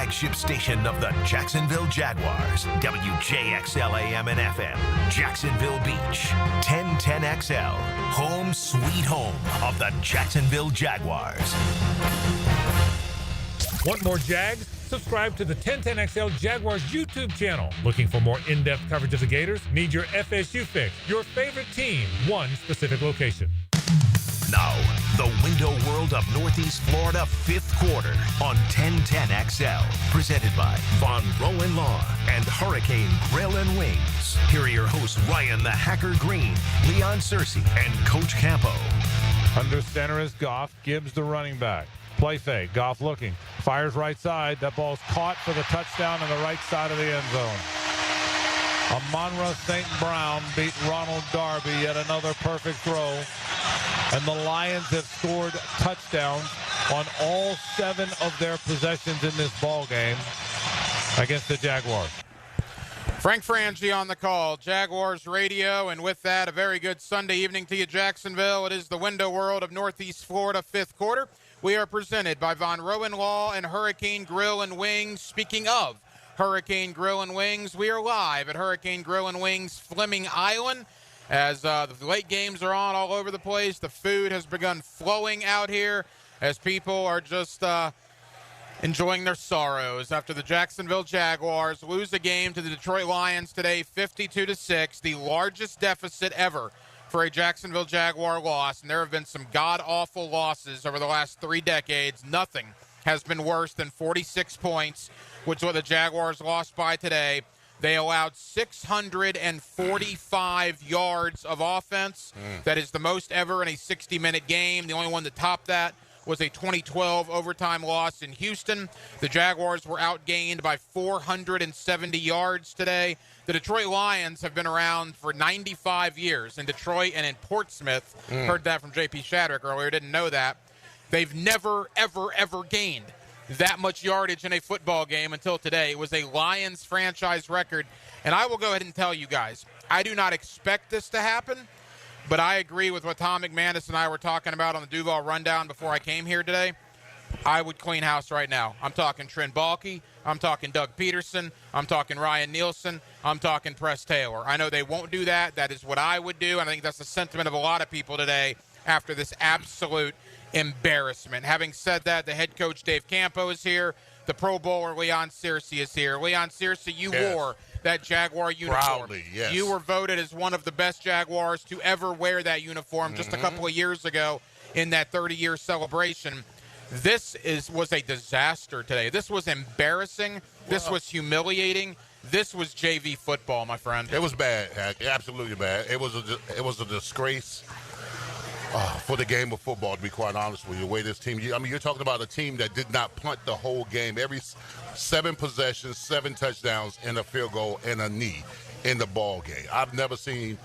flagship station of the Jacksonville Jaguars. WJXL AM and FM, Jacksonville Beach. 1010XL, home sweet home of the Jacksonville Jaguars. Want more Jags? Subscribe to the 1010XL Jaguars YouTube channel. Looking for more in-depth coverage of the Gators? Need your FSU fix? Your favorite team, one specific location. Now, the window world of Northeast Florida fifth quarter on 1010XL. Presented by Von Rowan Law and Hurricane Grill and Wings. Here are your hosts, Ryan the Hacker Green, Leon Searcy, and Coach Campo. Under center is Goff. Gibbs the running back. Play fake. Goff looking. Fires right side. That ball's caught for the touchdown on the right side of the end zone. Amonra St. Brown beat Ronald Darby. Yet another perfect throw. And the Lions have scored touchdowns on all 7 of their possessions in this ball game against the Jaguars. Frank Frangie on the call, Jaguars Radio, and with that, a very good Sunday evening to you, Jacksonville. It is the window world of Northeast Florida fifth quarter. We are presented by Von Rowan Law and Hurricane Grill and Wings. Speaking of Hurricane Grill and Wings, we are live at Hurricane Grill and Wings, Fleming Island. As the late games are on all over the place, the food has begun flowing out here as people are just enjoying their sorrows after the Jacksonville Jaguars lose a game to the Detroit Lions today, 52-6, the largest deficit ever for a Jacksonville Jaguar loss. And there have been some god-awful losses over the last 3 decades. Nothing has been worse than 46 points, which is what the Jaguars lost by today. They allowed 645 yards of offense. That is the most ever in a 60-minute game. The only one to top that was a 2012 overtime loss in Houston. The Jaguars were outgained by 470 yards today. The Detroit Lions have been around for 95 years in Detroit and in Portsmouth. Heard that from J.P. Shadrick earlier. Didn't know that. They've never, ever, ever gained that much yardage in a football game until today. It was a Lions franchise record. And I will go ahead and tell you guys, I do not expect this to happen, but I agree with what Tom McManus and I were talking about on the Duval Rundown before I came here today. I would clean house right now. I'm talking Trent Baalke. I'm talking Doug Peterson. I'm talking Ryan Nielsen. I'm talking Press Taylor. I know they won't do that. That is what I would do. And I think that's the sentiment of a lot of people today after this absolute embarrassment. Having said that, the head coach Dave Campo is here. The Pro Bowler Leon Searcy is here. Leon Searcy, you wore that Jaguar uniform. Proudly, yes. You were voted as one of the best Jaguars to ever wear that uniform just a couple of years ago in that 30-year celebration. This was a disaster today. This was embarrassing. This was humiliating. This was JV football, my friend. It was bad, absolutely bad. It was a disgrace for the game of football, to be quite honest with you. The way this team, you're talking about a team that did not punt the whole game. Every 7 possessions, 7 touchdowns, and a field goal and a knee in the ball game. I've never seen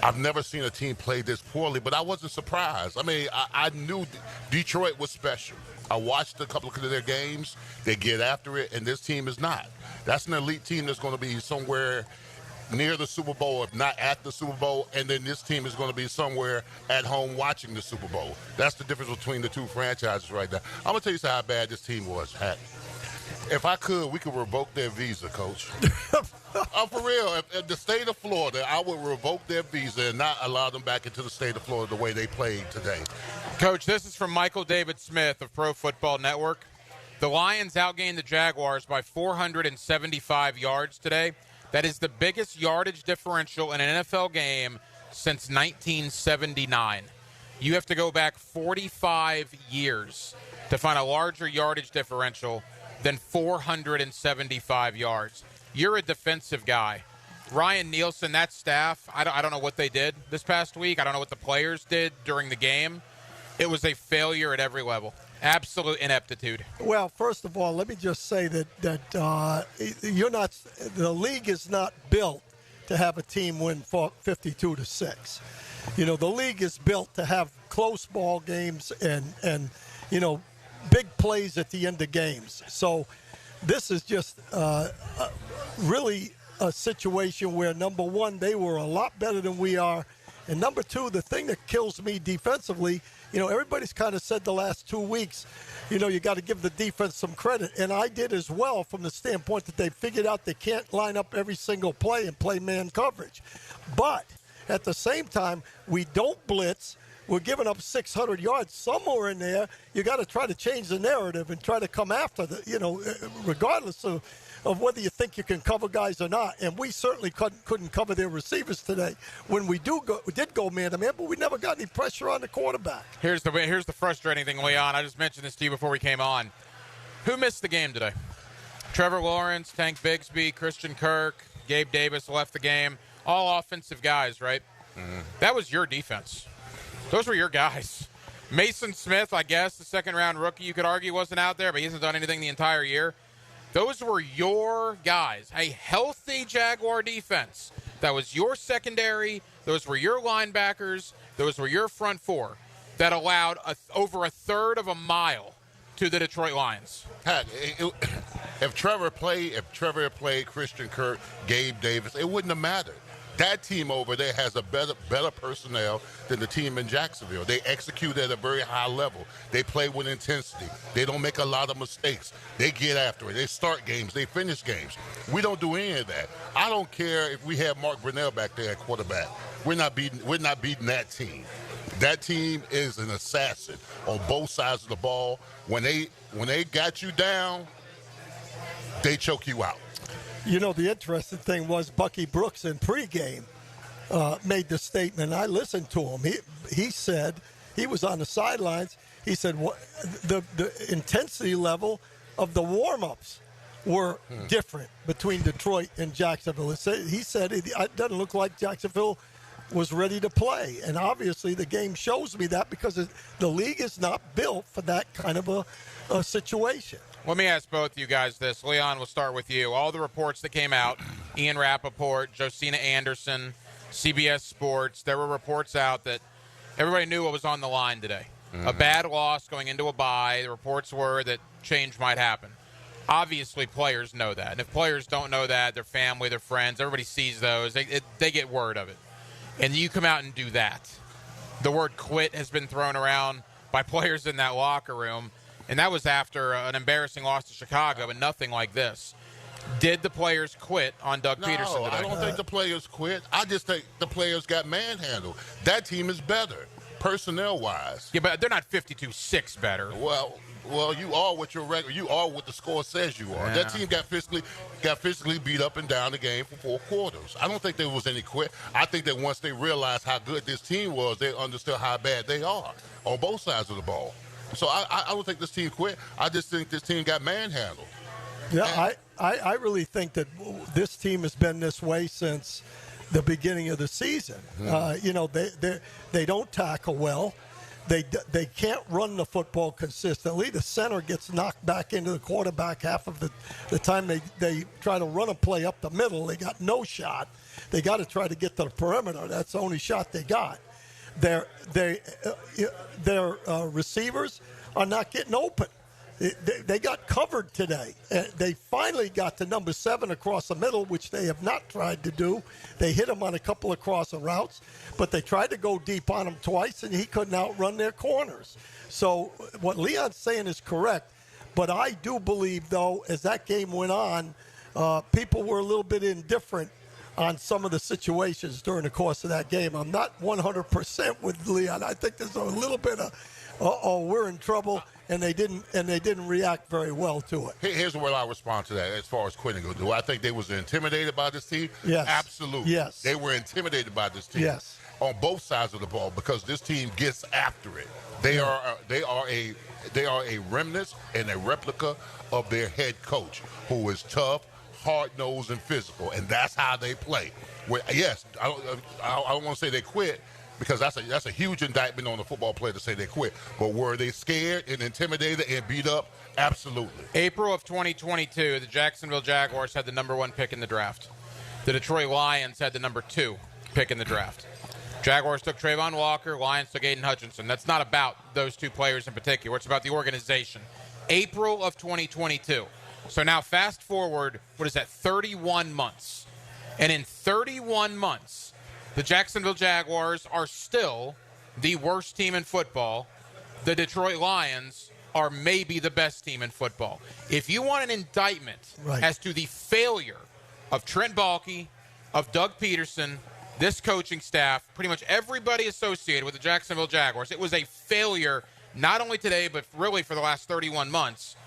a team play this poorly, but I wasn't surprised. I mean, I knew Detroit was special. I watched a couple of their games. They get after it, and this team is not. That's an elite team that's going to be somewhere near the Super Bowl, if not at the Super Bowl, and then this team is going to be somewhere at home watching the Super Bowl. That's the difference between the two franchises right now. I'm going to tell you how bad this team was. If I could, we could revoke their visa, Coach. For real. If the state of Florida, I would revoke their visa and not allow them back into the state of Florida the way they played today. Coach, this is from Michael David Smith of Pro Football Network. The Lions outgained the Jaguars by 475 yards today. That is the biggest yardage differential in an NFL game since 1979. You have to go back 45 years to find a larger yardage differential than 475 yards. You're a defensive guy. Ryan Nielsen, that staff, I don't know what they did this past week. I don't know what the players did during the game. It was a failure at every level. Absolute ineptitude. Well, first of all, let me just say that you're not. The league is not built to have a team win 52-6. You know, the league is built to have close ball games and big plays at the end of games. So this is just really a situation where, number one, they were a lot better than we are, And number two, the thing that kills me defensively, everybody's kind of said the last 2 weeks, you got to give the defense some credit. And I did as well from the standpoint that they figured out they can't line up every single play and play man coverage. But at the same time, we don't blitz. We're giving up 600 yards. Somewhere in there, you got to try to change the narrative and try to come after regardless of whether you think you can cover guys or not. And we certainly couldn't cover their receivers today. When we did go man-to-man, but we never got any pressure on the quarterback. Here's the frustrating thing, Leon. I just mentioned this to you before we came on. Who missed the game today? Trevor Lawrence, Tank Bigsby, Christian Kirk, Gabe Davis left the game. All offensive guys, right? Mm-hmm. That was your defense. Those were your guys. Mason Smith, I guess, the second-round rookie, you could argue wasn't out there, but he hasn't done anything the entire year. Those were your guys. A healthy Jaguar defense. That was your secondary. Those were your linebackers. Those were your front four that allowed over a third of a mile to the Detroit Lions. If Trevor played, Christian Kirk, Gabe Davis, it wouldn't have mattered. That team over there has a better personnel than the team in Jacksonville. They execute at a very high level. They play with intensity. They don't make a lot of mistakes. They get after it. They start games. They finish games. We don't do any of that. I don't care if we have Mark Brunell back there at quarterback. We're not beating that team. That team is an assassin on both sides of the ball. When they got you down, they choke you out. The interesting thing was Bucky Brooks in pregame made the statement. I listened to him. He said, he was on the sidelines. He said the intensity level of the warm-ups were different between Detroit and Jacksonville. He said it doesn't look like Jacksonville was ready to play. And obviously the game shows me that because the league is not built for that kind of a situation. Let me ask both you guys this. Leon, we'll start with you. All the reports that came out, Ian Rappaport, Josina Anderson, CBS Sports, there were reports out that everybody knew what was on the line today. Mm-hmm. A bad loss going into a bye. The reports were that change might happen. Obviously, players know that. And if players don't know that, their family, their friends, everybody sees those. They get word of it. And you come out and do that. The word quit has been thrown around by players in that locker room. And that was after an embarrassing loss to Chicago and nothing like this. Did the players quit on Doug Peterson today? I don't think the players quit. I just think the players got manhandled. That team is better, personnel-wise. Yeah, but they're not 52-6 better. Well, you are what your record. You are what the score says you are. Yeah. That team got physically beat up and down the game for 4 quarters. I don't think there was any quit. I think that once they realized how good this team was, they understood how bad they are on both sides of the ball. So I don't think this team quit. I just think this team got manhandled. Yeah, I really think that this team has been this way since the beginning of the season. They don't tackle well. They can't run the football consistently. The center gets knocked back into the quarterback half of the time they try to run a play up the middle. They got no shot. They got to try to get to the perimeter. That's the only shot they got. Their receivers are not getting open. They got covered today. They finally got to number 7 across the middle, which they have not tried to do. They hit him on a couple of crossing routes, but they tried to go deep on him twice, and he couldn't outrun their corners. So what Leon's saying is correct, but I do believe, though, as that game went on, people were a little bit indifferent on some of the situations during the course of that game. I'm not 100% with Leon. I think there's a little bit of, we're in trouble, and they didn't react very well to it. Here's where I respond to that as far as quitting goes. Do I think they was intimidated by this team? Yes. Absolutely. Yes. They were intimidated by this team. Yes. On both sides of the ball because this team gets after it. They are a remnant and a replica of their head coach, who is tough, hard-nosed, and physical, and that's how they play. Yes, I don't want to say they quit because that's a huge indictment on the football player to say they quit. But were they scared and intimidated and beat up? Absolutely. April of 2022, the Jacksonville Jaguars had the number 1 pick in the draft. The Detroit Lions had the number 2 pick in the draft. Jaguars took Trayvon Walker, Lions took Aiden Hutchinson. That's not about those 2 players in particular. It's about the organization. April of 2022. So now fast forward, 31 months. And in 31 months, The Jacksonville Jaguars are still the worst team in football. The Detroit Lions are maybe the best team in football. If you want an indictment as to the failure of Trent Baalke, of Doug Peterson, this coaching staff, pretty much everybody associated with the Jacksonville Jaguars, it was a failure not only today but really for the last 31 months.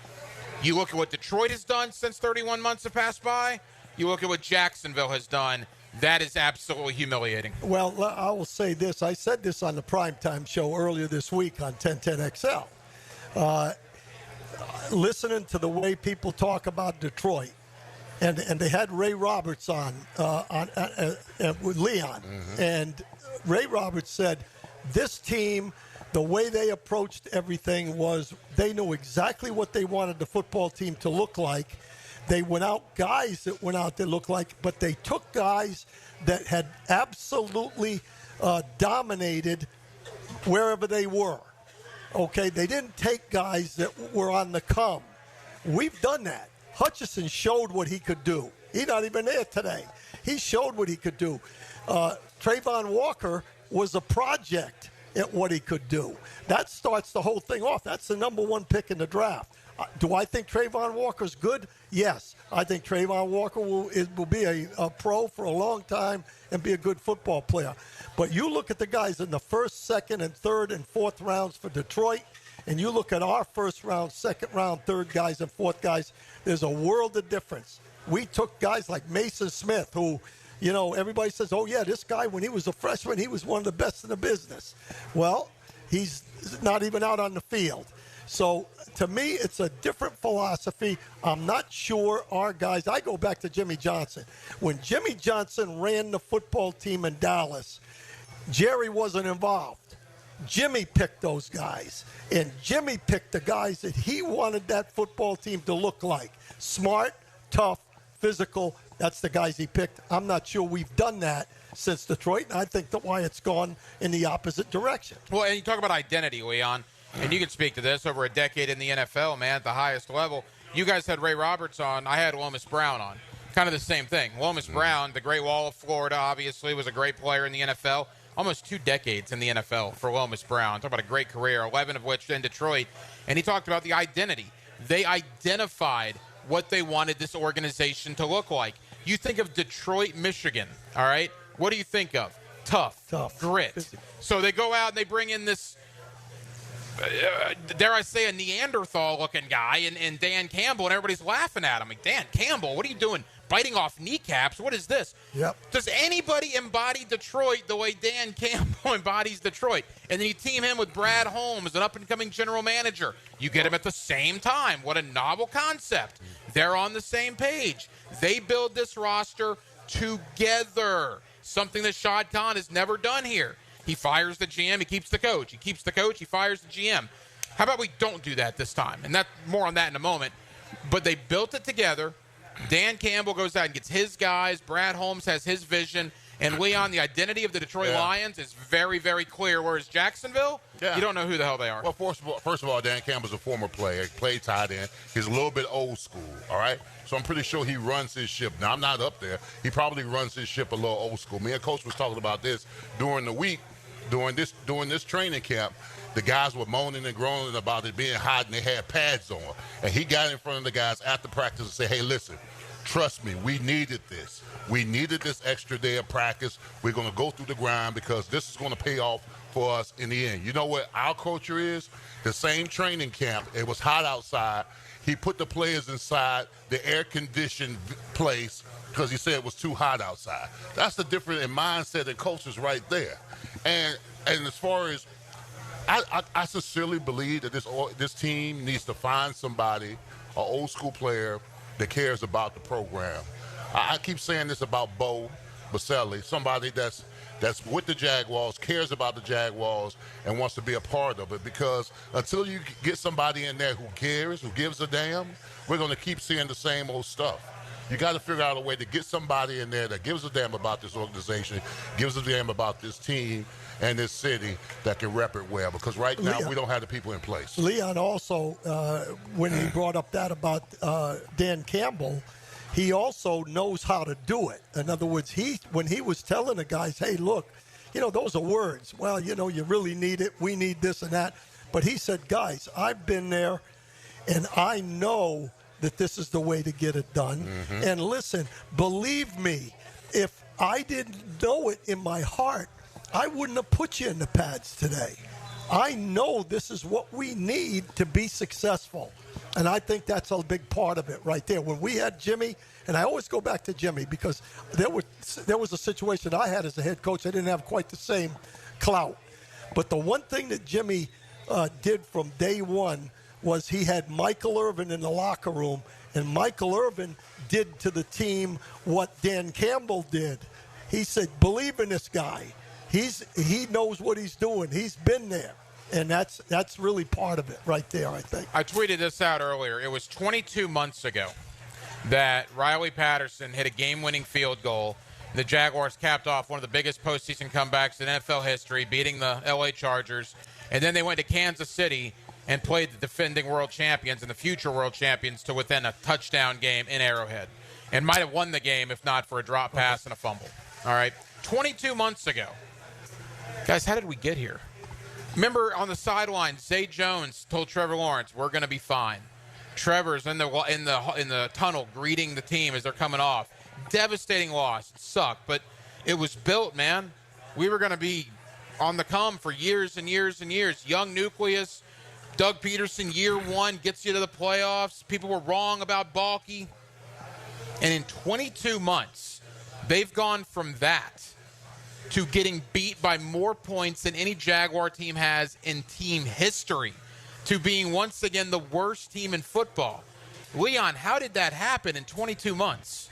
You look at what Detroit has done since 31 months have passed by. You look at what Jacksonville has done. That is absolutely humiliating. Well, I will say this. I said this on the primetime show earlier this week on 1010XL. Listening to the way people talk about Detroit, and they had Ray Roberts on with Leon, and Ray Roberts said this team, the way they approached everything was they knew exactly what they wanted the football team to look like. They went out guys that went out that looked like, but they took guys that had absolutely dominated wherever they were. Okay, they didn't take guys that were on the come. We've done that. Hutchinson showed what he could do. He's not even there today. He showed what he could do. Trayvon Walker was a project at what he could do. That starts the whole thing off. That's the number one pick in the draft. Do I think Trayvon Walker's good? Yes. I think Trayvon Walker will be a pro for a long time and be a good football player. But you look at the guys in the first, second, and third and fourth rounds for Detroit, and you look at our first round, second round, third guys, and fourth guys, there's a world of difference. We took guys like Mason Smith, who, you know, everybody says, oh, yeah, this guy, when he was a freshman, he was one of the best in the business. Well, he's not even out on the field. So, to me, it's a different philosophy. I'm not sure our guys – I go back to Jimmy Johnson. When Jimmy Johnson ran the football team in Dallas, Jerry wasn't involved. Jimmy picked those guys, and Jimmy picked the guys that he wanted that football team to look like. Smart, tough, physical. That's the guys he picked. I'm not sure we've done that since Detroit, and I think that's why it's gone in the opposite direction. Well, and you talk about identity, Leon. And you can speak to this over a decade in the NFL, man, at the highest level. You guys had Ray Roberts on. I had Lomas Brown on. Kind of the same thing. Lomas Brown, the Great Wall of Florida, obviously, was a great player in the NFL. Almost 2 decades in the NFL for Lomas Brown. Talk about a great career, 11 of which in Detroit. And he talked about the identity. They identified what they wanted this organization to look like. You think of Detroit, Michigan, all right? What do you think of? Tough. Grit. So they go out and they bring in this, dare I say, a Neanderthal-looking guy and Dan Campbell, and everybody's laughing at him. Like, Dan Campbell, what are you doing? Biting off kneecaps? What is this? Yep. Does anybody embody Detroit the way Dan Campbell embodies Detroit? And then you team him with Brad Holmes, an up-and-coming general manager. You get him at the same time. What a novel concept. They're on the same page. They build this roster together, something that Shad Khan has never done here. He fires the GM, he keeps the coach. He keeps the coach, he fires the GM. How about we don't do that this time? And more on that in a moment. But they built it together. Dan Campbell goes out and gets his guys. Brad Holmes has his vision. And, Leon, the identity of the Detroit Lions is very, very clear. Whereas Jacksonville, you don't know who the hell they are. Well, first of all, Dan Campbell's a former player. He played tight end. He's a little bit old school, all right? So I'm pretty sure he runs his ship. Now, I'm not up there. He probably runs his ship a little old school. Me and Coach was talking about this during the week. During this training camp, the guys were moaning and groaning about it being hot, and they had pads on. And he got in front of the guys after practice and said, hey, listen, trust me, we needed this. We needed this extra day of practice. We're going to go through the grind because this is going to pay off for us in the end. You know what our culture is? The same training camp. It was hot outside. He put the players inside the air-conditioned place because he said it was too hot outside. That's the difference in mindset and cultures right there. And as far as I sincerely believe that this team needs to find somebody, an old school player that cares about the program. I keep saying this about Bo Baselli, somebody that's with the Jaguars, cares about the Jaguars, and wants to be a part of it. Because until you get somebody in there who cares, who gives a damn, we're going to keep seeing the same old stuff. You got to figure out a way to get somebody in there that gives a damn about this organization, gives a damn about this team and this city that can rep it well. Because right now, we don't have the people in place. Leon also, when he brought up that about Dan Campbell, he also knows how to do it. In other words, when he was telling the guys, hey, look, those are words. Well, you really need it. We need this and that. But he said, guys, I've been there, and I know that this is the way to get it done. Mm-hmm. And listen, believe me, if I didn't know it in my heart, I wouldn't have put you in the pads today. I know this is what we need to be successful. And I think that's a big part of it right there. When we had Jimmy, and I always go back to Jimmy because there was a situation I had as a head coach. I didn't have quite the same clout. But the one thing that Jimmy did from day one was he had Michael Irvin in the locker room, and Michael Irvin did to the team what Dan Campbell did. He said, believe in this guy. He knows what he's doing. He's been there. And that's really part of it right there, I think. I tweeted this out earlier. It was 22 months ago that Riley Patterson hit a game-winning field goal. The Jaguars capped off one of the biggest postseason comebacks in NFL history, beating the L.A. Chargers. And then they went to Kansas City and played the defending world champions and the future world champions to within a touchdown game in Arrowhead. And might have won the game if not for a drop pass and a fumble. All right? 22 months ago. Guys, how did we get here? Remember on the sideline, Zay Jones told Trevor Lawrence, we're going to be fine. Trevor's in the tunnel greeting the team as they're coming off. Devastating loss. It sucked, but it was built, man. We were going to be on the come for years and years and years. Young nucleus. Doug Peterson, year one, gets you to the playoffs. People were wrong about Balky. And in 22 months, they've gone from that to getting beat by more points than any Jaguar team has in team history, to being once again the worst team in football. Leon, how did that happen in 22 months?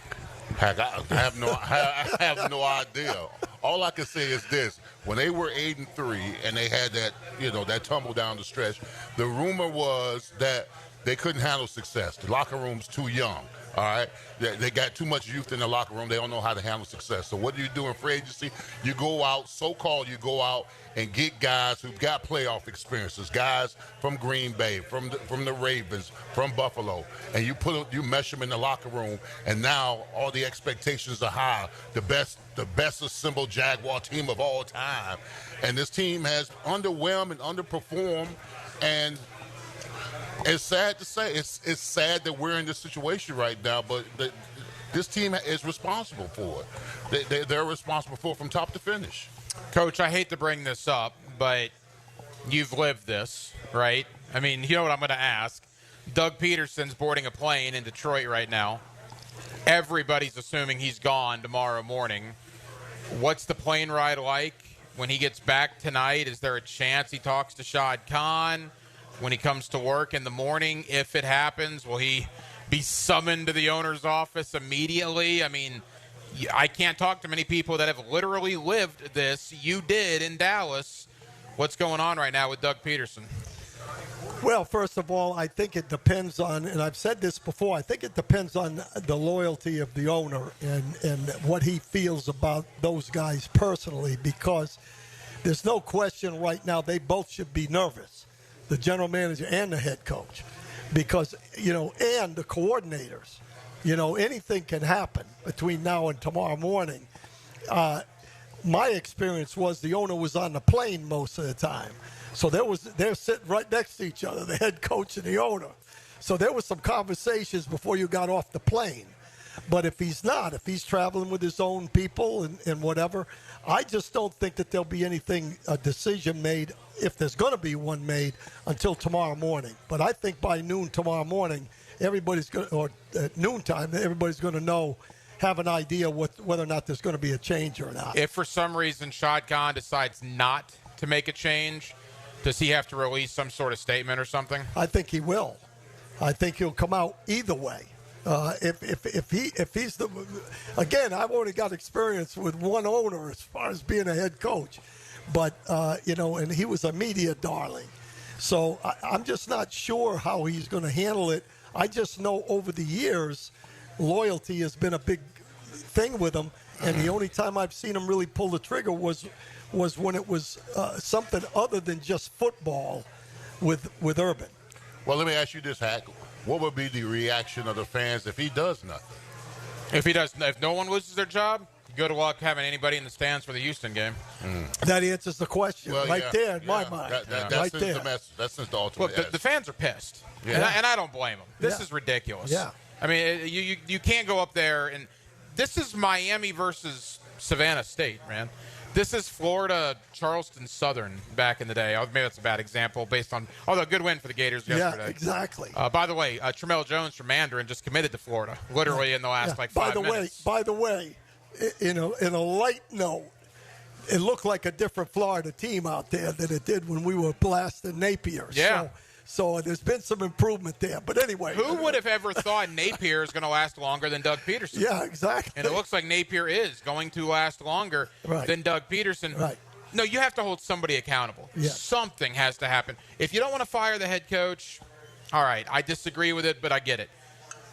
Heck, I have no idea. All I can say is this: when they were 8-3 and they had that tumble down the stretch, the rumor was that they couldn't handle success. The locker room's too young. All right, they got too much youth in the locker room. They don't know how to handle success. So what do you do in free agency? You go out, you go out and get guys who've got playoff experiences, guys from Green Bay, from the Ravens, from Buffalo, and you mesh them in the locker room. And now all the expectations are high. The best assembled Jaguar team of all time, and this team has underwhelmed and underperformed. And it's sad to say. It's sad that we're in this situation right now, but this team is responsible for it. They're responsible for it from top to finish. Coach, I hate to bring this up, but you've lived this, right? I mean, you know what I'm going to ask. Doug Peterson's boarding a plane in Detroit right now. Everybody's assuming he's gone tomorrow morning. What's the plane ride like when he gets back tonight? Is there a chance he talks to Shad Khan? When he comes to work in the morning, if it happens, will he be summoned to the owner's office immediately? I mean, I can't talk to many people that have literally lived this. You did in Dallas. What's going on right now with Doug Peterson? Well, first of all, I think it depends on, and I've said this before, I think it depends on the loyalty of the owner and what he feels about those guys personally, because there's no question right now they both should be nervous. The general manager and the head coach, because, and the coordinators, anything can happen between now and tomorrow morning. My experience was the owner was on the plane most of the time. So they're sitting right next to each other, the head coach and the owner. So there was some conversations before you got off the plane. But if he's traveling with his own people and whatever, I just don't think that there'll be a decision made, if there's going to be one made, until tomorrow morning. But I think by noon tomorrow morning, or at noontime, everybody's going to have an idea whether or not there's going to be a change or not. If for some reason Shad Khan decides not to make a change, does he have to release some sort of statement or something? I think he will. I think he'll come out either way. If he's again, I've already got experience with one owner as far as being a head coach, but and he was a media darling, so I'm just not sure how he's going to handle it. I just know over the years, loyalty has been a big thing with him, and the only time I've seen him really pull the trigger was when it was something other than just football with Urban. Well, let me ask you this, Hack. What would be the reaction of the fans if he does nothing? If no one loses their job, good luck having anybody in the stands for the Houston game. That answers the question there in my mind. That sends the message. That sends the ultimate. Look, the fans are pissed, and I don't blame them. This is ridiculous. Yeah. I mean, you can't go up there, and this is Miami versus Savannah State, man. This is Florida, Charleston Southern back in the day. Maybe that's a bad example although a good win for the Gators yesterday. Yeah, exactly. By the way, Tramel Jones from Mandarin just committed to Florida, literally in the last 5 minutes. By the way, in a light note, it looked like a different Florida team out there than it did when we were blasting Napier. Yeah. So there's been some improvement there. But anyway. Who would have ever thought Napier is going to last longer than Doug Peterson? Yeah, exactly. And it looks like Napier is going to last longer than Doug Peterson. Right. No, you have to hold somebody accountable. Yeah. Something has to happen. If you don't want to fire the head coach, all right, I disagree with it, but I get it.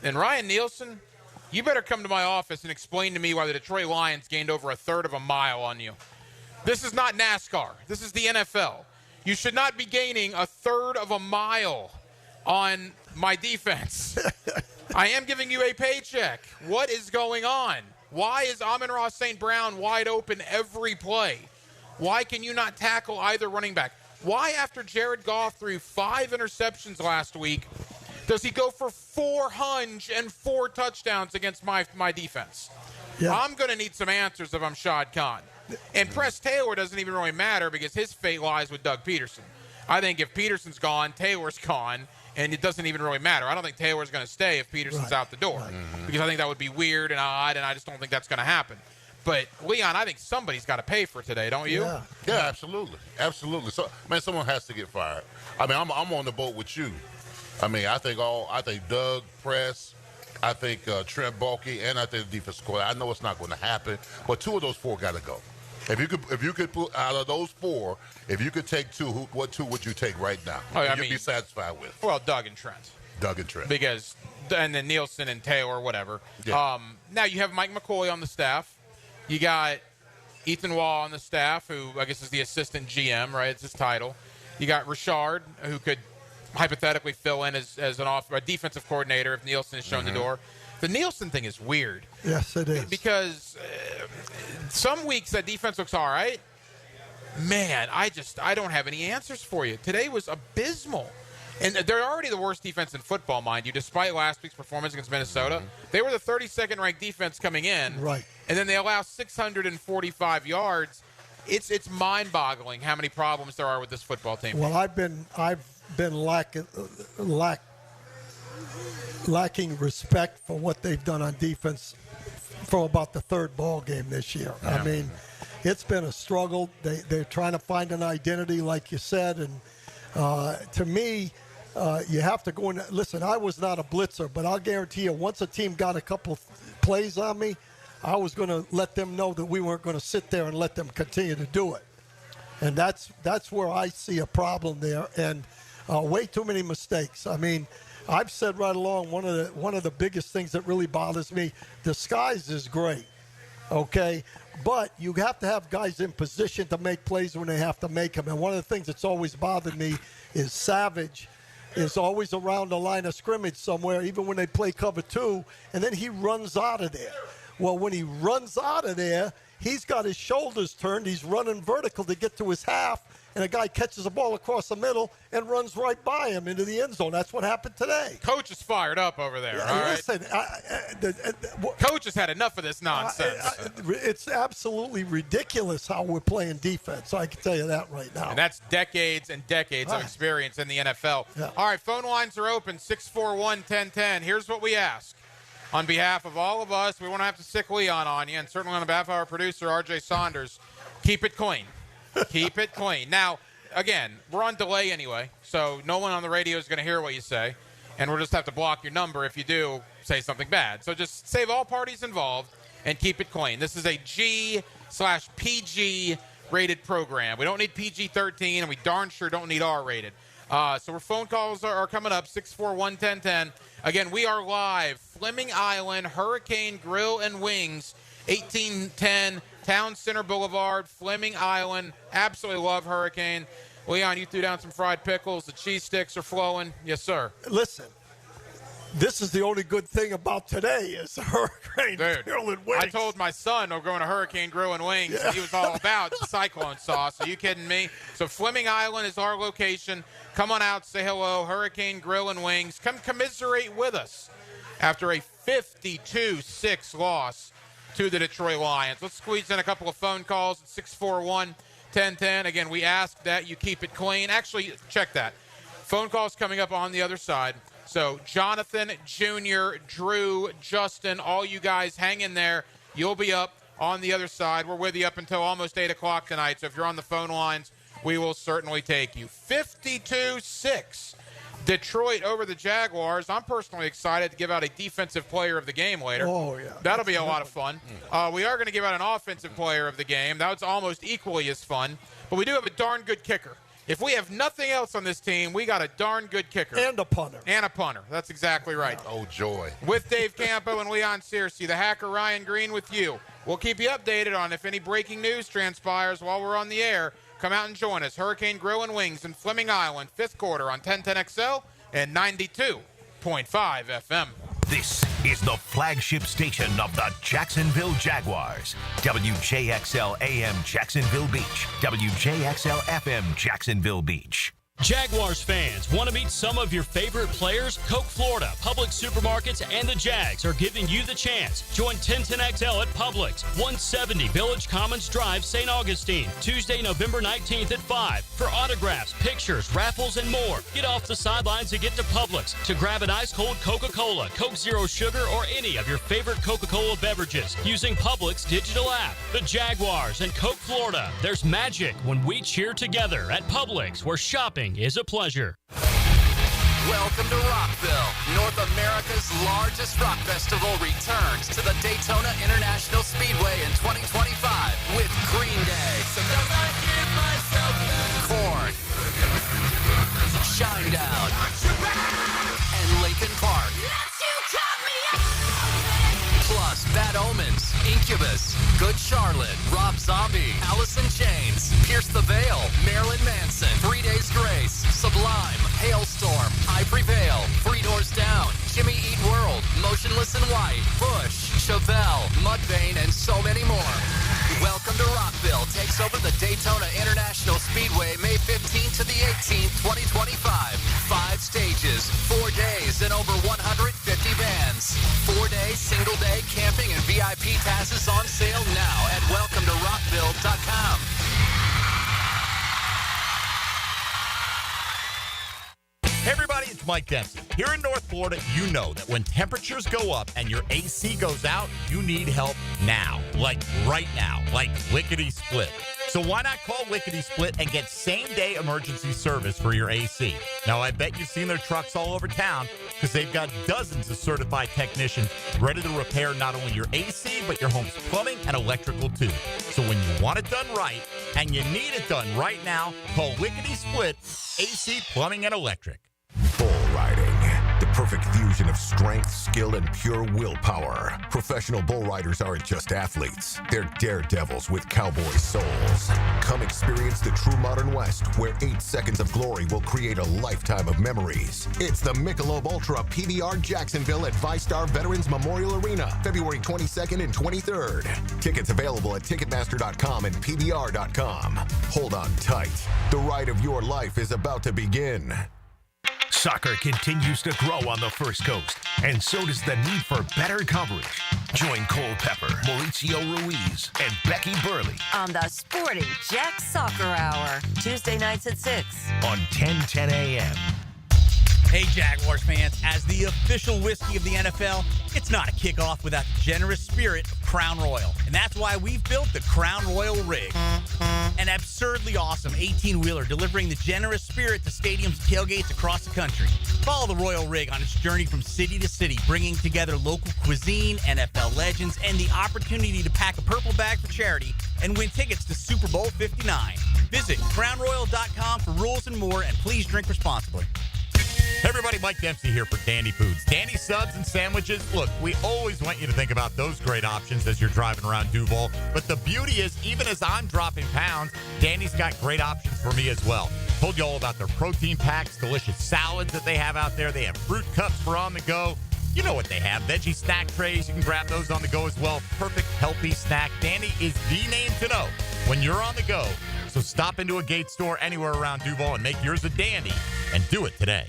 And Ryan Nielsen, you better come to my office and explain to me why the Detroit Lions gained over a third of a mile on you. This is not NASCAR. This is the NFL. You should not be gaining a third of a mile on my defense. I am giving you a paycheck. What is going on? Why is Amon-Ra St. Brown wide open every play? Why can you not tackle either running back? Why, after Jared Goff threw 5 interceptions last week, does he go for 404 touchdowns against my defense? Yeah. I'm going to need some answers if I'm Shad Khan. And Press Taylor doesn't even really matter because his fate lies with Doug Peterson. I think if Peterson's gone, Taylor's gone, and it doesn't even really matter. I don't think Taylor's going to stay if Peterson's out the door because I think that would be weird and odd, and I just don't think that's going to happen. But, Leon, I think somebody's got to pay for today, don't you? Yeah, absolutely. Absolutely. So, man, someone has to get fired. I mean, I'm on the boat with you. I mean, I think Doug, Press, I think Trent Baalke, and I think the defensive coordinator. I know it's not going to happen, but 2 of those 4 got to go. If you could put out of those 4, if you could take 2, what 2 would you take right now? You'd be satisfied with. Well, Doug and Trent. Because, and then Nielsen and Taylor, whatever. Yeah. Now you have Mike McCoy on the staff. You got Ethan Wall on the staff, who I guess is the assistant GM, right? It's his title. You got Richard, who could hypothetically fill in as a defensive coordinator if Nielsen is shown the door. The Nielsen thing is weird. Yes, it is. Because some weeks that defense looks all right. Man, I don't have any answers for you. Today was abysmal. And they're already the worst defense in football, mind you, despite last week's performance against Minnesota. They were the 32nd ranked defense coming in. Right. And then they allow 645 yards. It's mind-boggling how many problems there are with this football team. Well, I've been lacking respect for what they've done on defense for about the 3rd ball game this year. Yeah. I mean, it's been a struggle. They're trying to find an identity, like you said, and to me, you have to go in. Listen, I was not a blitzer, but I'll guarantee you, once a team got a couple plays on me, I was going to let them know that we weren't going to sit there and let them continue to do it. And that's where I see a problem there, and way too many mistakes. I mean, I've said right along, one of the biggest things that really bothers me, disguise is great, okay? But you have to have guys in position to make plays when they have to make them. And one of the things that's always bothered me is Savage is always around the line of scrimmage somewhere, even when they play cover 2, and then he runs out of there. Well, when he runs out of there, he's got his shoulders turned. He's running vertical to get to his half, and a guy catches a ball across the middle and runs right by him into the end zone. That's what happened today. Coach is fired up over there. All right? Listen, Coach has had enough of this nonsense. It's absolutely ridiculous how we're playing defense. I can tell you that right now. And that's decades and decades of experience in the NFL. Yeah. All right, phone lines are open, 641-1010. Here's what we ask. On behalf of all of us, we won't have to sick Leon on you, and certainly on behalf of our producer, R.J. Saunders, keep it clean. Keep it clean. Now, again, we're on delay anyway, so no one on the radio is going to hear what you say, and we'll just have to block your number if you do say something bad. So just save all parties involved and keep it clean. This is a G/PG rated program. We don't need PG-13, and we darn sure don't need R-rated. So our phone calls are coming up, 641-1010. Again, we are live, Fleming Island, Hurricane Grill and Wings, 1810 Town Center Boulevard, Fleming Island. Absolutely love Hurricane. Leon, you threw down some fried pickles. The cheese sticks are flowing. Yes, sir. Listen, this is the only good thing about today is Hurricane Grill and Wings. I told my son we're going to Hurricane Grill and Wings, and he was all about the cyclone sauce. Are you kidding me? So Fleming Island is our location. Come on out, say hello, Hurricane Grill and Wings. Come commiserate with us after a 52-6 loss to the Detroit Lions. Let's squeeze in a couple of phone calls at 641-1010. Again, we ask that you keep it clean. Actually, check that. Phone calls coming up on the other side. So Jonathan, Junior, Drew, Justin, all you guys hang in there. You'll be up on the other side. We're with you up until almost 8 o'clock tonight. So if you're on the phone lines, we will certainly take you. 52-6. Detroit over the Jaguars. I'm personally excited to give out a defensive player of the game later. Oh, yeah. That'll be a lot of fun. We are going to give out an offensive player of the game. That's almost equally as fun. But we do have a darn good kicker. If we have nothing else on this team, we got a darn good kicker. And a punter. And a punter. That's exactly right. Oh, joy. With Dave Campo and Leon Searcy, the hacker Ryan Green with you. We'll keep you updated on if any breaking news transpires while we're on the air. Come out and join us. Hurricane Grill and Wings in Fleming Island, 5th quarter on 1010XL and 92.5 FM. This is the flagship station of the Jacksonville Jaguars. WJXL AM Jacksonville Beach. WJXL FM Jacksonville Beach. Jaguars fans, want to meet some of your favorite players? Coke Florida, Publix Supermarkets, and the Jags are giving you the chance. Join 1010XL at Publix, 170 Village Commons Drive, St. Augustine, Tuesday, November 19th at 5. For autographs, pictures, raffles, and more. Get off the sidelines and get to Publix to grab an ice-cold Coca-Cola, Coke Zero Sugar, or any of your favorite Coca-Cola beverages using Publix digital app. The Jaguars and Coke Florida. There's magic when we cheer together at Publix, where shopping is a pleasure. Welcome to Rockville. North America's largest rock festival returns to the Daytona International Speedway in 2025 with Green Day, Korn, Shinedown, and Linkin Park. Plus Bad Omens, Incubus, Good Charlotte, Rob Zombie, Alice in Chains, Pierce the Veil, Marilyn Manson, 3 Days Grace, Sublime, Hailstorm, I Prevail, Three Doors Down, Jimmy Eat World, Motionless in White, Bush, Chevelle, Mudvayne, and so many more. Welcome to Rockville takes over the Daytona International Speedway May 15th to the 18th, 2025. 5 stages, 4 days, and over 150 bands. 4-day, single-day camping and VIP passes on sale now at welcometorockville.com. Hey everybody, it's Mike Dempsey. Here in North Florida, you know that when temperatures go up and your AC goes out, you need help now. Like right now. Like lickety-split. So why not call Lickety Split and get same-day emergency service for your AC? Now, I bet you've seen their trucks all over town because they've got dozens of certified technicians ready to repair not only your AC, but your home's plumbing and electrical, too. So when you want it done right and you need it done right now, call Lickety Split, AC, Plumbing, and Electric. Bull riding. The perfect fusion of strength, skill, and pure willpower. Professional bull riders aren't just athletes. They're daredevils with cowboy souls. Come experience the true modern West, where 8 seconds of glory will create a lifetime of memories. It's the Michelob Ultra PBR Jacksonville at ViStar Veterans Memorial Arena, February 22nd and 23rd. Tickets available at Ticketmaster.com and PBR.com. Hold on tight. The ride of your life is about to begin. Soccer continues to grow on the First Coast, and so does the need for better coverage. Join Cole Pepper, Mauricio Ruiz, and Becky Burley on the Sporty Jack Soccer Hour, Tuesday nights at 6 on 1010 a.m. Hey, Jaguars fans, as the official whiskey of the NFL, it's not a kickoff without the generous spirit of Crown Royal. And that's why we've built the Crown Royal Rig. An absurdly awesome 18-wheeler delivering the generous spirit to stadiums and tailgates across the country. Follow the Royal Rig on its journey from city to city, bringing together local cuisine, NFL legends, and the opportunity to pack a purple bag for charity and win tickets to Super Bowl 59. Visit crownroyal.com for rules and more, and please drink responsibly. Hey everybody, Mike Dempsey here for Dandy Foods. Dandy subs and sandwiches. Look, we always want you to think about those great options as you're driving around Duval. But the beauty is, even as I'm dropping pounds, Dandy's got great options for me as well. Told you all about their protein packs, delicious salads that they have out there. They have fruit cups for on the go. You know what they have. Veggie snack trays. You can grab those on the go as well. Perfect, healthy snack. Dandy is the name to know when you're on the go. So stop into a Gate store anywhere around Duval and make yours a Dandy. And do it today.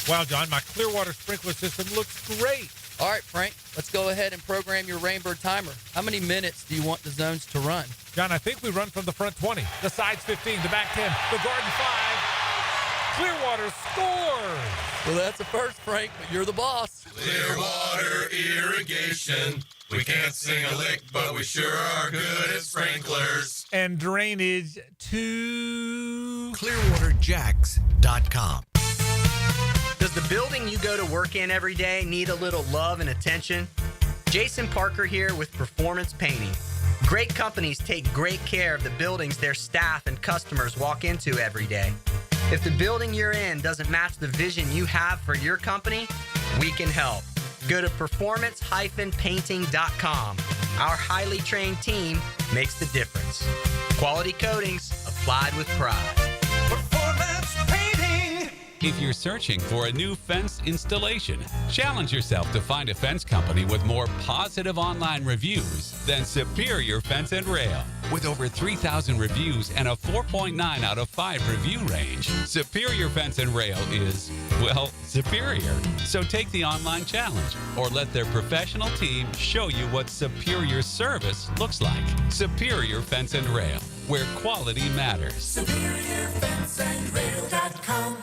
Wow, John, my Clearwater sprinkler system looks great. All right, Frank, let's go ahead and program your Rainbird timer. How many minutes do you want the zones to run? John, I think we run from the front 20, the sides 15, the back 10, the garden 5. Clearwater scores. Well, that's a first, Frank, but you're the boss. Clearwater irrigation. We can't sing a lick, but we sure are good at sprinklers. And drainage to ClearwaterJacks.com. Does the building you go to work in every day need a little love and attention? Jason Parker here with Performance Painting. Great companies take great care of the buildings their staff and customers walk into every day. If the building you're in doesn't match the vision you have for your company, we can help. Go to performance-painting.com. Our highly trained team makes the difference. Quality coatings applied with pride. Performance painting. If you're searching for a new fence installation, challenge yourself to find a fence company with more positive online reviews than Superior Fence and Rail. With over 3,000 reviews and a 4.9 out of 5 review range, Superior Fence and Rail is, well, superior. So take the online challenge or let their professional team show you what superior service looks like. Superior Fence and Rail, where quality matters. SuperiorFenceandRail.com.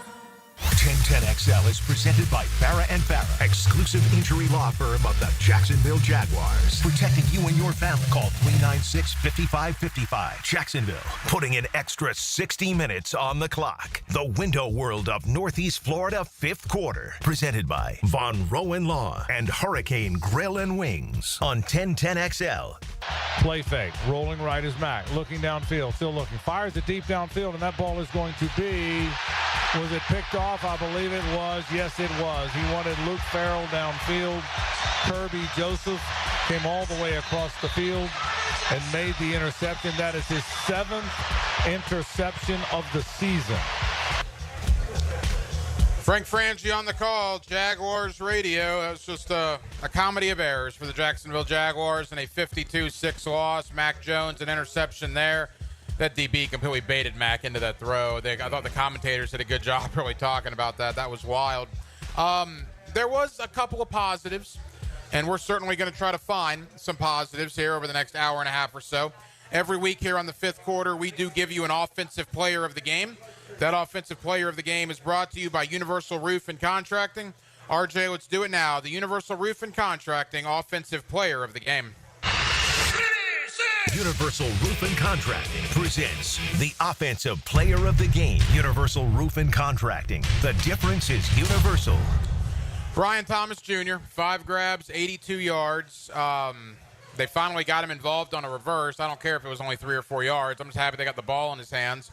1010XL is presented by Barra & Barra, exclusive injury law firm of the Jacksonville Jaguars. Protecting you and your family. Call 396-5555. Jacksonville, putting an extra 60 minutes on the clock. The window world of Northeast Florida, fifth quarter. Presented by Von Rowan Law and Hurricane Grill and Wings on 1010XL. Play fake. Rolling right is Mack. Looking downfield. Still looking. Fires it deep downfield, and that ball is going to be... Was it picked off? I believe it was. Yes, it was. He wanted Luke Farrell downfield. Kirby Joseph came all the way across the field and made the interception. That is his 7th interception of the season. Frank Frangie on the call, Jaguars Radio. That was just a comedy of errors for the Jacksonville Jaguars in a 52-6 loss. Mac Jones, an interception there. That DB completely baited Mac into that throw. I thought the commentators did a good job really talking about that. That was wild. There was a couple of positives, and we're certainly going to try to find some positives here over the next hour and a half or so. Every week here on the fifth quarter, we do give you an offensive player of the game. That offensive player of the game is brought to you by Universal Roof and Contracting. RJ, let's do it now. The Universal Roof and Contracting offensive player of the game. Universal Roof and Contracting presents the Offensive Player of the Game. Universal Roof and Contracting. The difference is universal. Brian Thomas Jr., 5 grabs, 82 yards. They finally got him involved on a reverse. I don't care if it was only 3 or 4 yards. I'm just happy they got the ball in his hands.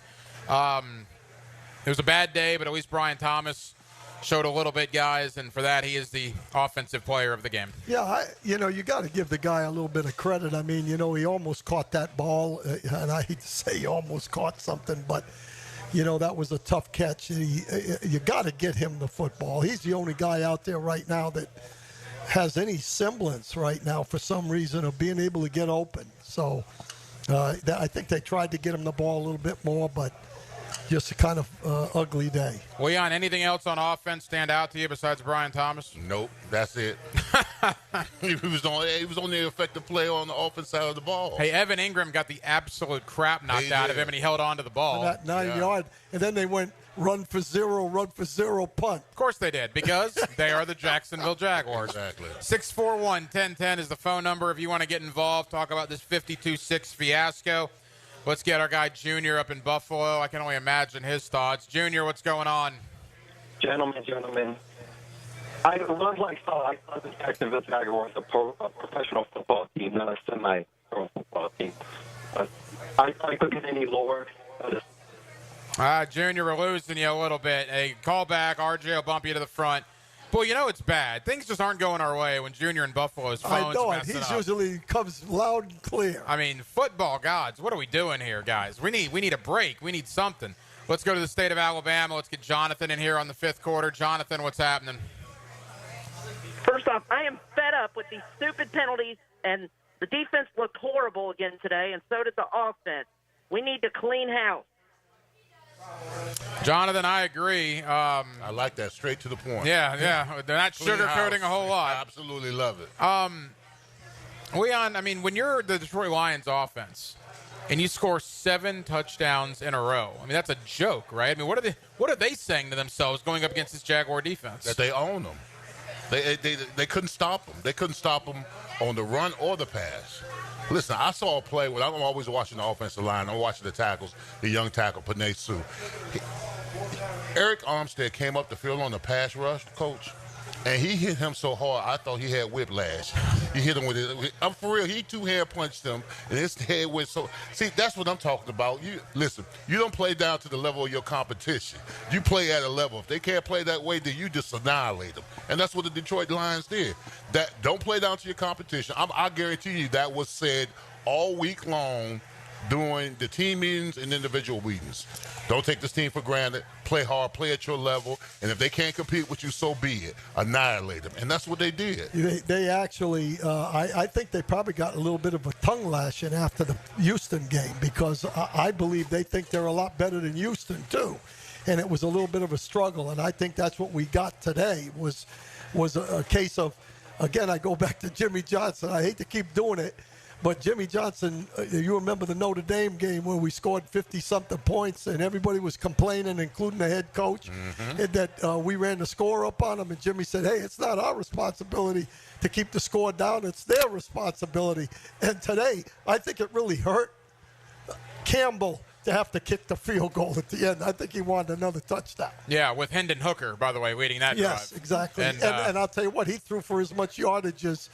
It was a bad day, but at least Brian Thomas showed a little bit, guys, and for that, he is the offensive player of the game. Yeah, you got to give the guy a little bit of credit. I mean, he almost caught that ball, and I hate to say he almost caught something, but, that was a tough catch. You got to get him the football. He's the only guy out there right now that has any semblance right now for some reason of being able to get open. So I think they tried to get him the ball a little bit more, but just a kind of ugly day. Leon, anything else on offense stand out to you besides Brian Thomas? Nope, that's it. he was the only effective player on the offense side of the ball. Hey, Evan Ingram got the absolute crap knocked out of him, and he held on to the ball. And that 9-yard, and then they went run for zero, punt. Of course they did, because they are the Jacksonville Jaguars. Exactly. 641-1010 is the phone number if you want to get involved, talk about this 52-6 fiasco. Let's get our guy Junior up in Buffalo. I can only imagine his thoughts. Junior, what's going on? Gentlemen. I thought the Jacksonville Jaguars a professional football team, not a semi-pro football team. I couldn't get any lower. Junior, we're losing you a little bit. Hey, call back. RJ will bump you to the front. Boy, you know it's bad. Things just aren't going our way when Junior in Buffalo's phone's I know it. messing He's up. usually comes loud and clear. I mean, football gods, what are we doing here, guys? We need a break. We need something. Let's go to the state of Alabama. Let's get Jonathan in here on the fifth quarter. Jonathan, what's happening? First off, I am fed up with these stupid penalties, and the defense looked horrible again today, and so did the offense. We need to clean house. Jonathan, I agree. I like that, straight to the point. Yeah. They're not sugarcoating a whole lot. I absolutely love it. Leon, I mean, when you're the Detroit Lions offense and you score 7 touchdowns in a row, I mean, that's a joke, right? I mean, what are they saying to themselves going up against this Jaguar defense? That they own them. They couldn't stop them. They couldn't stop them on the run or the pass. Listen, I saw a play where I'm always watching the offensive line. I'm watching the tackles, the young tackle, Panay Sue. Eric Armstead came up the field on the pass rush, coach, and he hit him so hard I thought he had whiplash. He hit him with it. I'm for real. He two-hand punched him, and his head went so. See, that's what I'm talking about. Listen, you don't play down to the level of your competition. You play at a level. If they can't play that way, then you just annihilate them. And that's what the Detroit Lions did. That don't play down to your competition. I guarantee you that was said all week long during the team meetings and individual meetings. Don't take this team for granted. Play hard, play at your level, and if they can't compete with you, so be it. Annihilate them, and that's what they did. They actually, I think they probably got a little bit of a tongue lashing after the Houston game because I believe they think they're a lot better than Houston too, and it was a little bit of a struggle, and I think that's what we got today was a case of, again, I go back to Jimmy Johnson. I hate to keep doing it. But Jimmy Johnson, you remember the Notre Dame game where we scored 50-something points and everybody was complaining, including the head coach, that we ran the score up on them. And Jimmy said, hey, it's not our responsibility to keep the score down. It's their responsibility. And today, I think it really hurt Campbell to have to kick the field goal at the end. I think he wanted another touchdown. Yeah, with Hendon Hooker, by the way, leading that drive. Yes, exactly. And I'll tell you what, he threw for as much yardage as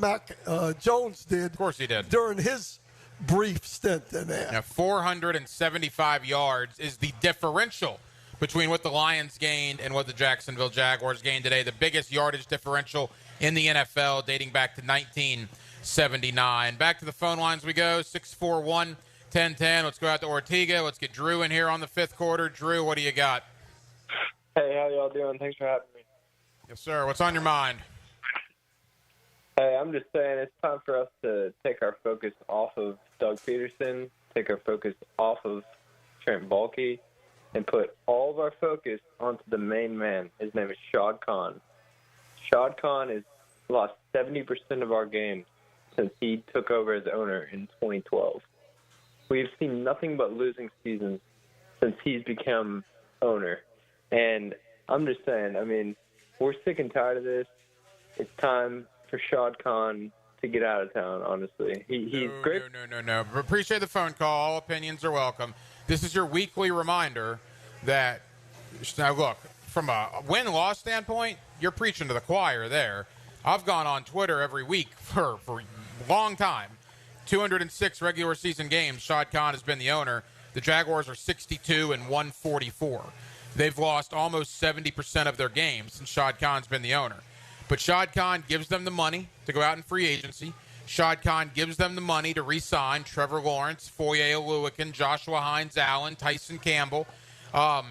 Mac Jones did. Of course he did. During his brief stint in there. Now, 475 yards is the differential between what the Lions gained and what the Jacksonville Jaguars gained today. The biggest yardage differential in the NFL dating back to 1979. Back to the phone lines we go, 641-1010. Let's go out to Ortega. Let's get Drew in here on the fifth quarter. Drew, what do you got? Hey, how y'all doing? Thanks for having me. Yes, sir. What's on your mind? Hey, I'm just saying it's time for us to take our focus off of Doug Peterson, take our focus off of Trent Baalke, and put all of our focus onto the main man. His name is Shad Khan. Shad Khan has lost 70% of our games since he took over as owner in 2012. We've seen nothing but losing seasons since he's become owner. And I'm just saying, I mean, we're sick and tired of this. It's time for Shad Khan to get out of town, honestly. He's great. No. Appreciate the phone call. All opinions are welcome. This is your weekly reminder that, now look, from a win-loss standpoint, you're preaching to the choir there. I've gone on Twitter every week for a long time. 206 regular season games, Shad Khan has been the owner. The Jaguars are 62-144. They've lost almost 70% of their games since Shad Khan's been the owner. But Shad Khan gives them the money to go out in free agency. Shad Khan gives them the money to re-sign Trevor Lawrence, Foye Oluokun, Joshua Hines-Allen, Tyson Campbell.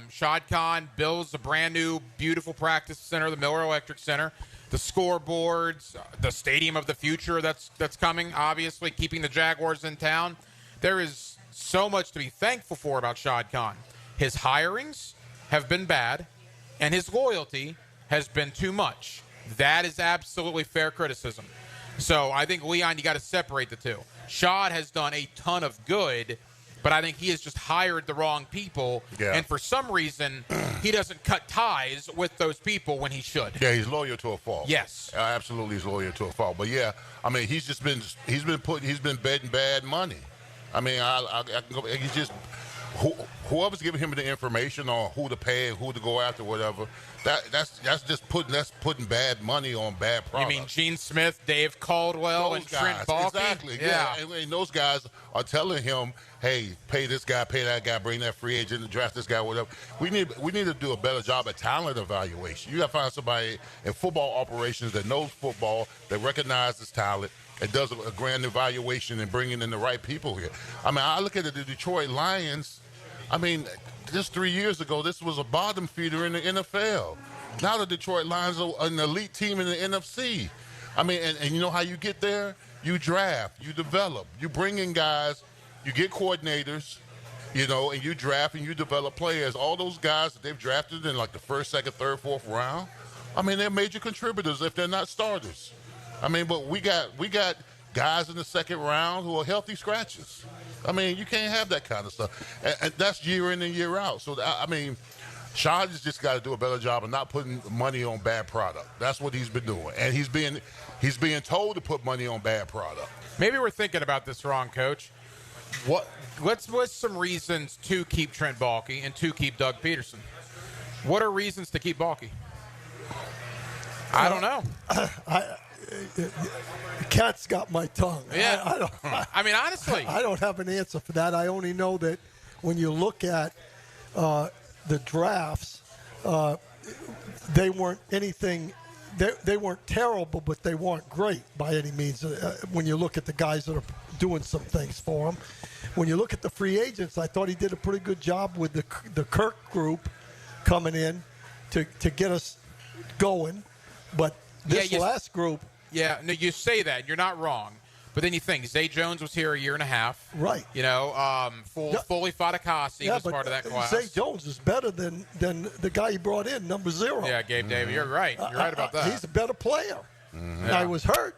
Shad Khan builds a brand-new, beautiful practice center, the Miller Electric Center. The scoreboards, the stadium of the future that's coming, obviously, keeping the Jaguars in town. There is so much to be thankful for about Shad Khan. His hirings have been bad, and his loyalty has been too much. That is absolutely fair criticism. So I think, Leon, you got to separate the two. Shad has done a ton of good, but I think he has just hired the wrong people. Yeah. And for some reason, he doesn't cut ties with those people when he should. Yeah, he's loyal to a fault. Yes. Absolutely, he's loyal to a fault. But yeah, I mean, he's betting bad money. I mean, I can go, he's just, whoever's giving him the information on who to pay, who to go after, whatever, that's just putting bad money on bad products. You mean Gene Smith, Dave Caldwell, those and guys, Trent Baalke? Exactly. Yeah. And those guys are telling him, hey, pay this guy, pay that guy, bring that free agent, draft this guy, whatever. We need to do a better job at talent evaluation. You got to find somebody in football operations that knows football, that recognizes talent, and does a grand evaluation and bringing in the right people here. I mean, I look at the Detroit Lions. I mean, just 3 years ago, this was a bottom feeder in the NFL. Now the Detroit Lions are an elite team in the NFC. I mean, and you know how you get there? You draft, you develop, you bring in guys, you get coordinators, you know, and you draft and you develop players. All those guys that they've drafted in like the first, second, third, fourth round, I mean, they're major contributors if they're not starters. I mean, but we got guys in the second round who are healthy scratches. I mean, you can't have that kind of stuff. And that's year in and year out. So, I mean, Shad has just got to do a better job of not putting money on bad product. That's what he's been doing. And he's being told to put money on bad product. Maybe we're thinking about this wrong, Coach. What's some reasons to keep Trent Baalke and to keep Doug Peterson? What are reasons to keep Baalke? I don't know. The cat's got my tongue. Yeah. I mean, honestly. I don't have an answer for that. I only know that when you look at the drafts, they weren't anything. They weren't terrible, but they weren't great by any means. When you look at the guys that are doing some things for him, when you look at the free agents, I thought he did a pretty good job with the Kirk group coming in to get us going. But this last group. Yeah, no, you say that. You're not wrong. But then you think, Zay Jones was here a year and a half. Right. You know, Foley Fatukasi was part of that class. Zay Jones is better than the guy he brought in, number 0. Yeah, Gabe Davis. You're right. You're right about that. He's a better player. Mm-hmm. Now, he was hurt.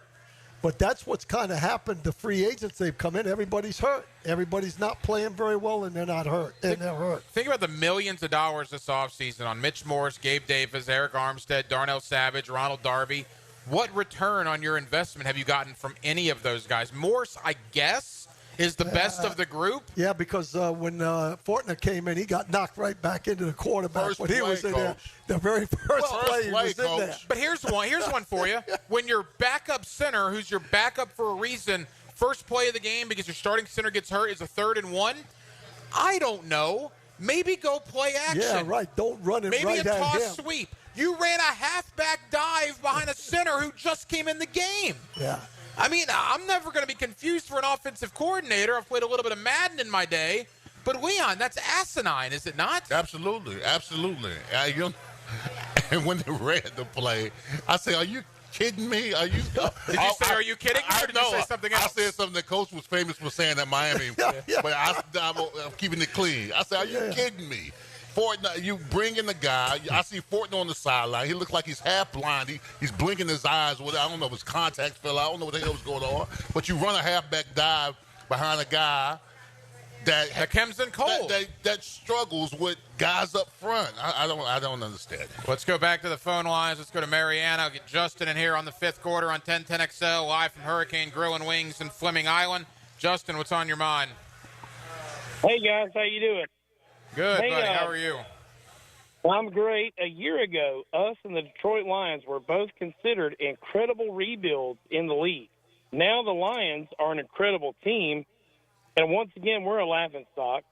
But that's what's kind of happened. The free agents, they've come in, everybody's hurt. Everybody's not playing very well, and they're not hurt. And they're hurt. Think about the millions of dollars this offseason on Mitch Morse, Gabe Davis, Eric Armstead, Darnell Savage, Ronald Darby. What return on your investment have you gotten from any of those guys? Morse, I guess, is the best of the group. Yeah, because when Fortner came in, he got knocked right back into the quarterback. But he was in there the very first play he was in there. But here's one for you. When your backup center, who's your backup for a reason, first play of the game because your starting center gets hurt is a 3rd and 1, I don't know. Maybe go play action. Yeah, right. Don't run it Maybe right a at toss him. sweep. You ran a halfback dive behind a center who just came in the game. Yeah. I mean, I'm never going to be confused for an offensive coordinator. I've played a little bit of Madden in my day. But, Leon, that's asinine, is it not? Absolutely. And when they ran the play, I say, are you kidding me? Are you? Did you say, are you kidding me, or did you say something else? I said something that Coach was famous for saying at Miami, but I'm keeping it clean. I said, are you kidding me? Fortner, you bring in the guy. I see Fortner on the sideline. He looks like he's half blind. He's blinking his eyes. I don't know if his contacts fell out. I don't know what the hell was going on. But you run a halfback dive behind a guy that comes in cold. That struggles with guys up front. I don't understand it. Let's go back to the phone lines. Let's go to Mariana. I'll get Justin in here on the 5th quarter on 1010XL, live from Hurricane Grill and Wings in Fleming Island. Justin, what's on your mind? Hey, guys. How you doing? Good, buddy. How are you? I'm great. A year ago, us and the Detroit Lions were both considered incredible rebuilds in the league. Now the Lions are an incredible team, and once again, we're a laughingstock.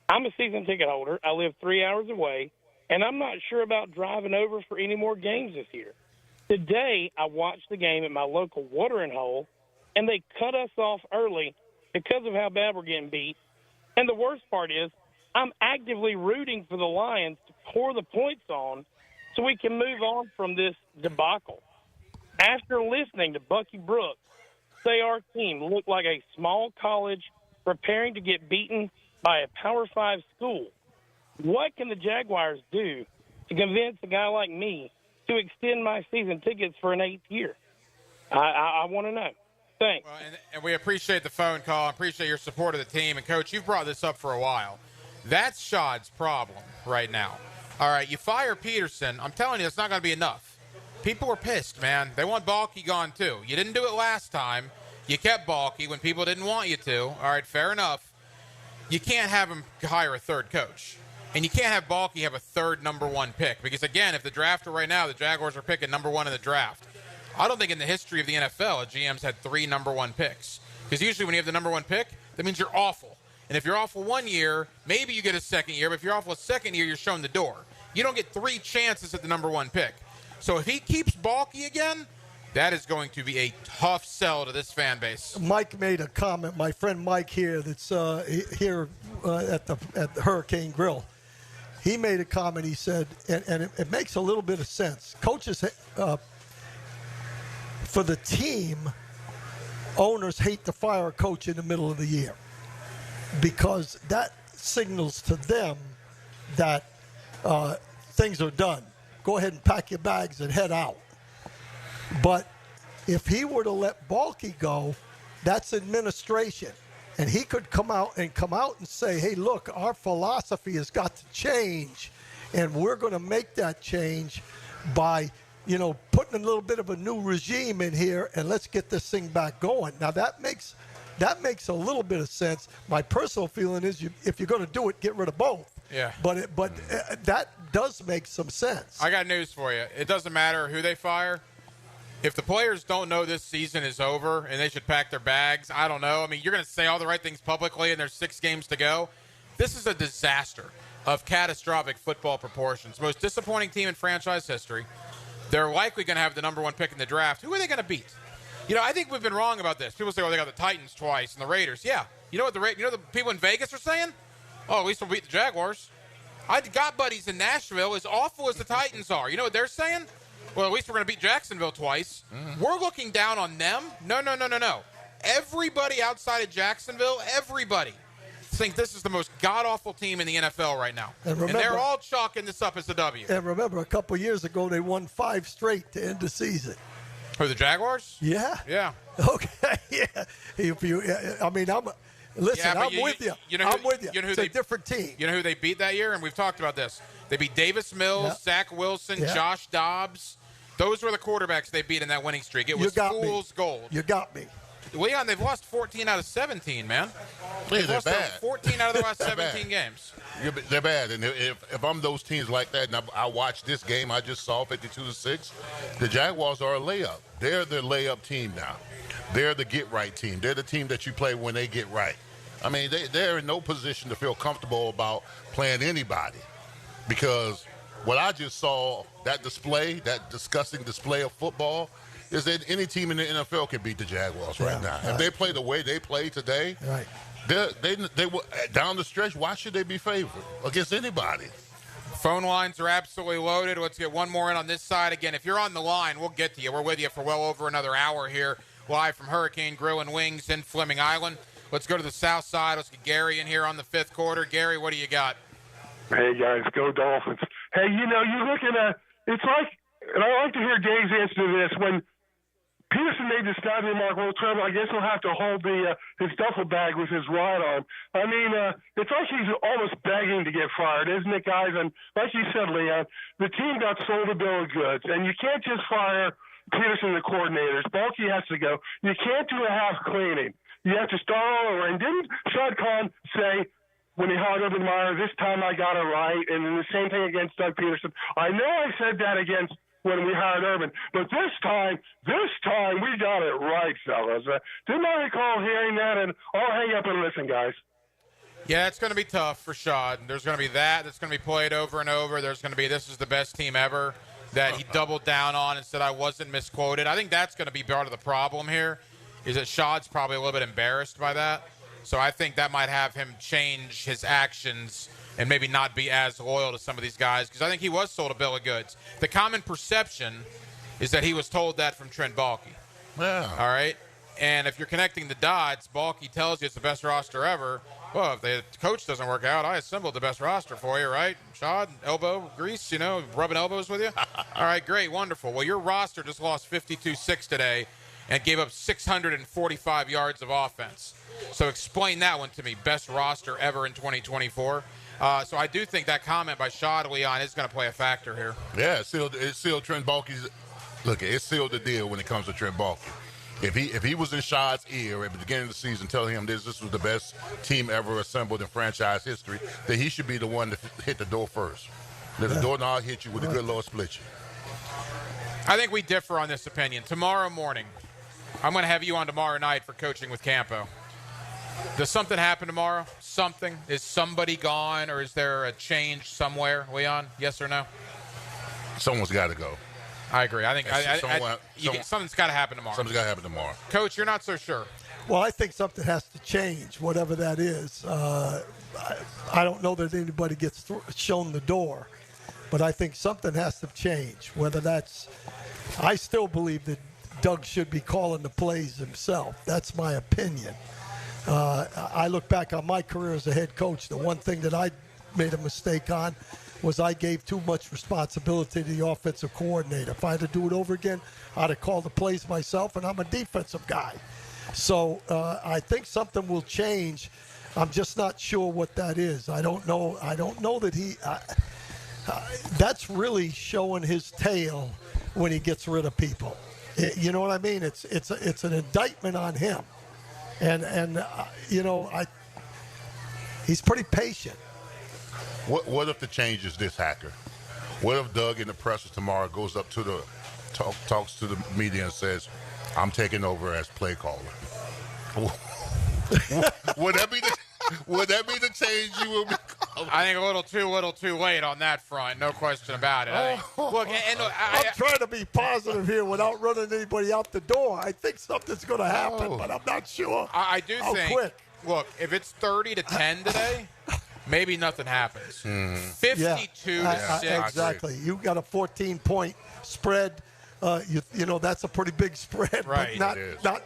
I'm a season ticket holder. I live 3 hours away, and I'm not sure about driving over for any more games this year. Today, I watched the game at my local watering hole, and they cut us off early because of how bad we're getting beat. And the worst part is, I'm actively rooting for the Lions to pour the points on so we can move on from this debacle. After listening to Bucky Brooks say our team looked like a small college preparing to get beaten by a Power 5 school, what can the Jaguars do to convince a guy like me to extend my season tickets for an 8th year? I want to know. Thanks. Well, and we appreciate the phone call. I appreciate your support of the team. And, Coach, you've brought this up for a while. That's Shad's problem right now. All right, you fire Peterson. I'm telling you, it's not going to be enough. People were pissed, man. They want Baalke gone, too. You didn't do it last time. You kept Baalke when people didn't want you to. All right, fair enough. you can't have him hire a third coach. And you can't have Balky have a third number one pick. Because, again, if the drafter right now, the Jaguars are picking number one in the draft, I don't think in the history of the NFL a GM's had 3 number one picks. Because usually when you have the number one pick, that means you're awful. And if you're awful one year, maybe you get a second year. But if you're awful a second year, you're shown the door. You don't get 3 chances at the number one pick. So if he keeps Balky again, that is going to be a tough sell to this fan base. Mike made a comment. My friend Mike here, that's here at the Hurricane Grill, he made a comment. He said, and it makes a little bit of sense. Coaches, for the team, owners hate to fire a coach in the middle of the year because that signals to them that things are done. Go ahead and pack your bags and head out. But if he were to let Balky go, that's administration. And he could come out and say, hey, look, our philosophy has got to change, and we're going to make that change by, putting a little bit of a new regime in here, and let's get this thing back going. Now, that makes a little bit of sense. My personal feeling is if you're going to do it, get rid of both. Yeah. But that does make some sense. I got news for you. It doesn't matter who they fire. If the players don't know this season is over and they should pack their bags, I don't know. I mean, you're going to say all the right things publicly and there's 6 games to go. This is a disaster of catastrophic football proportions. Most disappointing team in franchise history. They're likely going to have the number one pick in the draft. Who are they going to beat? I think we've been wrong about this. People say, oh, they got the Titans twice and the Raiders. Yeah. You know what the people in Vegas are saying? Oh, at least we'll beat the Jaguars. I got buddies in Nashville, as awful as the Titans are. You know what they're saying? Well, at least we're going to beat Jacksonville twice. We're looking down on them? No. Everybody outside of Jacksonville, everybody think this is the most god-awful team in the NFL right now. And they're all chalking this up as a W. And remember, a couple of years ago, they won 5 straight to end the season. Who, the Jaguars? Yeah. Yeah. Okay, yeah. I'm with you. I'm with you. It's a different team. You know who they beat that year? And we've talked about this. They beat Davis Mills, Zach Wilson, Josh Dobbs. Those were the quarterbacks they beat in that winning streak. It was fool's gold. You got me. Leon, they've lost 14 out of 17, man. Yeah, they're bad. 14 out of the last 17 games. They're bad. And if I'm those teams like that, and I watched this game I just saw, 52-6, the Jaguars are a layup. They're the layup team now. They're the get-right team. They're the team that you play when they get right. I mean, they're in no position to feel comfortable about playing anybody because what I just saw, that disgusting display of football, is that any team in the NFL can beat the Jaguars right now. If they play the way they play today, they will, down the stretch, why should they be favored against anybody? Phone lines are absolutely loaded. Let's get one more in on this side. Again, if you're on the line, we'll get to you. We're with you for well over another hour here, live from Hurricane Grill and Wings in Fleming Island. Let's go to the south side. Let's get Gary in here on the 5th quarter. Gary, what do you got? Hey, guys, go Dolphins. Hey, you're looking at – it's like – and I like to hear Dave's answer to this. When Peterson made the stat remark, well, Trevor, I guess he'll have to hold his duffel bag with his right arm. I mean, it's like he's almost begging to get fired, isn't it, guys? And like you said, Leon, the team got sold a bill of goods, and you can't just fire Peterson and the coordinators. Balky has to go. You can't do a half cleaning. You have to start all over. And didn't Shad Khan say when he hired Urban Meyer, this time I got it right, and then the same thing against Doug Peterson? I know I said that against when we hired Urban, but this time we got it right, fellas. Didn't I recall hearing that? And I'll hang up and listen, guys. Yeah, it's going to be tough for Shad. There's going to be that's going to be played over and over. There's going to be this is the best team ever that he doubled down on and said I wasn't misquoted. I think that's going to be part of the problem here is that Shad's probably a little bit embarrassed by that. So I think that might have him change his actions and maybe not be as loyal to some of these guys because I think he was sold a bill of goods. The common perception is that he was told that from Trent Baalke. Yeah. All right? And if you're connecting the dots, Baalke tells you it's the best roster ever. Well, if the coach doesn't work out, I assembled the best roster for you, right? Shad, elbow grease, rubbing elbows with you? All right, great, wonderful. Well, your roster just lost 52-6 today and gave up 645 yards of offense. So explain that one to me. Best roster ever in 2024. So I do think that comment by Shad, Leon, is going to play a factor here. Yeah, it sealed Trent Baalke's – look, it sealed the deal when it comes to Trent Baalke. If he was in Shad's ear at the beginning of the season telling him this was the best team ever assembled in franchise history, then he should be the one to hit the door first. Let the doorknob hit you with a good Lord split you. I think we differ on this opinion. Tomorrow morning, I'm going to have you on tomorrow night for Coaching with Campo. Does something happen tomorrow? Something? Is somebody gone, or is there a change somewhere, Leon? Yes or no? Someone's got to go. I agree. I think something's got to happen tomorrow. Something's got to happen tomorrow. Coach, you're not so sure. Well, I think something has to change, whatever that is. I don't know that anybody gets shown the door, but I think something has to change. Whether that's, I still believe that Doug should be calling the plays himself. That's my opinion. I look back on my career as a head coach. The one thing that I made a mistake on was I gave too much responsibility to the offensive coordinator. If I had to do it over again, I'd have called the plays myself, and I'm a defensive guy. So I think something will change. I'm just not sure what that is. I don't know that he that's really showing his tail when he gets rid of people. You know what I mean? It's an indictment on him. And he's pretty patient. What if the change is this, Hacker? What if Doug in the presser tomorrow goes up to the talks to the media and says, "I'm taking over as play caller"? Would that be the change you will be calling? I think a little too late on that front. No question about it. Look, I'm trying to be positive here without running anybody out the door. I think something's going to happen, but I'm not sure. I do think. Quick. Look, if it's 30-10 today, maybe nothing happens. 52-6. Exactly. You got a 14-point spread. You know that's a pretty big spread, right? But not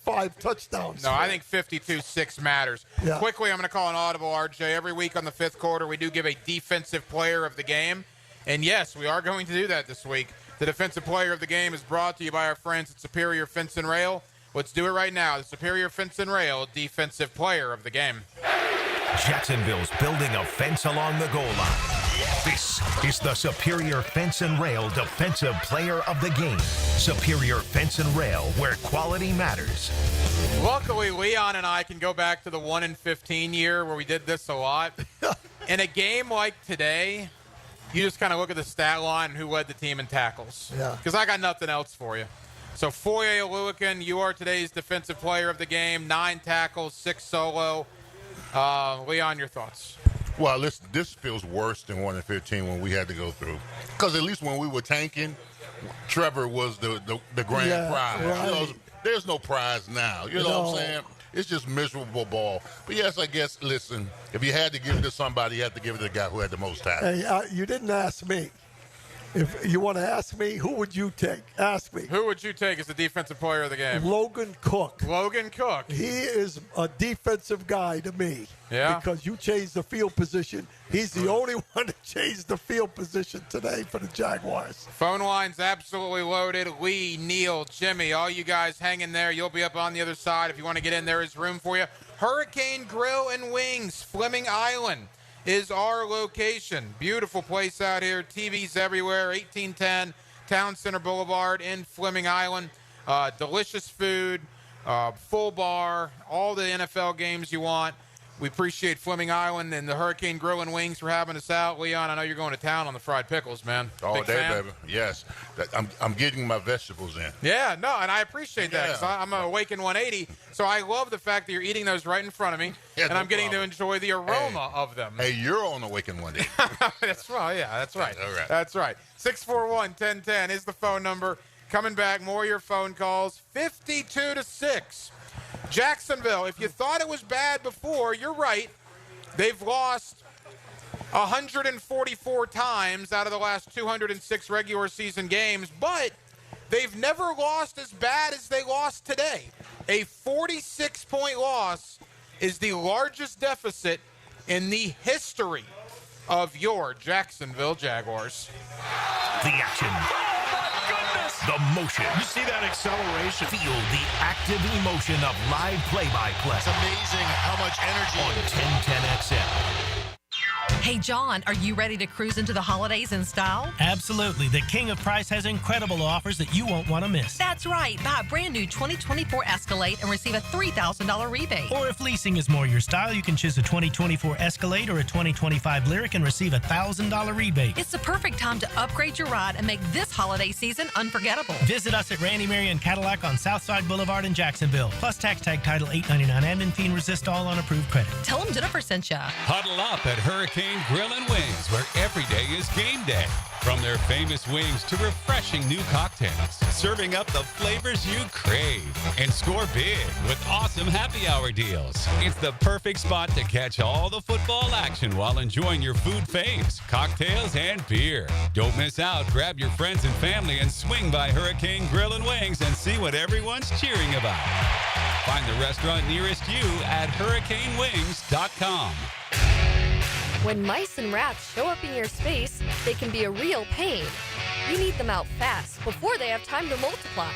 5 touchdowns. No, I think 52-6 matters. Yeah. Quickly, I'm going to call an audible, RJ. Every week on the fifth quarter, we do give a defensive player of the game. And, yes, we are going to do that this week. The defensive player of the game is brought to you by our friends at Superior Fence and Rail. Let's do it right now. The Superior Fence and Rail defensive player of the game. Jacksonville's building a fence along the goal line. This is the Superior Fence and Rail Defensive Player of the Game. Superior Fence and Rail, where quality matters. Luckily, Leon and I can go back to the 1-15 year where we did this a lot. In a game like today, you just kind of look at the stat line and who led the team in tackles. Yeah. Because I got nothing else for you. So Foye Oluwakin, you are today's defensive player of the game. 9 tackles, 6 solo. Leon, your thoughts? Well, this feels worse than 1-15 when we had to go through. Because at least when we were tanking, Trevor was the grand prize. Right. You know, there's no prize now. You know what I'm saying? It's just miserable ball. But, yes, I guess, listen, if you had to give it to somebody, you had to give it to the guy who had the most tackles. Hey, you didn't ask me. If you want to ask me, who would you take? Ask me. Who would you take as the defensive player of the game? Logan Cook. Logan Cook. He is a defensive guy to me. Yeah. Because you changed the field position. He's the only one that changed the field position today for the Jaguars. Phone line's absolutely loaded. Lee, Neil, Jimmy, all you guys hang in there. You'll be up on the other side. If you want to get in, there is room for you. Hurricane Grill and Wings, Fleming Island is our location. Beautiful place out here. TVs everywhere. 1810 Town Center Boulevard in Fleming Island. Delicious food, full bar, all the NFL games you want. We appreciate Fleming Island and the Hurricane Grill and Wings for having us out. Leon, I know you're going to town on the fried pickles, man. All Big day, fan? baby. Yes. I'm getting my vegetables in. Yeah, no, and I appreciate that because I'm an Awaken 180, so I love the fact that you're eating those right in front of me, and I'm getting to enjoy the aroma of them. Hey, you're on Awaken 180. That's right. Yeah, that's right. All right. That's right. 641-1010 is the phone number. Coming back, more of your phone calls. 52-6. Jacksonville, if you thought it was bad before, you're right. They've lost 144 times out of the last 206 regular season games, but they've never lost as bad as they lost today. A 46-point loss is the largest deficit in the history of your Jacksonville Jaguars. The action. The motion. You see that acceleration. Feel the active emotion of live play-by-play. It's amazing how much energy. On 1010 XL. Hey, John, are you ready to cruise into the holidays in style? Absolutely. The King of Price has incredible offers that you won't want to miss. That's right. Buy a brand new 2024 Escalade and receive a $3,000 rebate. Or if leasing is more your style, you can choose a 2024 Escalade or a 2025 Lyric and receive a $1,000 rebate. It's the perfect time to upgrade your ride and make this holiday season unforgettable. Visit us at Randy Marion Cadillac on Southside Boulevard in Jacksonville. Plus tax tag title $899 admin fee and resist all on approved credit. Tell them Jennifer sent ya. Huddle up at Hurricane Grill and Wings, where every day is game day. From their famous wings to refreshing new cocktails, serving up the flavors you crave. And score big with awesome happy hour deals. It's the perfect spot to catch all the football action while enjoying your food faves, cocktails, and beer. Don't miss out. Grab your friends and family and swing by Hurricane Grill and Wings and see what everyone's cheering about. Find the restaurant nearest you at hurricanewings.com. When mice and rats show up in your space, they can be a real pain. You need them out fast before they have time to multiply.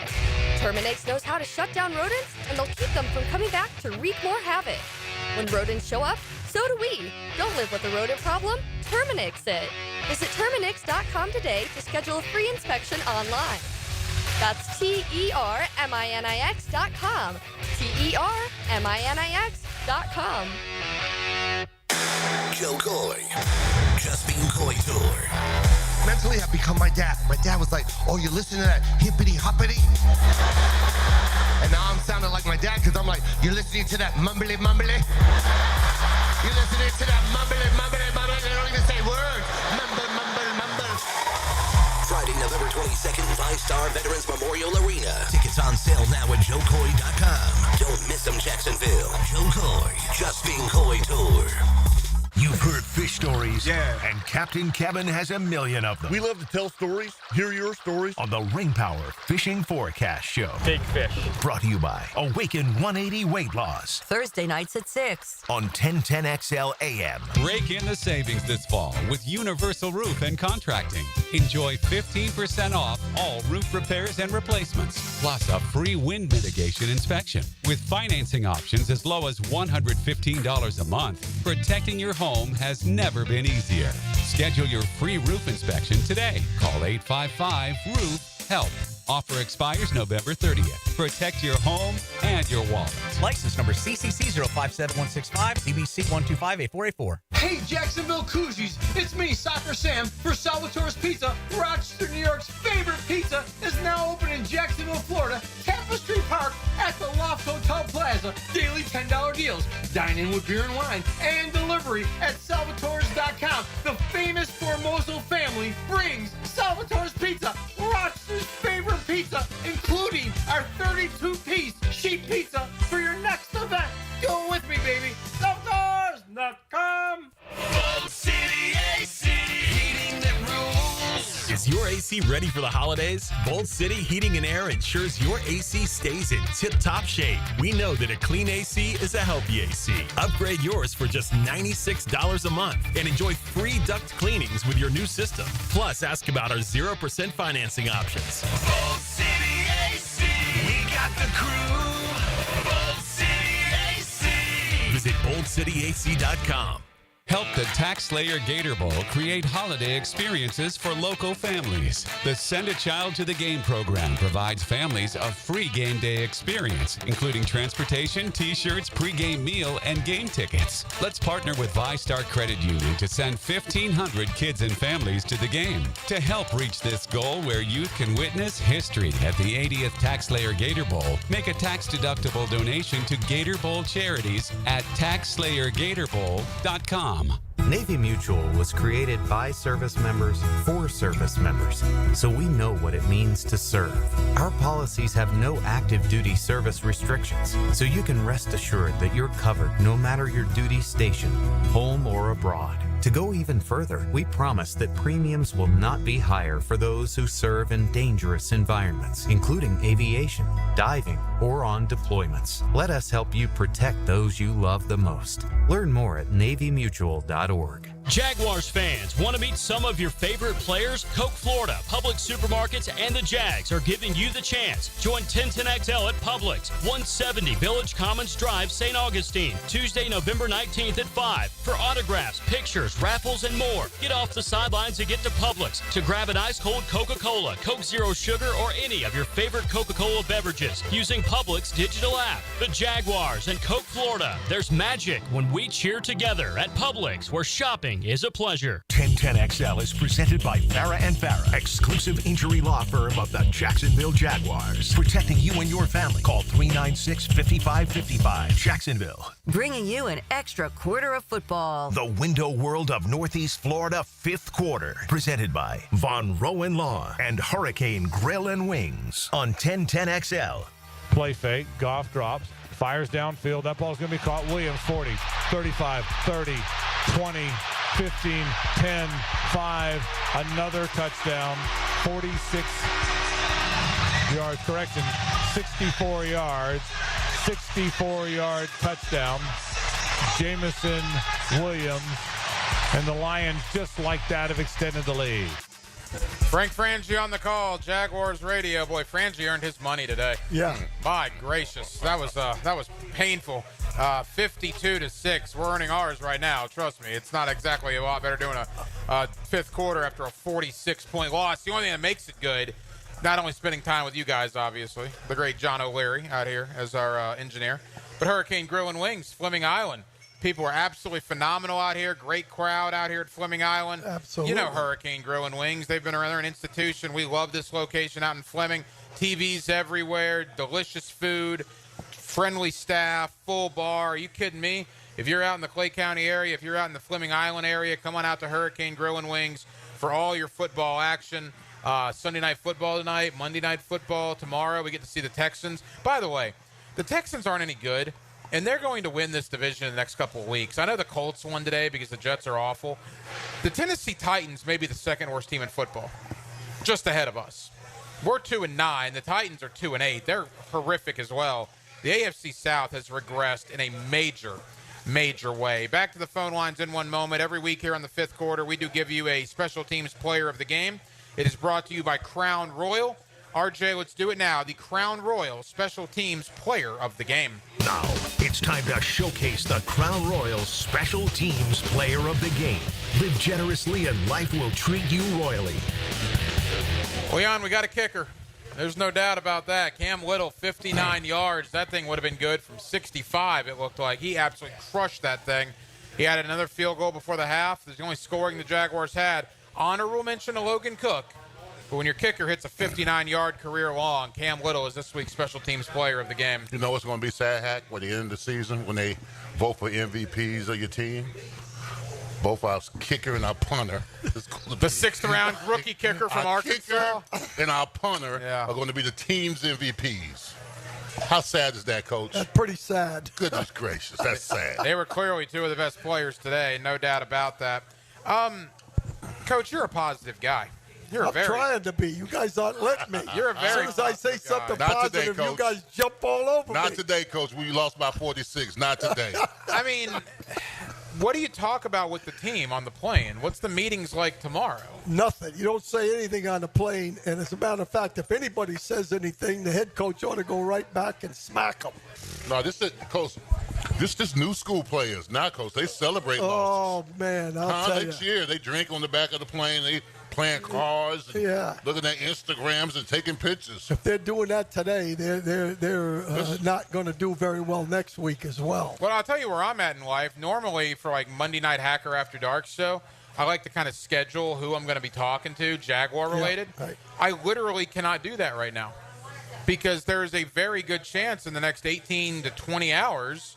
Terminix knows how to shut down rodents, and they'll keep them from coming back to wreak more havoc. When rodents show up, so do we. Don't live with a rodent problem. Terminix it. Visit Terminix.com today to schedule a free inspection online. That's TERMINIX.com. TERMINIX.com. Joe Coy. Just Being Coy Tour. Mentally, I've become my dad. My dad was like, oh, you listen to that hippity-hoppity? And now I'm sounding like my dad because I'm like, you're listening to that mumbly-mumbly? You're listening to that mumbly-mumbly? They don't even say words. Mumble. Friday, November 22nd, 5-Star Veterans Memorial Arena. Tickets on sale now at JoeCoy.com. Don't miss them, Jacksonville. Joe Coy, Just Being Coy Tour. You've heard fish stories. Yeah. And Captain Kevin has a million of them. We love to tell stories, hear your stories. On the Ring Power Fishing Forecast Show. Big fish. Brought to you by Awaken 180 Weight Loss. Thursday nights at 6. On 1010XL AM. Break in the savings this fall with Universal Roof and Contracting. Enjoy 15% off all roof repairs and replacements, plus a free wind mitigation inspection with financing options as low as $115 a month. Protecting your home has never been easier. Schedule your free roof inspection today. Call 855-ROOF-HELP. Offer expires November 30th. Protect your home and your wallet. License number CCC 057165, CBC 1258484. Hey, Jacksonville Koozies, it's me, Soccer Sam, for Salvatore's Pizza. Rochester, New York's favorite pizza is now open in Jacksonville, Florida, Tapestry Park at the Loft Hotel Plaza. Daily $10 deals, dine in with beer and wine, and delivery at salvatores.com. The famous Formoso family brings Salvatore's Pizza, Rochester's favorite pizza, including our 32-piece sheet pizza for your next event. Go with me, baby. Salvatores.com. Bold City AC, heating that rules. Is your AC ready for the holidays? Bold City Heating and Air ensures your AC stays in tip-top shape. We know that a clean AC is a healthy AC. Upgrade yours for just $96 a month and enjoy free duct cleanings with your new system. Plus, ask about our 0% financing options. Bold City AC, we got the crew. Bold City AC. Visit boldcityac.com. Help the Tax Slayer Gator Bowl create holiday experiences for local families. The Send a Child to the Game program provides families a free game day experience, including transportation, t-shirts, pregame meal, and game tickets. Let's partner with ViStar Credit Union to send 1,500 kids and families to the game. To help reach this goal where youth can witness history at the 80th Tax Slayer Gator Bowl, make a tax-deductible donation to Gator Bowl charities at taxslayergatorbowl.com. Navy Mutual was created by service members for service members, so we know what it means to serve. Our policies have no active duty service restrictions, so you can rest assured that you're covered no matter your duty station, home or abroad. To go even further, we promise that premiums will not be higher for those who serve in dangerous environments, including aviation, diving, or on deployments. Let us help you protect those you love the most. Learn more at NavyMutual.org. Jaguars fans, want to meet some of your favorite players? Coke Florida, Publix Supermarkets, and the Jags are giving you the chance. Join 1010XL at Publix, 170 Village Commons Drive, St. Augustine, Tuesday, November 19th at 5 for autographs, pictures, raffles, and more. Get off the sidelines and get to Publix to grab an ice-cold Coca-Cola, Coke Zero Sugar, or any of your favorite Coca-Cola beverages using Publix digital app. The Jaguars and Coke Florida. There's magic when we cheer together at Publix, where shopping is a pleasure. 1010XL is presented by Farah and Farah, exclusive injury law firm of the Jacksonville Jaguars. Protecting you and your family. Call 396-5555. Jacksonville. Bringing you an extra quarter of football. The window world of Northeast Florida, fifth quarter. Presented by Von Rowan Law and Hurricane Grill and Wings on 1010XL. Play fake. Goff drops. Fires downfield. That ball's going to be caught. Williams, 40, 35, 30, 20, 15, 10, 5. Another touchdown. 46 yards. Correction. 64 yards. 64-yard touchdown. Jamison Williams. And the Lions, just like that, have extended the lead. Frank Frangie on the call, Jaguars radio. Boy, Frangie earned his money today. Yeah. My gracious, that was painful. 52-6. We're earning ours right now. Trust me, it's not exactly a lot better doing a fifth quarter after a 46-point loss. The only thing that makes it good, not only spending time with you guys, obviously, the great John O'Leary out here as our engineer, but Hurricane Grill and Wings, Fleming Island. People are absolutely phenomenal out here. Great crowd out here at Fleming Island. Absolutely. You know Hurricane Grill and Wings. They've been around. They're an institution. We love this location out in Fleming. TVs everywhere. Delicious food. Friendly staff. Full bar. Are you kidding me? If you're out in the Clay County area, if you're out in the Fleming Island area, come on out to Hurricane Grill and Wings for all your football action. Sunday night football tonight. Monday night football tomorrow. We get to see the Texans. By the way, the Texans aren't any good. And they're going to win this division in the next couple of weeks. I know the Colts won today because the Jets are awful. The Tennessee Titans may be the second worst team in football, just ahead of us. We're 2-9. The Titans are 2-8. They're horrific as well. The AFC South has regressed in a major way. Back to the phone lines in one moment. Every week here on the fifth quarter, we do give you a special teams player of the game. It is brought to you by Crown Royal. RJ, let's do it now. The Crown Royal Special Teams Player of the Game. Now, it's time to showcase the Crown Royal Special Teams Player of the Game. Live generously and life will treat you royally. Leon, we got a kicker. There's no doubt about that. Cam Little, 59 yards. That thing would have been good from 65, it looked like. He absolutely crushed that thing. He had another field goal before the half. That's the only scoring the Jaguars had. Honorable mention to Logan Cook. But when your kicker hits a 59-yard career long, Cam Little is this week's Special Teams Player of the Game. You know what's going to be sad, Hack, at the end of the season when they vote for MVPs of your team? Both our kicker and our punter. The sixth-round rookie kicker from Arkansas. Kicker and our punter are going to be the team's MVPs. How sad is that, Coach? That's pretty sad. Goodness gracious, that's sad. They were clearly two of the best players today, no doubt about that. Coach, you're a positive guy. I'm trying to be. You guys aren't letting me. You're a very as soon as I say something Not positive, today, you guys jump all over me. Not today, Coach. We lost by 46. Not today. I mean, what do you talk about with the team on the plane? What's the meetings like tomorrow? Nothing. You don't say anything on the plane. And as a matter of fact, if anybody says anything, the head coach ought to go right back and smack them. No, this is, Coach. This new school players. Now, Coach, they celebrate losses. Oh, man, I'll tell you. Next year, they drink on the back of the plane. They playing cards and looking at Instagrams and taking pictures. If they're doing that today, they're not going to do very well next week as well. Well, I'll tell you where I'm at in life. Normally, for like Monday Night Hacker After Dark show, I like to kind of schedule who I'm going to be talking to, Jaguar-related. Yeah, right. I literally cannot do that right now because there is a very good chance in the next 18 to 20 hours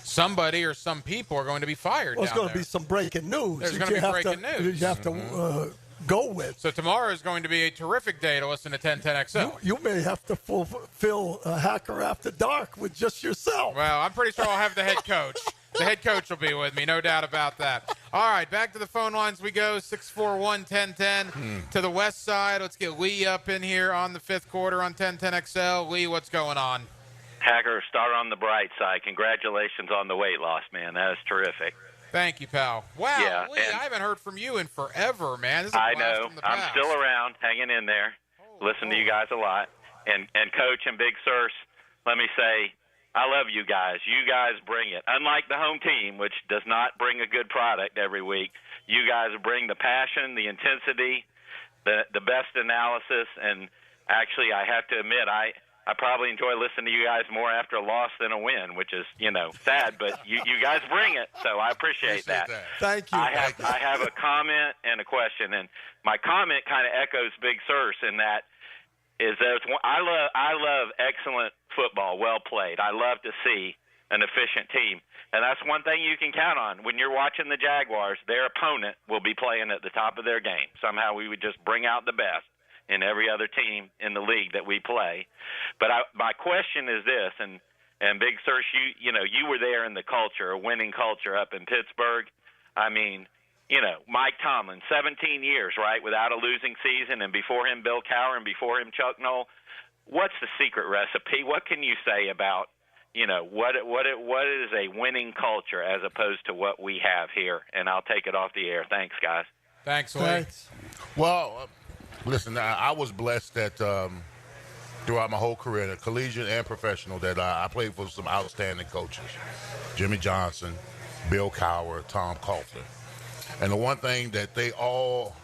somebody or some people are going to be fired. Well, it's going to be some breaking news. There's going to be breaking news. You have to go with. So tomorrow is going to be a terrific day to listen to 1010XL. You may have to fulfill a Hacker After Dark with just yourself. Well, I'm pretty sure I'll have the head coach. The head coach will be with me, no doubt about that. All right, back to the phone lines we go, 641-1010 to the west side. Let's get Lee up in here on the fifth quarter on 1010XL. Lee, what's going on? Hacker, start on the bright side. Congratulations on the weight loss, man. That is terrific. Thank you, pal. Wow, Yeah, Lee, I haven't heard from you in forever, man. This is a I blast know. from the I'm past. still around, hanging in there. Listen to you guys a lot. And Coach and Big Sirs, let me say, I love you guys. You guys bring it. Unlike the home team, which does not bring a good product every week, you guys bring the passion, the intensity, the best analysis. And actually, I have to admit, I probably enjoy listening to you guys more after a loss than a win, which is, sad. But you guys bring it, so I appreciate that. Thank you. I have a comment and a question. And my comment kind of echoes Big Sirs in that I love excellent football, well played. I love to see an efficient team. And that's one thing you can count on. When you're watching the Jaguars, their opponent will be playing at the top of their game. Somehow we would just bring out the best in every other team in the league that we play. But my question is this, and Big Sirs, you were there in the culture, a winning culture up in Pittsburgh. I mean, Mike Tomlin, 17 years, right, without a losing season, and before him Bill Cowher, and before him Chuck Noll. What's the secret recipe? What can you say about, what is a winning culture as opposed to what we have here? And I'll take it off the air. Thanks, guys. Thanks, Lee. Well, listen, I was blessed that throughout my whole career, collegiate and professional, that I played for some outstanding coaches. Jimmy Johnson, Bill Cowher, Tom Coughlin. And the one thing that they all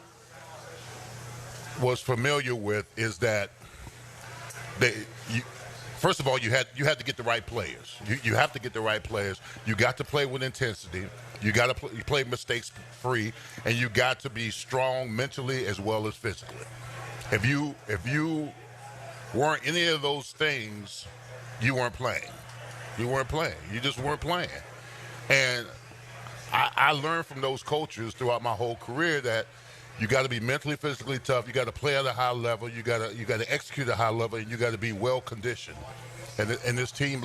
was familiar with is that first of all, you had to get the right players. You have to get the right players. You got to play with intensity. You got to play mistakes free, and you got to be strong mentally as well as physically. If you weren't any of those things, you weren't playing. You weren't playing. You just weren't playing. And I learned from those coaches throughout my whole career that you got to be mentally, physically tough. You got to play at a high level. You got to execute at a high level, and you got to be well conditioned. And this team,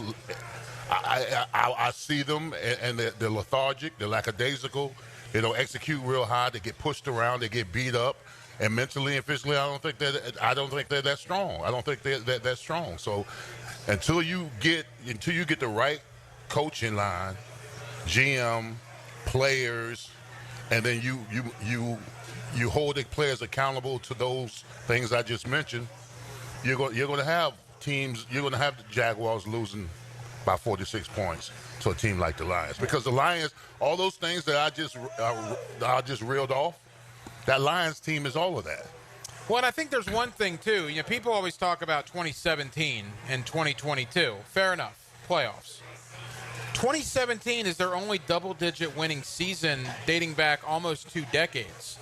I see them, and they're lethargic. They're lackadaisical. They don't execute real hard. They get pushed around. They get beat up. And mentally and physically, I don't think they're that strong. I don't think they're that strong. So until you get the right coaching line, GM, players, and then you hold the players accountable to those things I just mentioned, you're going to have teams. You're going to have the Jaguars losing by 46 points to a team like the Lions, because the Lions, all those things that I just reeled off, that Lions team is all of that. Well, and I think there's one thing too. People always talk about 2017 and 2022. Fair enough. Playoffs. 2017 is their only double-digit winning season dating back almost 2 decades.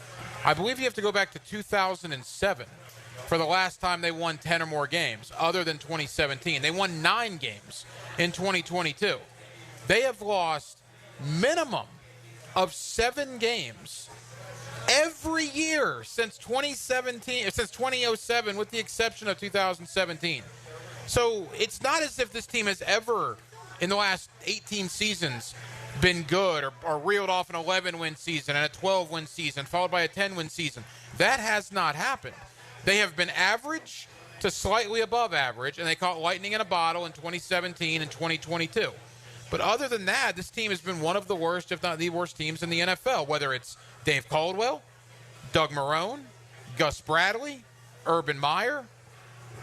I believe you have to go back to 2007 for the last time they won 10 or more games, other than 2017. They won 9 games in 2022. They have lost minimum of 7 games every year since 2007, with the exception of 2017. So it's not as if this team has ever, in the last 18 seasons, been good or reeled off an 11-win season and a 12-win season followed by a 10-win season. That has not happened. They have been average to slightly above average, and they caught lightning in a bottle in 2017 and 2022. But other than that, this team has been one of the worst, if not the worst teams in the NFL, whether it's Dave Caldwell, Doug Marrone, Gus Bradley, Urban Meyer,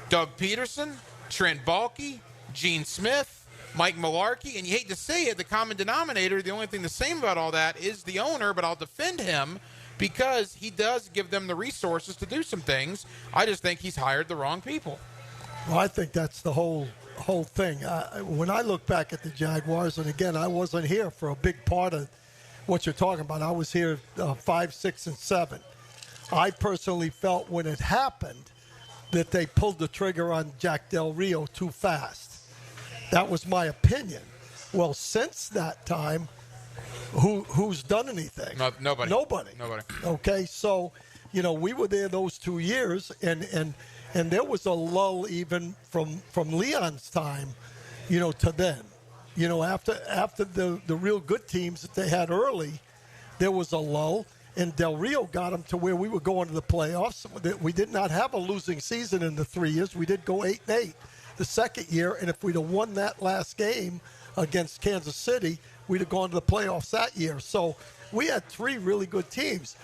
Doug Peterson, Trent Baalke, Gene Smith, Mike Mularkey, and you hate to say it, the common denominator, the only thing the same about all that is the owner, but I'll defend him because he does give them the resources to do some things. I just think he's hired the wrong people. Well, I think that's the whole thing. When I look back at the Jaguars, and again, I wasn't here for a big part of what you're talking about. I was here 5, 6, and 7. I personally felt when it happened that they pulled the trigger on Jack Del Rio too fast. That was my opinion. Well, since that time, who's done anything? Nobody. Okay, so, we were there those 2 years, and there was a lull even from Leon's time, to then. After the real good teams that they had early, there was a lull, and Del Rio got them to where we were going to the playoffs. We did not have a losing season in the 3 years. We did go 8-8 the second year, and if we'd have won that last game against Kansas City, we'd have gone to the playoffs that year. So we had 3 really good teams.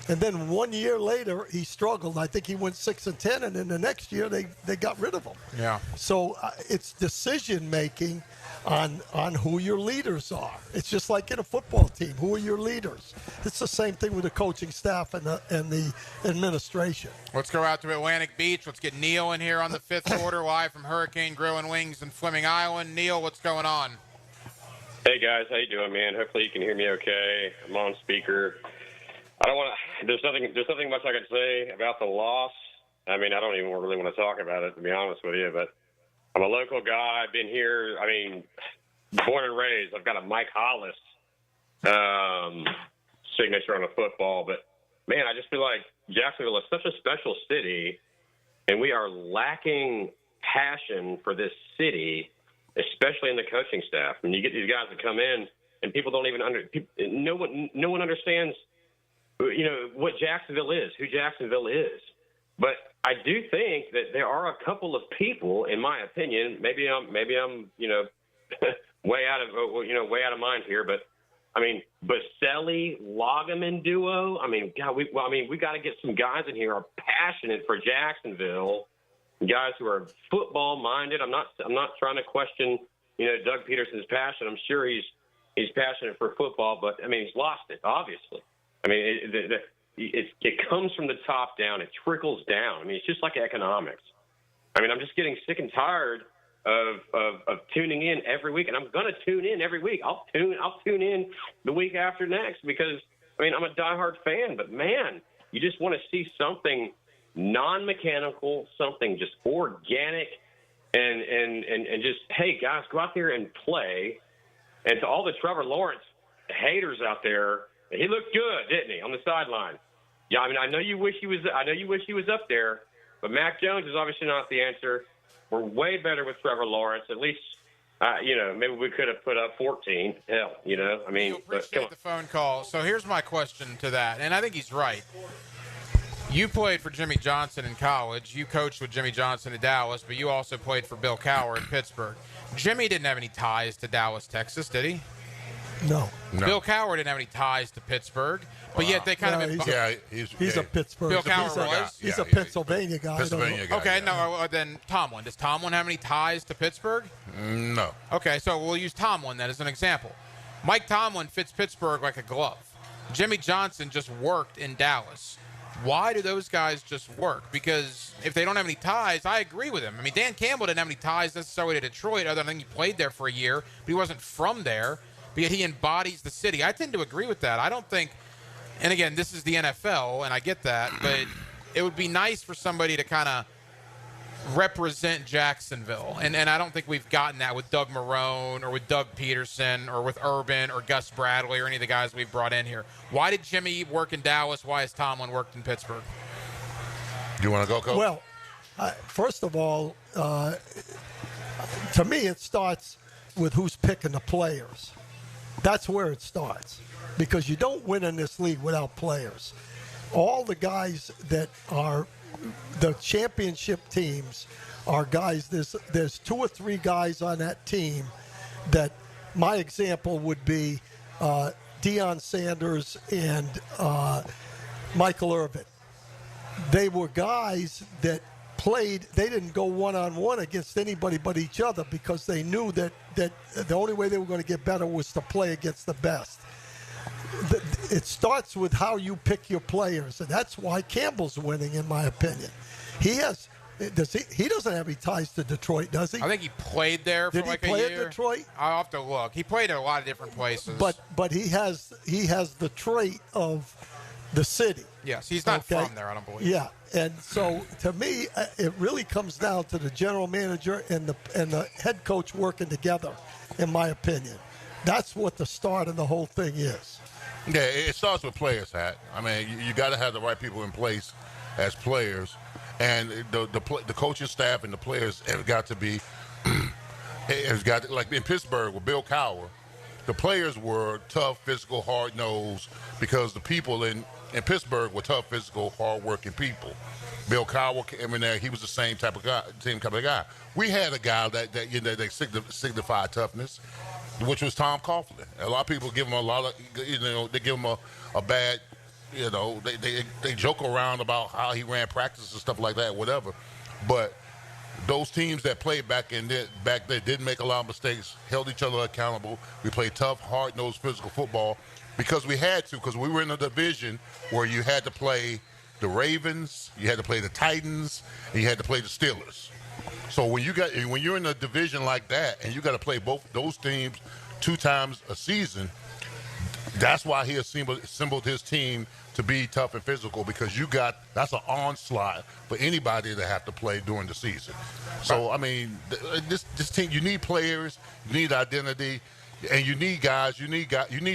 And then 1 year later, he struggled. I think he went 6-10, and then the next year they got rid of him. Yeah. So it's decision making on who your leaders are. It's just like in a football team. Who are your leaders? It's the same thing with the coaching staff and the administration. Let's go out to Atlantic Beach. Let's get Neil in here on the 5th quarter, live from Hurricane Grill and Wings in Fleming Island. Neil, what's going on? Hey guys, how you doing, man? Hopefully you can hear me okay. I'm on speaker. I don't want to. There's nothing much I can say about the loss. I mean, I don't even really want to talk about it, to be honest with you. But I'm a local guy. I've been here. I mean, born and raised. I've got a Mike Hollis signature on a football. But man, I just feel like Jacksonville is such a special city, and we are lacking passion for this city, especially in the coaching staff. I mean, you get these guys that come in, and people don't even no one understands, you know, what Jacksonville is, who Jacksonville is. But I do think that there are a couple of people, in my opinion, maybe I'm you know, way out of mind here, but I mean, Baselli Loggeman duo. I mean, God, we got to get some guys in here who are passionate for Jacksonville, guys who are football minded. I'm not trying to question, you know, Doug Peterson's passion. I'm sure he's passionate for football, but I mean, he's lost it, obviously. I mean, it comes from the top down. It trickles down. I mean, it's just like economics. I mean, I'm just getting sick and tired of tuning in every week, and I'm going to tune in every week. I'll tune in the week after next because, I mean, I'm a diehard fan. But, man, you just want to see something non-mechanical, something just organic, and just, hey, guys, go out there and play. And to all the Trevor Lawrence haters out there, he looked good, didn't he, on the sideline? Yeah, I mean, I know you wish he was up there, but Mac Jones is obviously not the answer. We're way better with Trevor Lawrence. At least, you know, maybe we could have put up 14. Hell, you know, I mean, Appreciate the phone call. So here's my question to that, and I think he's right. You played for Jimmy Johnson in college. You coached with Jimmy Johnson in Dallas, but you also played for Bill Cowher in Pittsburgh. Jimmy didn't have any ties to Dallas, Texas, did he? No. Bill Cowher didn't have any ties to Pittsburgh, but yet they kind of... He's a Pittsburgh. Bill Cowher was? He's a Pennsylvania guy. Okay, no, then Tomlin. Does Tomlin have any ties to Pittsburgh? No. Okay, so we'll use Tomlin then as an example. Mike Tomlin fits Pittsburgh like a glove. Jimmy Johnson just worked in Dallas. Why do those guys just work? Because if they don't have any ties, I agree with him. I mean, Dan Campbell didn't have any ties necessarily to Detroit, other than he played there for a year, but he wasn't from there. But yet he embodies the city. I tend to agree with that. I don't think, and again, this is the NFL, and I get that, but it would be nice for somebody to kind of represent Jacksonville. And I don't think we've gotten that with Doug Marrone or with Doug Peterson or with Urban or Gus Bradley or any of the guys we've brought in here. Why did Jimmy work in Dallas? Why has Tomlin worked in Pittsburgh? Do you want to go, Coach? Well, first of all, to me, it starts with who's picking the players. That's where it starts, because you don't win in this league without players. All the guys that are the championship teams are guys. There's 2 or 3 guys on that team that my example would be Deion Sanders and Michael Irvin. They were guys that played. They didn't go one-on-one against anybody but each other because they knew that the only way they were going to get better was to play against the best. It starts with how you pick your players, and that's why Campbell's winning, in my opinion. He doesn't have any ties to Detroit, does he? I think he played there for like a year. Did he play at Detroit? I'll have to look. He played at a lot of different places. But he has the trait of the city. Yes, he's not from there, I don't believe. Yeah, and so to me, it really comes down to the general manager and the head coach working together, in my opinion. That's what the start of the whole thing is. Yeah, it starts with players, Hat. I mean, you got to have the right people in place as players, and the coaching staff and the players have got to be. Like in Pittsburgh with Bill Cowher, the players were tough, physical, hard-nosed because the people in Pittsburgh were tough, physical, hard-working people. Bill Cowher came in there; he was the same type of guy. We had a guy that signified toughness. which was Tom Coughlin. A lot of people give him a lot of, they give him a bad, they joke around about how he ran practice and stuff like that, whatever. But those teams that played back there didn't make a lot of mistakes, held each other accountable. We played tough, hard-nosed physical football because we had to, because we were in a division where you had to play the Ravens, you had to play the Titans, and you had to play the Steelers. So when you're in a division like that and you got to play both those teams 2 times a season, that's why he assembled his team to be tough and physical, because that's an onslaught for anybody to have to play during the season. So I mean, this team, you need players, you need identity, and you need guys, you need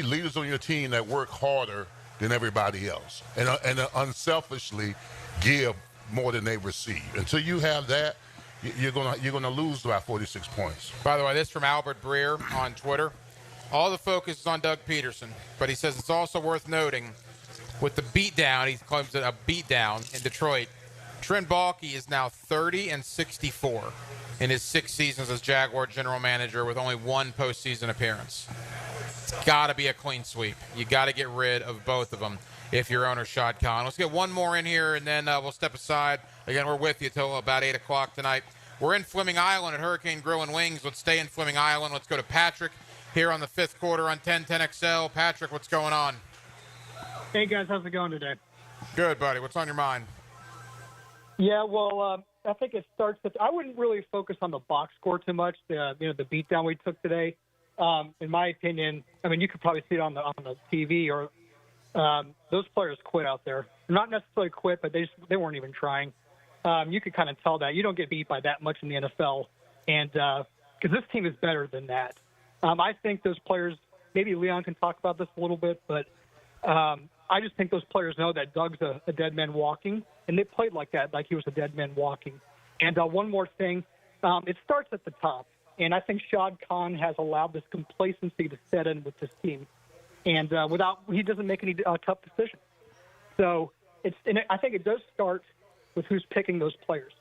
leaders on your team that work harder than everybody else and unselfishly give more than they receive. Until you have that, you're gonna lose by 46 points. By the way, this from Albert Breer on Twitter. All the focus is on Doug Peterson, but he says it's also worth noting with the beatdown, he claims it a beatdown in Detroit. Trent Baalke is now 30-64 in his 6 seasons as Jaguar general manager with only 1 postseason appearance. It's got to be a clean sweep. You got to get rid of both of them if you're owner Shad Khan. Let's get one more in here, and then we'll step aside. Again, we're with you till about 8 o'clock tonight. We're in Fleming Island at Hurricane Grill and Wings. Let's stay in Fleming Island. Let's go to Patrick here on the 5th quarter on 1010XL. Patrick, what's going on? Hey, guys. How's it going today? Good, buddy. What's on your mind? Yeah, well, I think it starts with – I wouldn't really focus on the box score too much, the beatdown we took today. In my opinion, I mean, you could probably see it on the TV, or those players quit out there. Not necessarily quit, but they weren't even trying. You could kind of tell that. You don't get beat by that much in the NFL, and because this team is better than that. I think those players – maybe Leon can talk about this a little bit, but I just think those players know that Doug's a dead man walking, and they played like that, like he was a dead man walking. And one more thing, it starts at the top, and I think Shad Khan has allowed this complacency to set in with this team, and he doesn't make any tough decisions. So I think it does start with who's picking those players.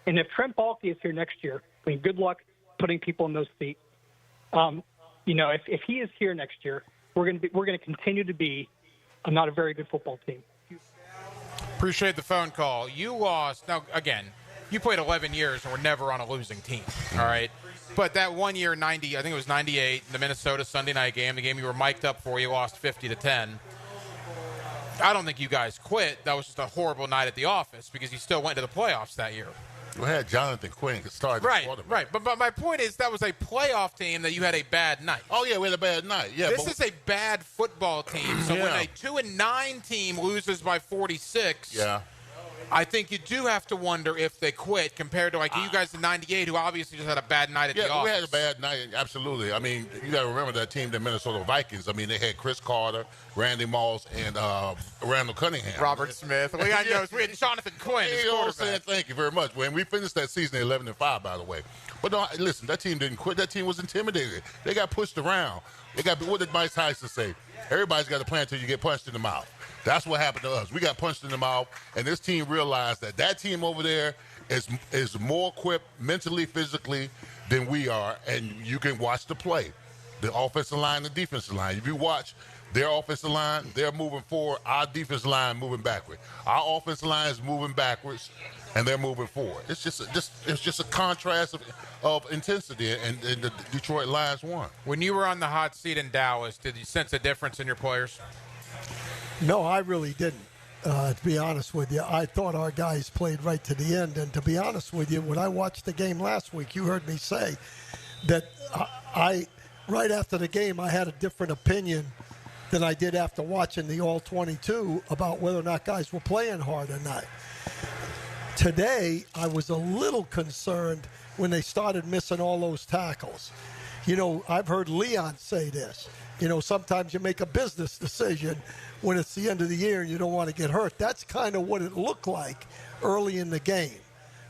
And if Trent Baalke is here next year, I mean, good luck putting people in those seats. If he is here next year, we're going to continue to be not a very good football team. Appreciate the phone call. You lost. Now, again, you played 11 years and were never on a losing team, all right? But that 1 year, I think it was 98, the Minnesota Sunday night game, the game you were mic'd up for, you lost 50-10. I don't think you guys quit. That was just a horrible night at the office because you still went to the playoffs that year. We had Jonathan Quinn start. Right. But my point is that was a playoff team that you had a bad night. Oh, yeah, we had a bad night. Yeah, this is a bad football team. So when a 2-9 team loses by 46, I think you do have to wonder if they quit compared to, like, you guys in 98 who obviously just had a bad night at the office. Yeah, we had a bad night, absolutely. I mean, you got to remember that team, the Minnesota Vikings. I mean, they had Chris Carter, Randy Moss, and Randall Cunningham. Robert Smith. Leon knows. We had Jonathan Quinn as quarterback. Thank you very much. When we finished that season 11-5, by the way. But no, listen, that team didn't quit. That team was intimidated. They got pushed around. What did Mike Tyson say? Everybody's got a plan until you get punched in the mouth. That's what happened to us. We got punched in the mouth, and this team realized that team over there is more equipped mentally, physically than we are, and you can watch the play. The offensive line, the defensive line. If you watch their offensive line, they're moving forward. Our defensive line moving backward. Our offensive line is moving backwards, and they're moving forward. It's just a contrast of intensity, and the Detroit Lions won. When you were on the hot seat in Dallas, did you sense a difference in your players? No, I really didn't, to be honest with you. I thought our guys played right to the end. And to be honest with you, when I watched the game last week, you heard me say that right after the game, I had a different opinion than I did after watching the All-22 about whether or not guys were playing hard or not. Today, I was a little concerned when they started missing all those tackles. You know, I've heard Leon say this. You know, sometimes you make a business decision when it's the end of the year and you don't want to get hurt. That's kind of what it looked like early in the game.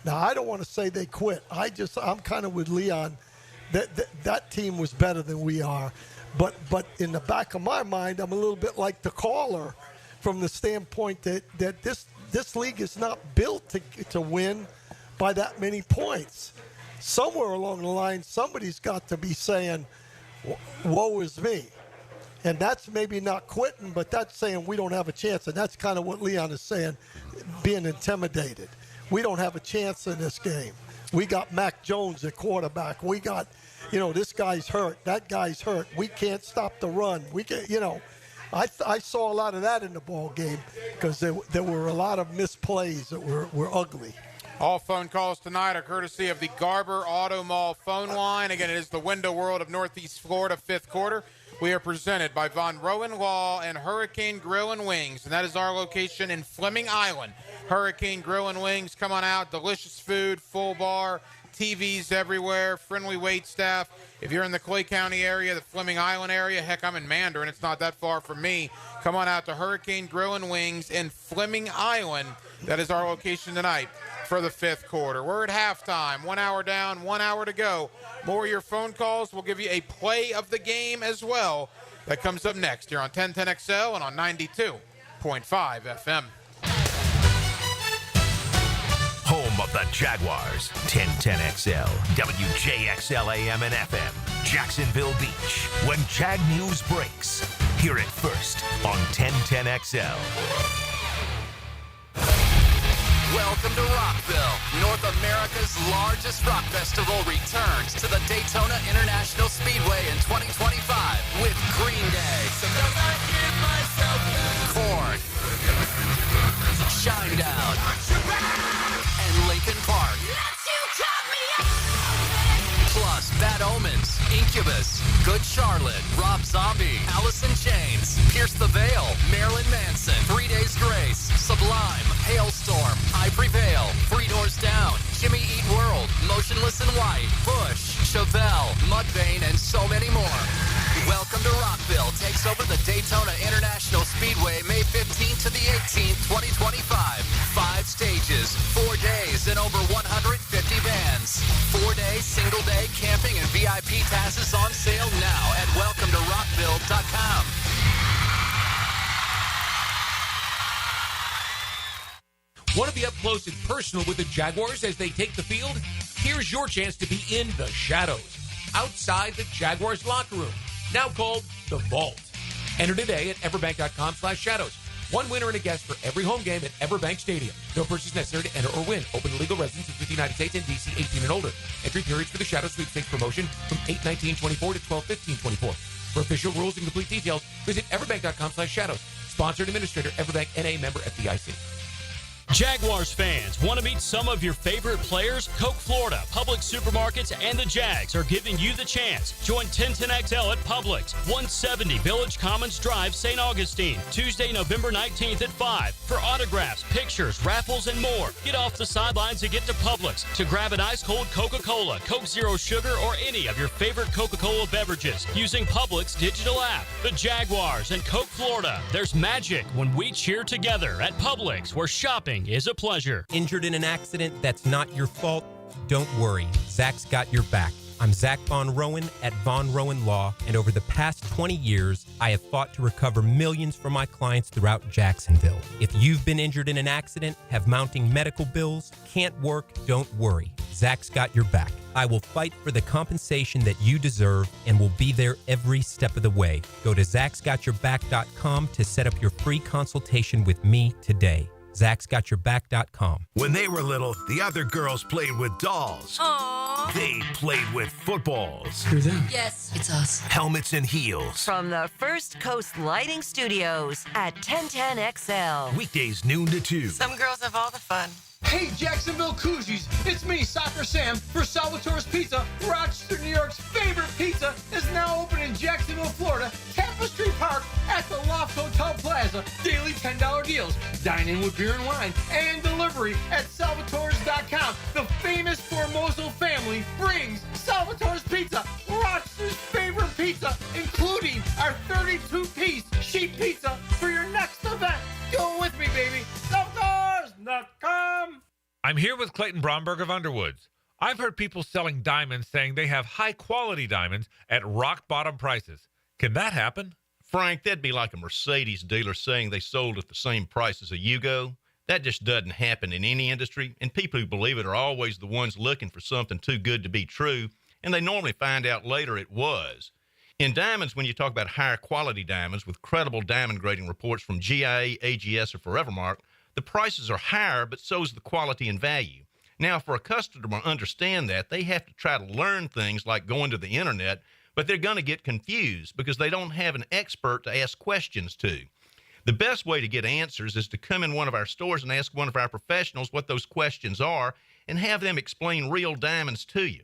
Now, I don't want to say they quit. I'm kind of with Leon. That team was better than we are. But in the back of my mind, I'm a little bit like the caller from the standpoint that this league is not built to win by that many points. Somewhere along the line, somebody's got to be saying, woe is me. And that's maybe not quitting, but that's saying we don't have a chance. And that's kind of what Leon is saying, being intimidated. We don't have a chance in this game. We got Mac Jones at quarterback. We got, this guy's hurt. That guy's hurt. We can't stop the run. We can, I saw a lot of that in the ball game because there were a lot of misplays that were ugly. All phone calls tonight are courtesy of the Garber Auto Mall phone line. Again, it is the Window World of Northeast Florida, fifth quarter. We are presented by Von Rowan Law and Hurricane Grill and Wings, and that is our location in Fleming Island. Hurricane Grill and Wings, come on out. Delicious food, full bar, TVs everywhere, friendly wait staff. If you're in the Clay County area, the Fleming Island area, heck, I'm in Mandarin. It's not that far from me. Come on out to Hurricane Grill and Wings in Fleming Island. That is our location tonight for the fifth quarter. We're at halftime. 1 hour down, 1 hour to go. More of your phone calls. We'll give you a play of the game as well. That comes up next here on 1010XL and on 92.5 FM. Home of the Jaguars, 1010XL, WJXL AM and FM, Jacksonville Beach. When Jag News breaks, hear it first on 1010XL. Welcome to Rockville. North America's largest rock festival returns to the Daytona International Speedway in 2025 with Green Day, Korn, Shinedown, and Linkin Park. Plus Bad Omens, Incubus, Good Charlotte, Rob Zombie, Alice in Chains, Pierce the Veil, Marilyn Manson, 3 Days Grace, Sublime, Hailstorm, I Prevail, Three Doors Down, Jimmy Eat World, Motionless in White, Bush, Chevelle, Mudvayne, and so many more. Welcome to Rockville takes over the Daytona International Speedway May 15th to the 18th, 2025. 5 stages, 4 days, and over 150 bands. 4-day, single-day camping and VIP passes on sale now at welcometorockville.com. Want to be up close and personal with the Jaguars as they take the field? Here's your chance to be in the shadows, outside the Jaguars locker room, now called the Vault. Enter today at everbank.com/shadows. One winner and a guest for every home game at Everbank Stadium. No purchase necessary to enter or win. Open to legal residents of the United States and D.C. 18 and older. Entry periods for the Shadow Sweepstakes promotion from 8/19/24 to 12/15/24. For official rules and complete details, visit everbank.com/shadows. Sponsored administrator, Everbank N.A. member FDIC. Jaguars fans, want to meet some of your favorite players? Coke Florida, Publix Supermarkets, and the Jags are giving you the chance. Join 1010XL at Publix, 170 Village Commons Drive, St. Augustine, Tuesday, November 19th at 5. For autographs, pictures, raffles, and more. Get off the sidelines and get to Publix to grab an ice-cold Coca-Cola, Coke Zero Sugar, or any of your favorite Coca-Cola beverages using Publix digital app. The Jaguars and Coke Florida. There's magic when we cheer together at Publix, where shopping is a pleasure. Injured in an accident that's not your fault? Don't worry. Zach's got your back. I'm Zach Von Rowan at Von Rowan Law, and over the past 20 years, I have fought to recover millions for my clients throughout Jacksonville. If you've been injured in an accident, have mounting medical bills, can't work, don't worry. Zach's got your back. I will fight for the compensation that you deserve and will be there every step of the way. Go to Zach'sGotYourBack.com to set up your free consultation with me today. Zach'sGotYourBack.com. When they were little, the other girls played with dolls. Aww. They played with footballs. Who's them? Yes, it's us. Helmets and heels. From the First Coast Lighting Studios at 1010XL. Weekdays noon to 2. Some girls have all the fun. Hey, Jacksonville Koozies, it's me, Soccer Sam, for Salvatore's Pizza. Rochester, New York's favorite pizza is now open in Jacksonville, Florida, Tapestry Park at the Loft Hotel Plaza. Daily $10 deals, dine in with beer and wine, and delivery at salvatores.com. The famous Formoso family brings Salvatore's Pizza, Rochester's favorite pizza, including our 32-piece sheet pizza for your next event. Go with me, baby. Salvatores.com. I'm here with Clayton Bromberg of Underwoods. I've heard people selling diamonds saying they have high-quality diamonds at rock-bottom prices. Can that happen? Frank, that'd be like a Mercedes dealer saying they sold at the same price as a Yugo. That just doesn't happen in any industry, and people who believe it are always the ones looking for something too good to be true, and they normally find out later it was. In diamonds, when you talk about higher quality diamonds with credible diamond grading reports from GIA, AGS, or Forevermark, the prices are higher, but so is the quality and value. Now, for a customer to understand that, they have to try to learn things like going to the internet, but they're going to get confused because they don't have an expert to ask questions to. The best way to get answers is to come in one of our stores and ask one of our professionals what those questions are and have them explain real diamonds to you.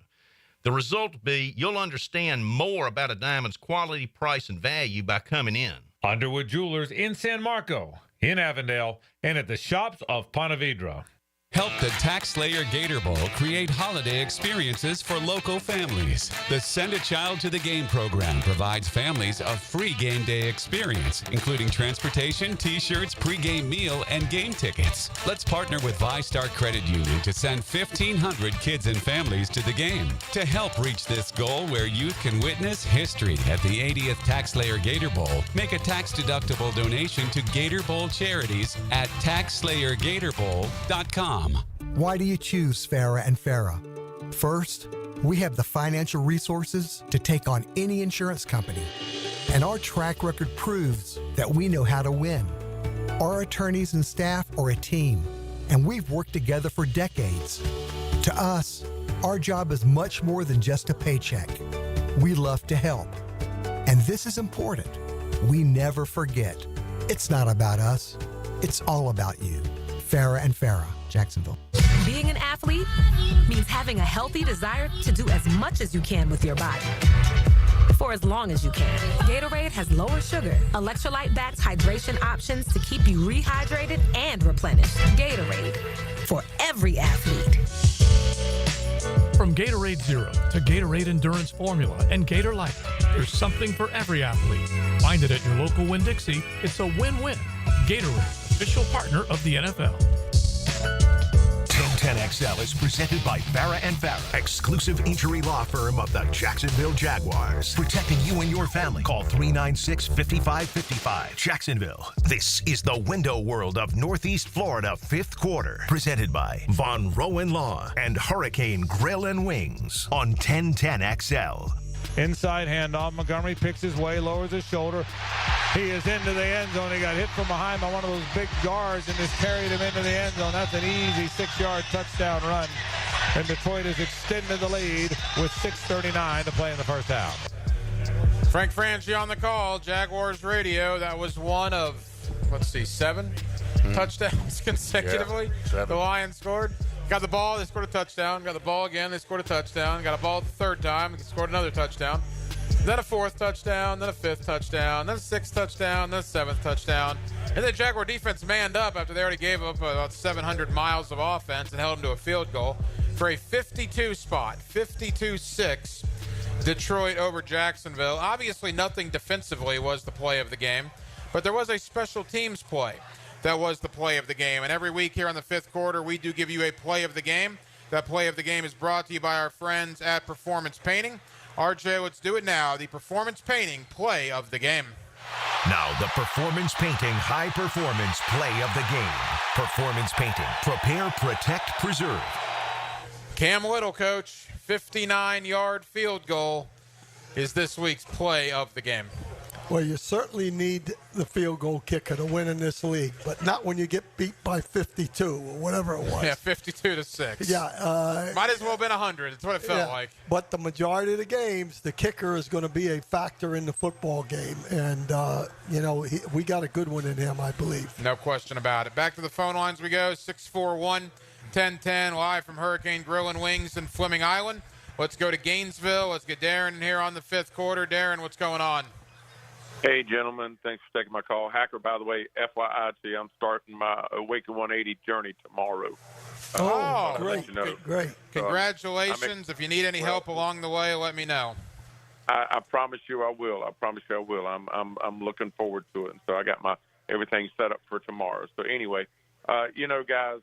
The result will be you'll understand more about a diamond's quality, price, and value by coming in. Underwood Jewelers in San Marco, in Avondale, and at the shops of Ponte Vedra. Help the Tax Slayer Gator Bowl create holiday experiences for local families. The Send a Child to the Game program provides families a free game day experience, including transportation, t-shirts, pregame meal, and game tickets. Let's partner with VyStar Credit Union to send 1,500 kids and families to the game. To help reach this goal where youth can witness history at the 80th Tax Slayer Gator Bowl, make a tax-deductible donation to Gator Bowl charities at taxslayergatorbowl.com. Why do you choose Farah and Farah? First, we have the financial resources to take on any insurance company, and our track record proves that we know how to win. Our attorneys and staff are a team, and we've worked together for decades. To us, our job is much more than just a paycheck. We love to help, and this is important. We never forget. It's not about us. It's all about you. Farah and Farah, Jacksonville. Being an athlete means having a healthy desire to do as much as you can with your body for as long as you can. Gatorade has lower sugar, electrolyte-backed hydration options to keep you rehydrated and replenished. Gatorade, for every athlete. From Gatorade Zero to Gatorade Endurance Formula and Gator Life, there's something for every athlete. Find it at your local Winn-Dixie. It's a win-win. Gatorade, official partner of the NFL. 1010XL is presented by Farah and Farah, exclusive injury law firm of the Jacksonville Jaguars. Protecting you and your family. Call 396-5555. Jacksonville. This is the window world of Northeast Florida, fifth quarter. Presented by Von Rowan Law and Hurricane Grill and Wings on 1010XL. Inside handoff. Montgomery picks his way, lowers his shoulder. He is into the end zone. He got hit from behind by one of those big guards and just carried him into the end zone. That's an easy 6-yard touchdown run. And Detroit has extended the lead with 6:39 to play in the first half. Frank Franchi on the call, Jaguars radio. That was one of, 7 touchdowns consecutively. Yeah, the Lions scored. Got the ball, they scored a touchdown. Got the ball again, they scored a touchdown. Got a ball the third time, they scored another touchdown. Then a fourth touchdown, then a fifth touchdown, then a sixth touchdown, then a seventh touchdown. And the Jaguar defense manned up after they already gave up about 700 miles of offense and held them to a field goal for a 52 spot, 52-6, Detroit over Jacksonville. Obviously nothing defensively was the play of the game, but there was a special teams play that was the play of the game. And every week here on the fifth quarter, we do give you a play of the game. That play of the game is brought to you by our friends at Performance Painting. RJ, let's do it now. The Performance Painting play of the game. Now, the Performance Painting high performance play of the game. Performance Painting. Prepare, protect, preserve. Cam Little, coach. 59-yard field goal is this week's play of the game. Well, you certainly need the field goal kicker to win in this league, but not when you get beat by 52 or whatever it was. Yeah, 52-6. Yeah. Might as well have been 100. That's what it felt like. But the majority of the games, the kicker is going to be a factor in the football game. And, we got a good one in him, I believe. No question about it. Back to the phone lines we go. 641-1010, live from Hurricane Grill and Wings in Fleming Island. Let's go to Gainesville. Let's get Darren in here on the fifth quarter. Darren, what's going on? Hey, gentlemen. Thanks for taking my call. Hacker, by the way, FYI to you, I'm starting my Awaken 180 journey tomorrow. Great. Great. Congratulations. If you need any help along the way, let me know. I promise you I will. I'm looking forward to it. And so I got my everything set up for tomorrow. So anyway, guys,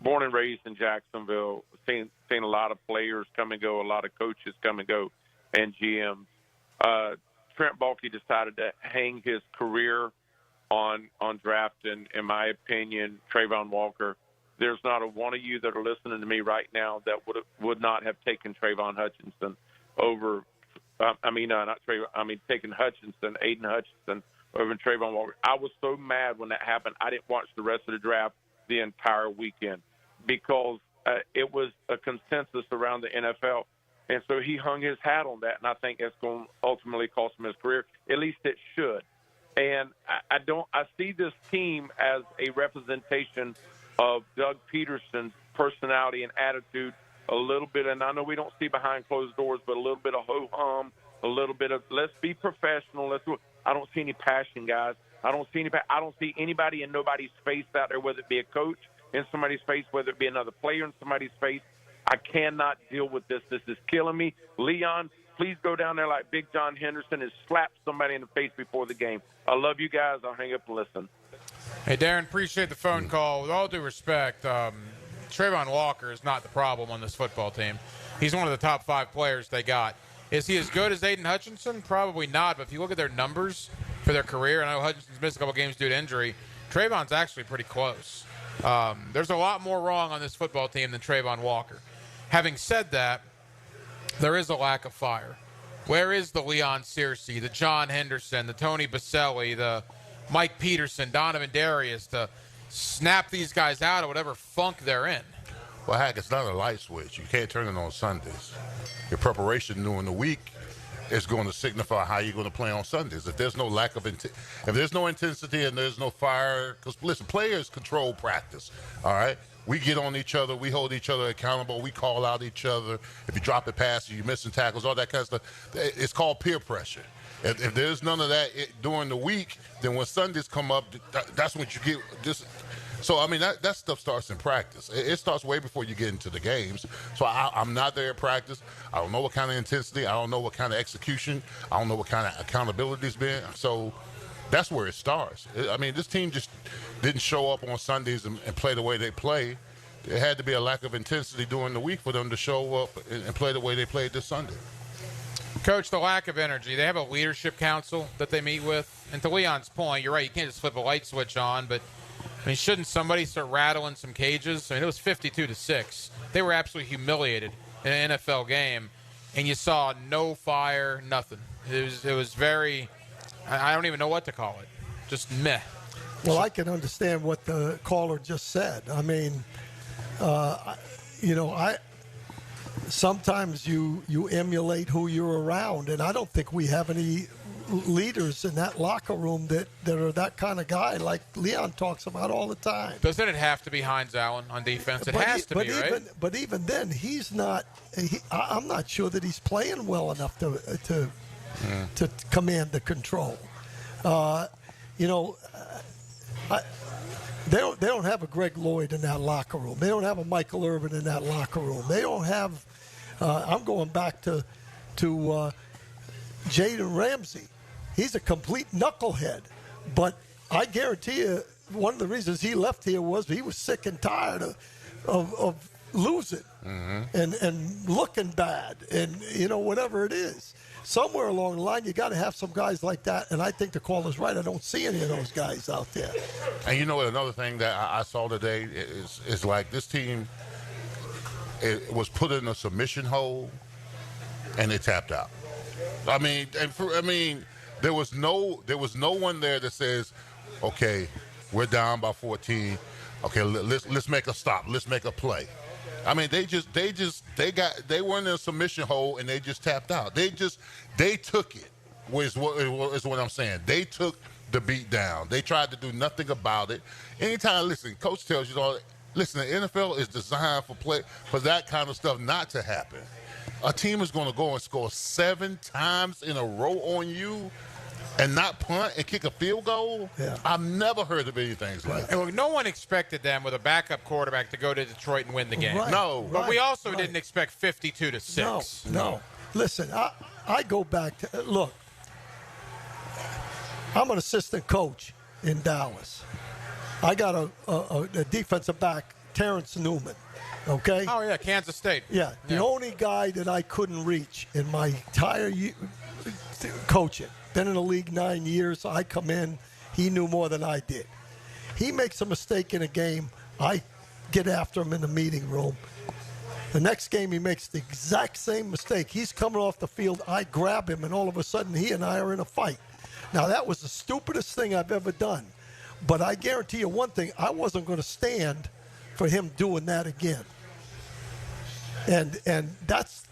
born and raised in Jacksonville, seen a lot of players come and go, a lot of coaches come and go, and GMs. Trent Baalke decided to hang his career on drafting, in my opinion, Trayvon Walker. There's not a one of you that are listening to me right now that would not have taken Trayvon Hutchinson over Taking Hutchinson, Aiden Hutchinson over Trayvon Walker. I was so mad when that happened. I didn't watch the rest of the draft the entire weekend because it was a consensus around the NFL. And so he hung his hat on that, and I think that's going to ultimately cost him his career. At least it should. And I see this team as a representation of Doug Peterson's personality and attitude a little bit. And I know we don't see behind closed doors, but a little bit of ho-hum, a little bit of let's be professional. Let's do it. I don't see any passion, guys. I don't see anybody in nobody's face out there, whether it be a coach in somebody's face, whether it be another player in somebody's face. I cannot deal with this. This is killing me. Leon, please go down there like Big John Henderson and slap somebody in the face before the game. I love you guys. I'll hang up and listen. Hey, Darren, appreciate the phone call. With all due respect, Trayvon Walker is not the problem on this football team. He's one of the top 5 players they got. Is he as good as Aiden Hutchinson? Probably not, but if you look at their numbers for their career, I know Hutchinson's missed a couple games due to injury, Trayvon's actually pretty close. There's a lot more wrong on this football team than Trayvon Walker. Having said that, there is a lack of fire. Where is the Leon Searcy, the John Henderson, the Tony Baselli, the Mike Peterson, Donovan Darius, to snap these guys out of whatever funk they're in? Well, heck, it's not a light switch. You can't turn it on Sundays. Your preparation during the week is going to signify how you're going to play on Sundays. If there's no if there's no intensity and there's no fire, because listen, players control practice. All right. We get on each other. We hold each other accountable. We call out each other. If you drop a pass, you're missing tackles, all that kind of stuff. It's called peer pressure. If there's none of that during the week, then when Sundays come up, that's when you get just. So, I mean, that stuff starts in practice. It starts way before you get into the games. So I'm not there at practice. I don't know what kind of intensity. I don't know what kind of execution. I don't know what kind of accountability's been. So that's where it starts. I mean, this team just didn't show up on Sundays and play the way they play. There had to be a lack of intensity during the week for them to show up and play the way they played this Sunday. Coach, the lack of energy. They have a leadership council that they meet with. And to Leon's point, you're right, you can't just flip a light switch on, but I mean, shouldn't somebody start rattling some cages? I mean, it was 52-6. They were absolutely humiliated in an NFL game, and you saw no fire, nothing. It was very, I don't even know what to call it. Just meh. Well, I can understand what the caller just said. I mean, sometimes you emulate who you're around, and I don't think we have any leaders in that locker room that are that kind of guy like Leon talks about all the time. Doesn't it have to be Hines Allen on defense? It has to be, right? But even then, he's not. I'm not sure that he's playing well enough to command the control. They don't have a Greg Lloyd in that locker room. They don't have a Michael Irvin in that locker room. They don't have. I'm going back to Jaden Ramsey. He's a complete knucklehead. But I guarantee you, one of the reasons he left here was he was sick and tired of losing and looking bad and, whatever it is. Somewhere along the line, you got to have some guys like that. And I think the caller's right. I don't see any of those guys out there. And another thing that I saw today is like this team it was put in a submission hole and they tapped out. I mean, there was no one there that says, okay, we're down by 14. Okay, let's make a stop. Let's make a play. I mean, they were in a submission hole and they just tapped out. They took it. Is what I'm saying. They took the beat down. They tried to do nothing about it. Anytime, coach tells you all. Listen, the NFL is designed for that kind of stuff not to happen. A team is going to go and score 7 times in a row on you and not punt and kick a field goal? Yeah. I've never heard of anything like that. Look, no one expected them with a backup quarterback to go to Detroit and win the game. Right, no. But we also didn't expect 52-6. No. Listen, I go back to – look, I'm an assistant coach in Dallas. I got a defensive back, Terrence Newman. Okay? Oh, yeah, Kansas State. Yeah, the only guy that I couldn't reach in my entire coaching, been in the league 9 years, I come in, he knew more than I did. He makes a mistake in a game, I get after him in the meeting room. The next game, he makes the exact same mistake. He's coming off the field. I grab him, and all of a sudden, he and I are in a fight. Now, that was the stupidest thing I've ever done. But I guarantee you one thing, I wasn't going to stand for him doing that again. And that's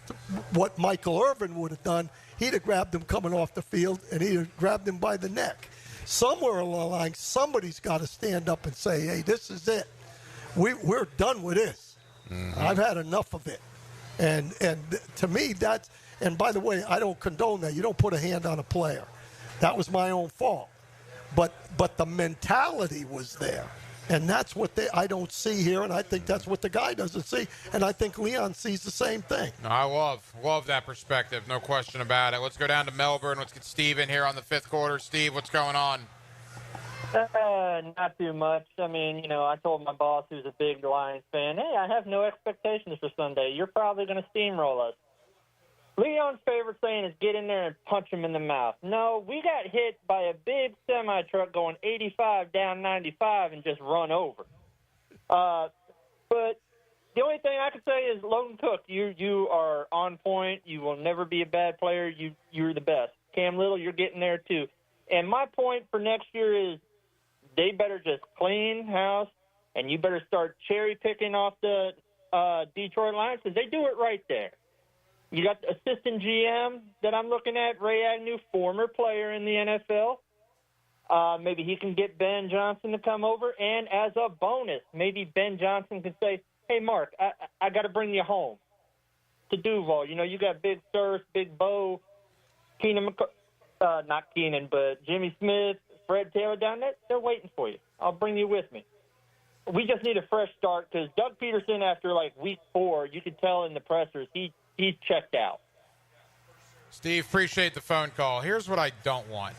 what Michael Irvin would have done. He'd have grabbed him coming off the field, and he'd have grabbed him by the neck. Somewhere along the line, somebody's got to stand up and say, hey, this is it. We're done with this. Mm-hmm. I've had enough of it. And to me, that's – and by the way, I don't condone that. You don't put a hand on a player. That was my own fault. But the mentality was there. And that's what I don't see here, and I think that's what the guy doesn't see. And I think Leon sees the same thing. No, I love that perspective, no question about it. Let's go down to Melbourne. Let's get Steve in here on the fifth quarter. Steve, what's going on? Not too much. I mean, I told my boss, who's a big Lions fan, hey, I have no expectations for Sunday. You're probably going to steamroll us. Leon's favorite saying is get in there and punch him in the mouth. No, we got hit by a big semi-truck going 85 down 95 and just run over. But the only thing I can say is, Logan Cook, you are on point. You will never be a bad player. You're the best. Cam Little, you're getting there too. And my point for next year is they better just clean house, and you better start cherry-picking off the Detroit Lions because they do it right there. You got the assistant GM that I'm looking at, Ray Agnew, former player in the NFL. Maybe he can get Ben Johnson to come over. And as a bonus, maybe Ben Johnson can say, hey, Mark, I got to bring you home to Duval. You got Big Surf, Big Bo, not Keenan, but Jimmy Smith, Fred Taylor down there. They're waiting for you. I'll bring you with me. We just need a fresh start because Doug Peterson, after week 4, you could tell in the pressers, he's checked out. Steve, appreciate the phone call. Here's what I don't want.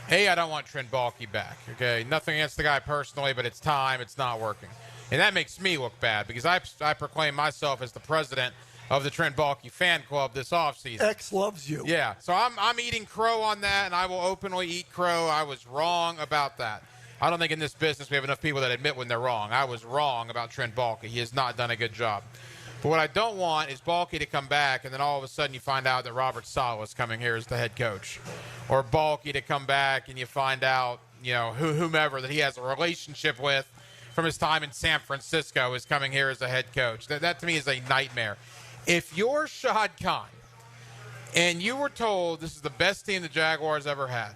I don't want Trent Baalke back, okay? Nothing against the guy personally, but it's time. It's not working. And that makes me look bad because I proclaim myself as the president of the Trent Baalke fan club this offseason. X loves you. Yeah, so I'm eating crow on that, and I will openly eat crow. I was wrong about that. I don't think in this business we have enough people that admit when they're wrong. I was wrong about Trent Baalke. He has not done a good job. But what I don't want is Baalke to come back, and then all of a sudden you find out that Robert Saleh is coming here as the head coach. Or Baalke to come back and you find out, whomever that he has a relationship with from his time in San Francisco is coming here as the head coach. That to me is a nightmare. If you're Shad Khan and you were told this is the best team the Jaguars ever had,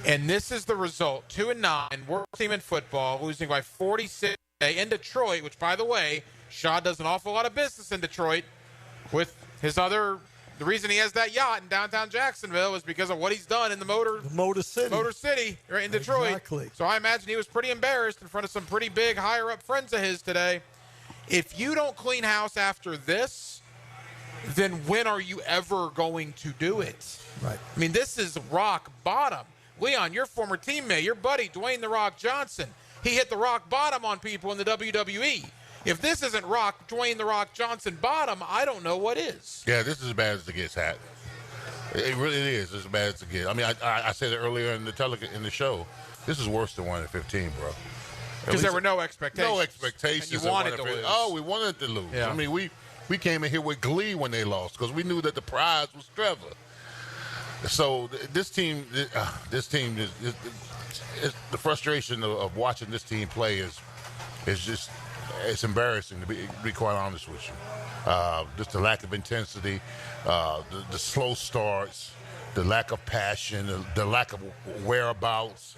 and this is the result, 2-9, worst team in football, losing by 46 in Detroit, which, by the way, Shad does an awful lot of business in Detroit with his other – the reason he has that yacht in downtown Jacksonville is because of what he's done in the Motor City right in Detroit. Exactly. So I imagine he was pretty embarrassed in front of some pretty big higher-up friends of his today. If you don't clean house after this, then when are you ever going to do it? Right. I mean, this is rock bottom. Leon, your former teammate, your buddy, Dwayne "The Rock" Johnson, he hit the rock bottom on people in the WWE. If this isn't Dwayne "The Rock" Johnson bottom, I don't know what is. Yeah, this is as bad as it gets, Hat. It really is as bad as it gets. I mean, I said it earlier in the show. This is worse than 1-15, bro. Because there were no expectations. No expectations. And you wanted to lose. Oh, we wanted to lose. Yeah. I mean, we came in here with glee when they lost because we knew that the prize was Trevor. So this team is the frustration of watching this team play is just it's embarrassing to be quite honest with you. Just the lack of intensity, the slow starts, the lack of passion, the lack of whereabouts.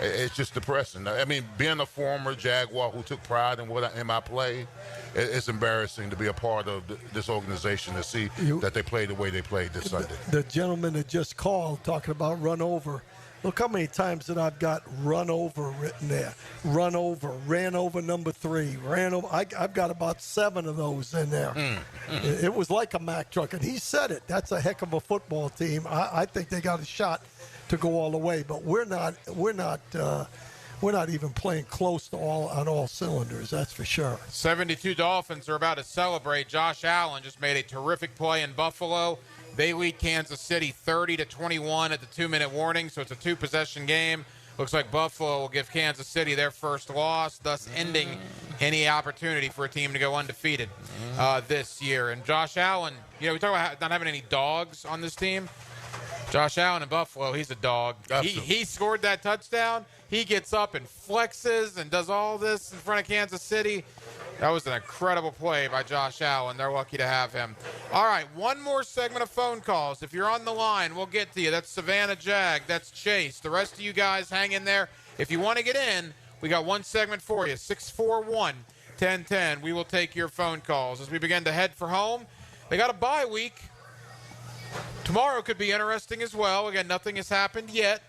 It's just depressing. I mean, being a former Jaguar who took pride in my play, it's embarrassing to be a part of this organization to see that they play the way they played this Sunday. The gentleman that just called talking about run over. Look how many times that I've got run over written there. Run over, ran over number 3, ran over. I've got about 7 of those in there. It was like a Mack truck, and he said it. That's a heck of a football team. I think they got a shot to go all the way, but we're not even playing close to on all cylinders. That's for sure. 72 Dolphins are about to celebrate. Josh Allen just made a terrific play in Buffalo. They lead Kansas City 30-21 at the 2-minute warning, so it's a 2-possession game. Looks like Buffalo will give Kansas City their first loss, thus ending any opportunity for a team to go undefeated this year. And Josh Allen, we talk about not having any dogs on this team. Josh Allen in Buffalo, he's a dog. He scored that touchdown. He gets up and flexes and does all this in front of Kansas City. That was an incredible play by Josh Allen. They're lucky to have him. All right, one more segment of phone calls. If you're on the line, we'll get to you. That's Savannah Jag. That's Chase. The rest of you guys hang in there. If you want to get in, we got one segment for you, 641-1010. We will take your phone calls as we begin to head for home. They got a bye week. Tomorrow could be interesting as well. Again, nothing has happened yet.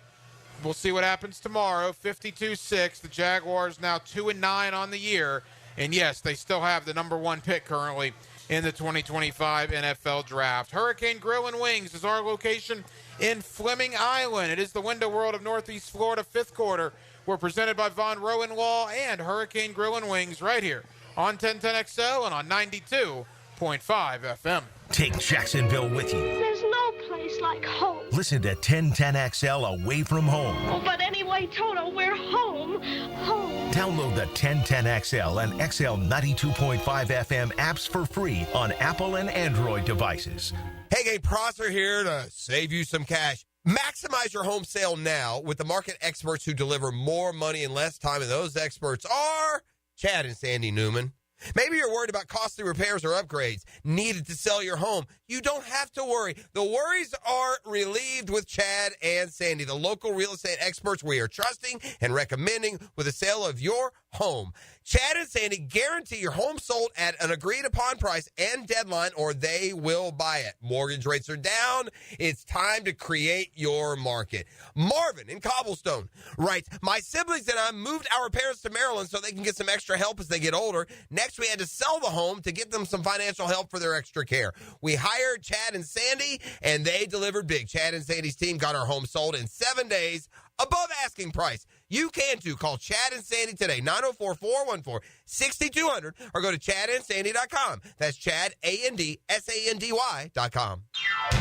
We'll see what happens tomorrow. 52-6. The Jaguars now 2-9 on the year. And, yes, they still have the number 1 pick currently in the 2025 NFL Draft. Hurricane Grill and Wings is our location in Fleming Island. It is the window world of Northeast Florida. 5th quarter. We're presented by Von Rowan Law and Hurricane Grill and Wings right here on 1010XL and on 92.5 FM. Take Jacksonville with you. There's no place like home. Listen to 1010XL away from home. Oh, but anyway, Toto, we're home. Home. Download the 1010XL and XL 92.5 FM apps for free on Apple and Android devices. Hey, gang, Prosser here to save you some cash. Maximize your home sale now with the market experts who deliver more money in less time, and those experts are Chad and Sandy Newman. Maybe you're worried about costly repairs or upgrades needed to sell your home. You don't have to worry. The worries are relieved with Chad and Sandy, the local real estate experts we are trusting and recommending with the sale of your home. Chad and Sandy guarantee your home sold at an agreed-upon price and deadline, or they will buy it. Mortgage rates are down. It's time to create your market. Marvin in Cobblestone writes, my siblings and I moved our parents to Maryland so they can get some extra help as they get older. Next, we had to sell the home to get them some financial help for their extra care. We hired Chad and Sandy, and they delivered big. Chad and Sandy's team got our home sold in 7 days above asking price. You can too. Call Chad and Sandy today, 904-414-6200, or go to chadandsandy.com. That's ChadAndSandy.com.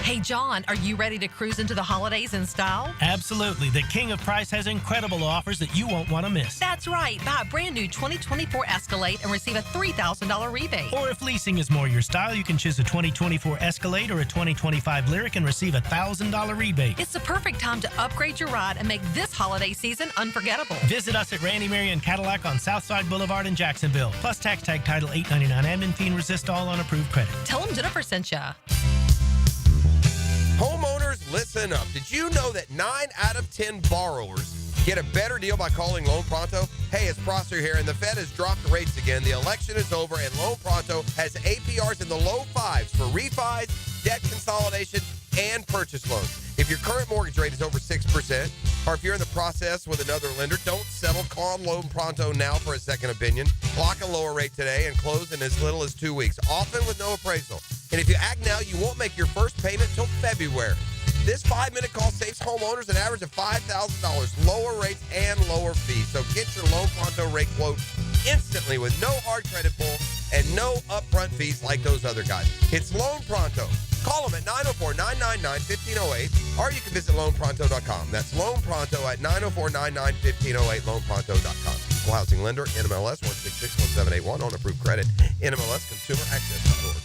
Hey, John, are you ready to cruise into the holidays in style? Absolutely. The King of Price has incredible offers that you won't want to miss. That's right. Buy a brand new 2024 Escalade and receive a $3,000 rebate. Or if leasing is more your style, you can choose a 2024 Escalade or a 2025 Lyric and receive a $1,000 rebate. It's the perfect time to upgrade your ride and make this holiday season unforgettable. Visit us at Randy Marion Cadillac on Southside Boulevard in Jacksonville. Plus tax tag title $899 admin fee and resist all on approved credit. Tell them Jennifer sent ya. Homeowners, listen up. Did you know that 9 out of 10 borrowers get a better deal by calling Loan Pronto? Hey, it's Prosser here, and the Fed has dropped rates again. The election is over, and Loan Pronto has APRs in the low 5s for refis, debt consolidation, and purchase loans. If your current mortgage rate is over 6%, or if you're in the process with another lender, don't settle. Call Loan Pronto now for a second opinion. Lock a lower rate today and close in as little as 2 weeks, often with no appraisal. And if you act now, you won't make your first payment till February. This 5-minute call saves homeowners an average of $5,000, lower rates and lower fees. So get your Loan Pronto rate quote instantly with no hard credit pull and no upfront fees like those other guys. It's Loan Pronto. Call them at 904-999-1508, or you can visit loanpronto.com. That's Loan Pronto at 904-999-1508, loanpronto.com. Equal housing lender, NMLS 1661781, on approved credit, NMLSconsumeraccess.org.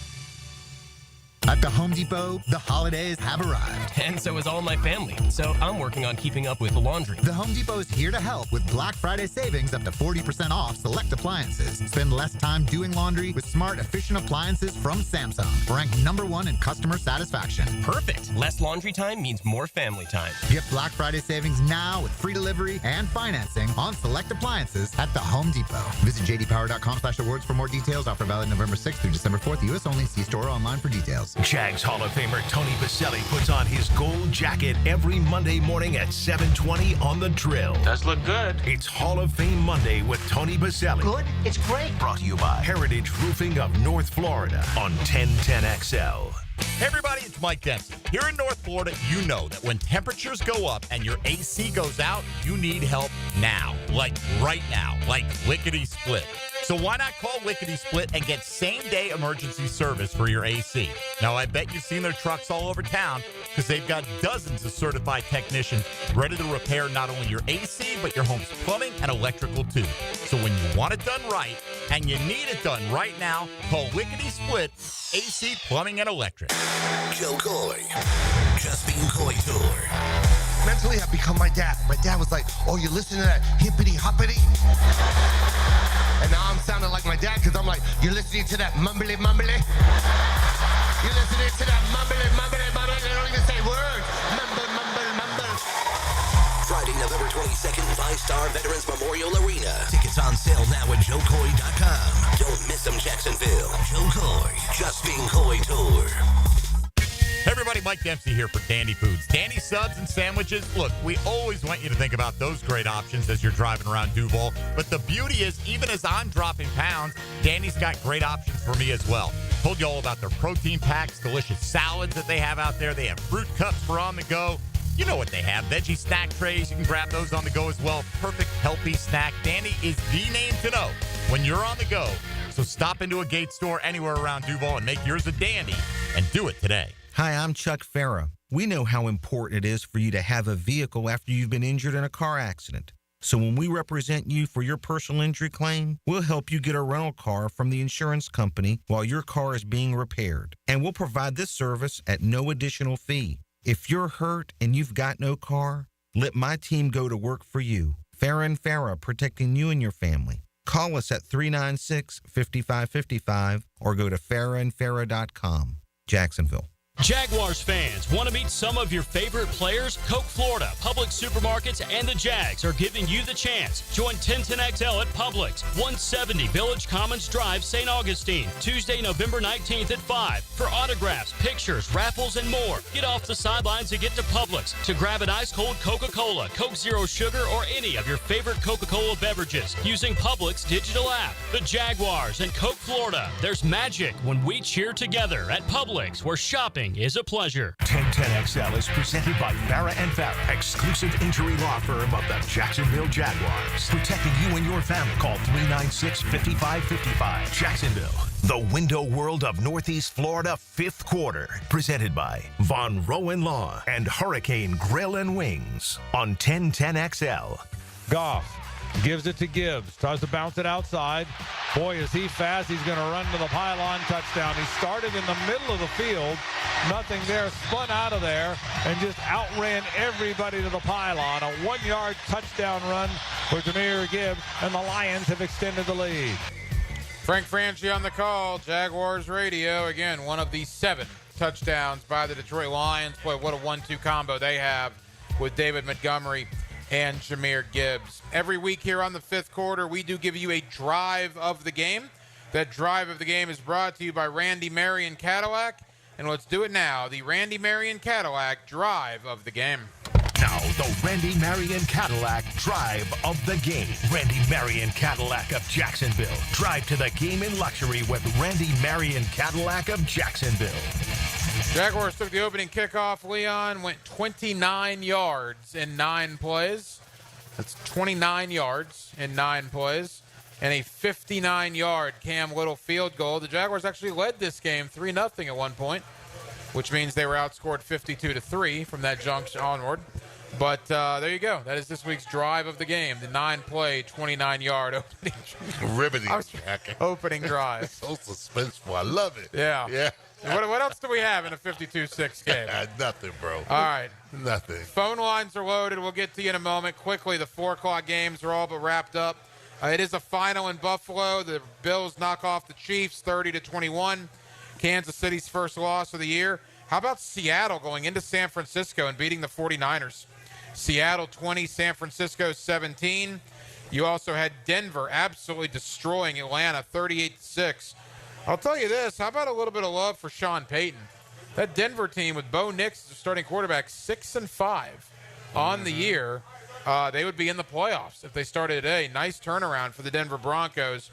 At the Home Depot, the holidays have arrived. And so is all my family. So I'm working on keeping up with the laundry. The Home Depot is here to help with Black Friday savings up to 40% off select appliances. Spend less time doing laundry with smart, efficient appliances from Samsung. Ranked #1 in customer satisfaction. Perfect. Less laundry time means more family time. Get Black Friday savings now with free delivery and financing on select appliances at the Home Depot. Visit jdpower.com/awards for more details. Offer valid November 6th through December 4th. U.S. only. See store or online for details. Jags Hall of Famer Tony Baselli puts on his gold jacket every Monday morning at 7:20 on The Drill. Does look good. It's Hall of Fame Monday with Tony Baselli. Good? It's great. Brought to you by Heritage Roofing of North Florida on 1010XL. Hey everybody, it's Mike Dempsey. Here in North Florida, you know that when temperatures go up and your AC goes out, you need help now. Like right now. Like lickety-split. So why not call Lickety Split and get same-day emergency service for your AC? Now, I bet you've seen their trucks all over town because they've got dozens of certified technicians ready to repair not only your AC, but your home's plumbing and electrical too. So when you want it done right and you need it done right now, call Lickety Split AC, Plumbing, and Electric. Joe Coy, Just Being Coy Tour. Mentally, I've become my dad. My dad was like, oh, you listen to that hippity-hoppity? And now I'm sounding like my dad because I'm like, you're listening to that mumbly-mumbly? You're listening to that mumbly-mumbly-mumbly? They don't even say words. Mumble-mumble-mumble. Friday, November 22nd, 5-Star Veterans Memorial Arena. Tickets on sale now at joecoy.com. Don't miss them, Jacksonville. Joe Coy, Just Being Coy Tour. Hey everybody, Mike Dempsey here for Dandy Foods. Dandy subs and sandwiches. Look, we always want you to think about those great options as you're driving around Duval. But the beauty is, even as I'm dropping pounds, Dandy's got great options for me as well. Told you all about their protein packs, delicious salads that they have out there. They have fruit cups for on the go. You know what they have. Veggie snack trays. You can grab those on the go as well. Perfect, healthy snack. Dandy is the name to know when you're on the go. So stop into a Gate store anywhere around Duval and make yours a Dandy and do it today. Hi, I'm Chuck Farah. We know how important it is for you to have a vehicle after you've been injured in a car accident. So when we represent you for your personal injury claim, we'll help you get a rental car from the insurance company while your car is being repaired. And we'll provide this service at no additional fee. If you're hurt and you've got no car, let my team go to work for you. Farah & Farah, protecting you and your family. Call us at 396-5555 or go to farahandfarah.com. Jacksonville. Jaguars fans, want to meet some of your favorite players? Coke Florida, Publix Supermarkets, and the Jags are giving you the chance. Join 1010XL at Publix, 170 Village Commons Drive, St. Augustine, Tuesday, November 19th at 5. For autographs, pictures, raffles, and more. Get off the sidelines and get to Publix to grab an ice-cold Coca-Cola, Coke Zero Sugar, or any of your favorite Coca-Cola beverages using Publix digital app. The Jaguars and Coke Florida. There's magic when we cheer together at Publix, where shopping is a pleasure. 1010XL is presented by Farah & Farah, exclusive injury law firm of the Jacksonville Jaguars. Protecting you and your family. Call 396-5555. Jacksonville, the window world of Northeast Florida, fifth quarter. Presented by Von Rowan Law and Hurricane Grill and Wings on 1010XL. Goff gives it to Gibbs. Tries to bounce it outside. Boy, is he fast. He's going to run to the pylon. Touchdown. He started in the middle of the field. Nothing there. Spun out of there and just outran everybody to the pylon. A 1-yard touchdown run for Jahmyr Gibbs, and the Lions have extended the lead. Frank Franchi on the call. Jaguars radio. Again, one of the 7 touchdowns by the Detroit Lions. Boy, what a 1-2 combo they have with David Montgomery and Jahmyr Gibbs. Every week here on the fifth quarter, we do give you a drive of the game. That drive of the game is brought to you by Randy Marion Cadillac. And let's do it now. The Randy Marion Cadillac drive of the game. Now, the Randy Marion Cadillac drive of the game. Randy Marion Cadillac of Jacksonville. Drive to the game in luxury with Randy Marion Cadillac of Jacksonville. Jaguars took the opening kickoff. Leon went 29 yards in 9 plays. That's 29 yards in 9 plays. And a 59-yard Cam Little field goal. The Jaguars actually led this game 3-0 at one point, which means they were outscored 52-3 from that junction onward. But there you go. That is this week's drive of the game. The 9-play, 29-yard opening. Riveting. Opening drive. So suspenseful. I love it. Yeah. Yeah. What else do we have in a 52-6 game? Nothing, bro. All right. Nothing. Phone lines are loaded. We'll get to you in a moment. Quickly, the 4 o'clock games are all but wrapped up. It is a final in Buffalo. The Bills knock off the Chiefs 30-21. Kansas City's first loss of the year. How about Seattle going into San Francisco and beating the 49ers? Seattle 20, San Francisco 17. You also had Denver absolutely destroying Atlanta 38-6. I'll tell you this, how about a little bit of love for Sean Payton? That Denver team with Bo Nix as the starting quarterback, 6-5 on the year. They would be in the playoffs if they started today. Nice turnaround for the Denver Broncos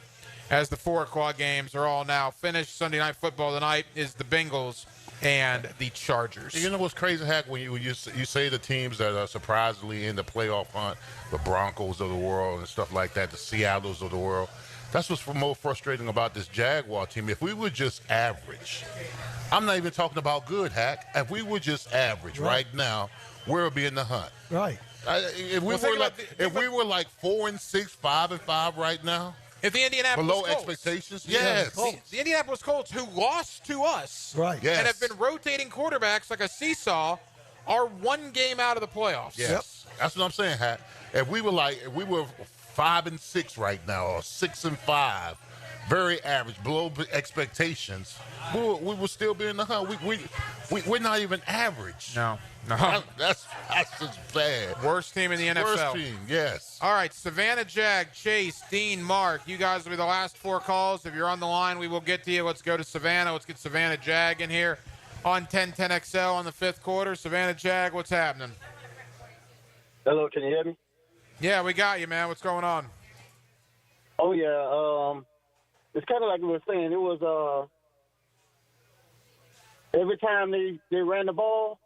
as the 4 o'clock games are all now finished. Sunday Night Football tonight is the Bengals and the Chargers. You know what's crazy, Hack, when you say the teams that are surprisingly in the playoff hunt, the Broncos of the world and stuff like that, the Seattles of the world. That's what's more frustrating about this Jaguar team. If we were just average, I'm not even talking about good, Hack. If we were just average right now, we'll be in the hunt. Right. If we were like 4-6, 5-5 right now, if the Indianapolis below Colts, expectations, yes. The Indianapolis Colts, who lost to us, right, and have been rotating quarterbacks like a seesaw, are one game out of the playoffs. Yes, that's what I'm saying, Hat. If we were 5-6 right now, or 6-5, very average, below expectations, we will still be in the hunt. We're not even average. No. That's just bad. Worst team in the NFL. Worst team, yes. All right, Savannah Jag, Chase, Dean, Mark, you guys will be the last 4 calls. If you're on the line, we will get to you. Let's go to Savannah. Let's get Savannah Jag in here on 1010 XL on the 5th quarter. Savannah Jag, what's happening? Hello, can you hear me? Yeah, we got you, man. What's going on? Oh, yeah. It's kind of like we were saying. It was every time they ran the ball,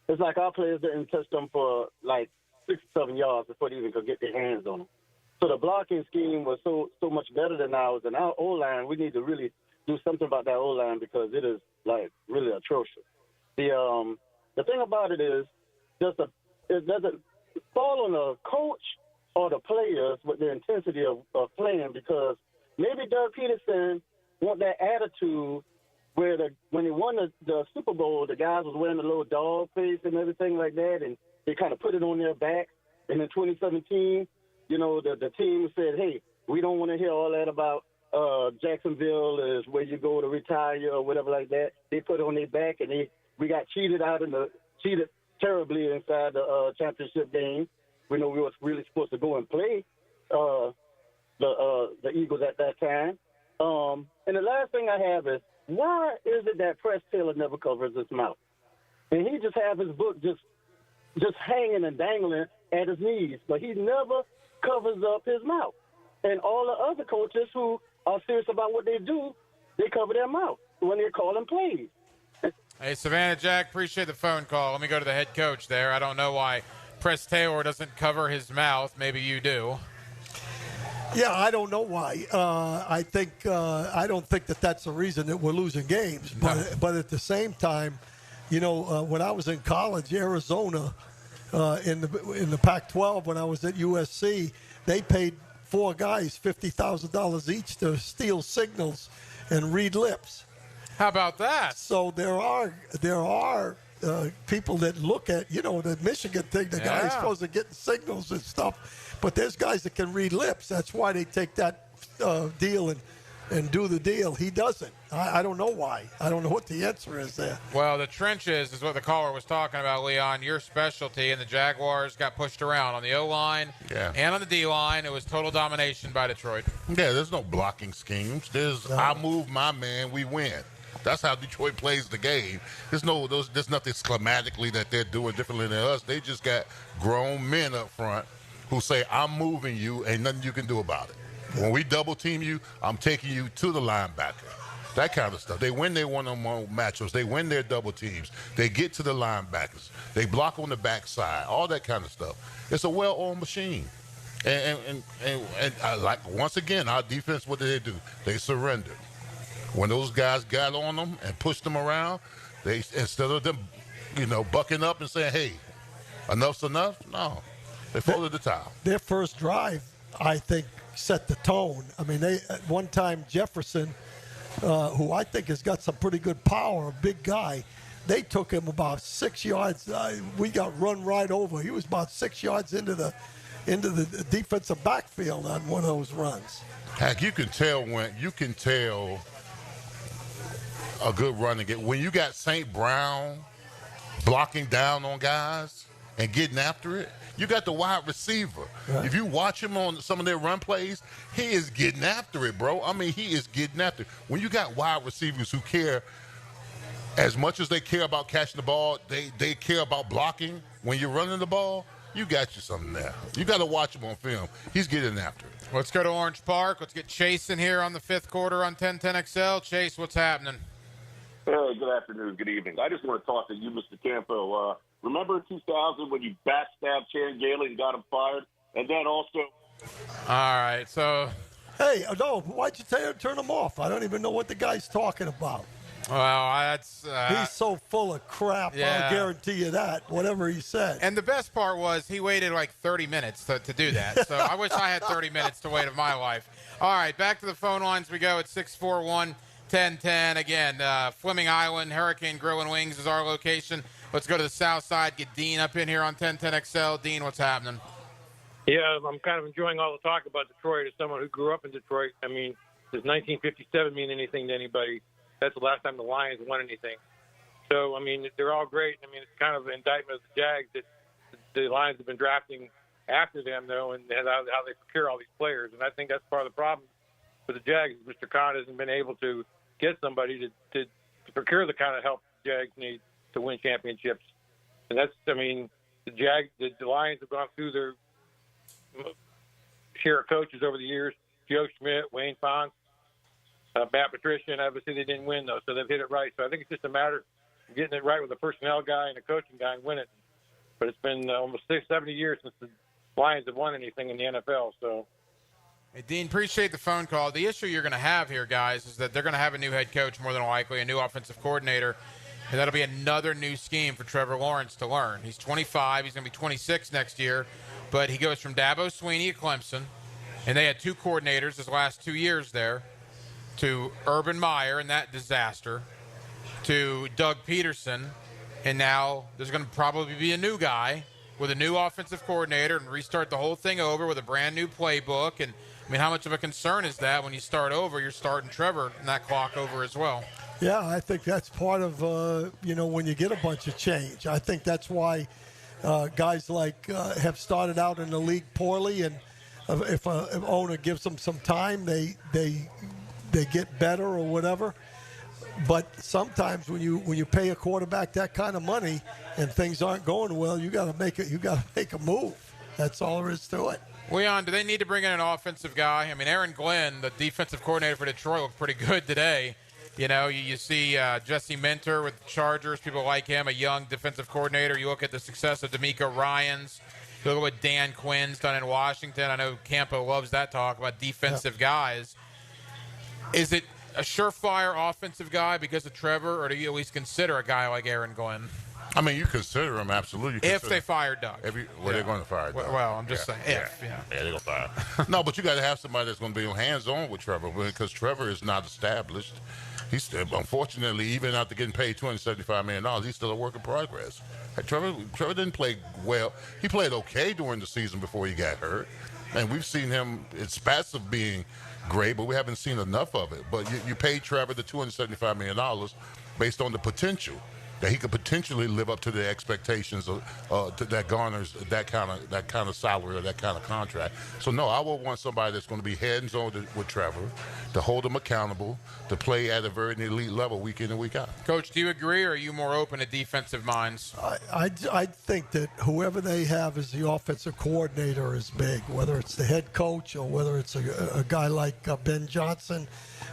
it's like our players didn't touch them for like 6 or 7 yards before they even could get their hands on them. So the blocking scheme was so much better than ours. And our O-line, we need to really do something about that O-line because it is like really atrocious. The thing about it is it doesn't fall on the coach or the players with the intensity of playing because maybe Doug Peterson want that attitude where when he won the Super Bowl, the guys was wearing a little dog face and everything like that, and they kind of put it on their back. And in 2017, the team said, hey, we don't want to hear all that about Jacksonville is where you go to retire or whatever like that. They put it on their back, and we got cheated terribly inside the championship game. We know we were really supposed to go and play the Eagles at that time. And the last thing I have is, why is it that Press Taylor never covers his mouth? And he just have his book just hanging and dangling at his knees, but he never covers up his mouth. And all the other coaches who are serious about what they do, they cover their mouth when they're calling plays. Hey, Savannah Jack, appreciate the phone call. Let me go to the head coach there. I don't know why Press Taylor doesn't cover his mouth. Maybe you do. Yeah, I don't know why. I don't think that's the reason that we're losing games. But at the same time, when I was in college, Arizona, in the Pac-12, when I was at USC, they paid 4 guys $50,000 each to steal signals and read lips. How about that? So there are people that look at the Michigan thing. The guy is supposed to get signals and stuff. But there's guys that can read lips. That's why they take that deal and do the deal. He doesn't. I don't know why. I don't know what the answer is there. Well, the trenches is what the caller was talking about, Leon, your specialty, and the Jaguars got pushed around on the O-line and on the D-line. It was total domination by Detroit. Yeah, there's no blocking schemes. I move my man, we win. That's how Detroit plays the game. There's nothing schematically that they're doing differently than us. They just got grown men up front who say, I'm moving you, ain't nothing you can do about it. When we double team you, I'm taking you to the linebacker. That kind of stuff. They win their one-on-one matchups. They win their double teams. They get to the linebackers. They block on the backside. All that kind of stuff. It's a well-oiled machine. And like once again, our defense, what did they do? They surrendered. When those guys got on them and pushed them around, they instead of them, bucking up and saying, "Hey, enough's enough," no, they folded the towel. Their first drive, I think, set the tone. I mean, at one time Jefferson, who I think has got some pretty good power, a big guy, they took him about 6 yards. We got run right over. He was about 6 yards into the defensive backfield on one of those runs. Heck, you can tell a good run again. When you got St. Brown blocking down on guys and getting after it, you got the wide receiver. Right. If you watch him on some of their run plays, he is getting after it, bro. I mean, he is getting after it. When you got wide receivers who care as much as they care about catching the ball, they care about blocking. When you're running the ball, you got you something there. You got to watch him on film. He's getting after it. Let's go to Orange Park. Let's get Chase in here on the 5th quarter on 1010 XL. Chase, what's happening? Hey, good afternoon, good evening. I just want to talk to you, Mr. Campo. Remember in 2000 when you backstabbed Chan Gailey and got him fired? And then also... All right, so... Hey, no, why'd you turn him off? I don't even know what the guy's talking about. Well, that's... He's so full of crap, yeah. I'll guarantee you that, whatever he said. And the best part was he waited like 30 minutes to do that. So I wish I had 30 minutes to wait of my life. All right, back to the phone lines we go at 641-1010. Again, Fleming Island, Hurricane Grill and Wings is our location. Let's go to the south side, get Dean up in here on 1010XL. Dean, what's happening? Yeah, I'm kind of enjoying all the talk about Detroit as someone who grew up in Detroit. I mean, does 1957 mean anything to anybody? That's the last time the Lions won anything. So, I mean, they're all great. I mean, it's kind of an indictment of the Jags that the Lions have been drafting after them, though, and how they procure all these players. And I think that's part of the problem with the Jags. Mr. Khan hasn't been able to get somebody to procure the kind of help the Jags need to win championships. And that's, I mean, the Lions have gone through their share of coaches over the years. Joe Schmidt, Wayne Fontes, Matt Patricia, and obviously they didn't win, though, so they've hit it right. So I think it's just a matter of getting it right with a personnel guy and a coaching guy and win it. But it's been almost 70 years since the Lions have won anything in the NFL. So, Hey, Dean, appreciate the phone call. The issue you're going to have here, guys, is that they're going to have a new head coach, more than likely, a new offensive coordinator, and that'll be another new scheme for Trevor Lawrence to learn. He's 25. He's going to be 26 next year, but he goes from Dabo Swinney at Clemson, and they had two coordinators his last 2 years there, to Urban Meyer and that disaster, to Doug Peterson, and now there's going to probably be a new guy with a new offensive coordinator and restart the whole thing over with a brand new playbook. And, I mean, how much of a concern is that when you start over, you're starting Trevor and that clock over as well? Yeah, I think that's part of, when you get a bunch of change. I think that's why guys like have started out in the league poorly, and if an owner gives them some time, they get better or whatever. But sometimes when you pay a quarterback that kind of money and things aren't going well, you got to make a move. That's all there is to it. Leon, do they need to bring in an offensive guy? I mean, Aaron Glenn, the defensive coordinator for Detroit, looked pretty good today. You know, you see Jesse Minter with the Chargers. People like him, a young defensive coordinator. You look at the success of D'Amico Ryans. You look at what Dan Quinn's done in Washington. I know Campo loves that talk about defensive guys. Is it a surefire offensive guy because of Trevor, or do you at least consider a guy like Aaron Glenn? I mean, you consider him, absolutely. If they fire Doug. They're going to fire Doug. Well, I'm just saying, if. Yeah, they're going to fire. No, but you got to have somebody that's going to be hands-on with Trevor, because Trevor is not established. He's unfortunately, even after getting paid $275 million, he's still a work in progress. Trevor didn't play well. He played okay during the season before he got hurt, and we've seen him in spats of being great, but we haven't seen enough of it. But you paid Trevor the $275 million based on the potential that he could potentially live up to the expectations of that garners that kind of salary or that kind of contract. So no, I would want somebody that's going to be hands-on with Trevor, to hold him accountable, to play at a very elite level week in and week out. Coach, do you agree, or are you more open to defensive minds? I think that whoever they have as the offensive coordinator is big, whether it's the head coach or whether it's a guy like Ben Johnson,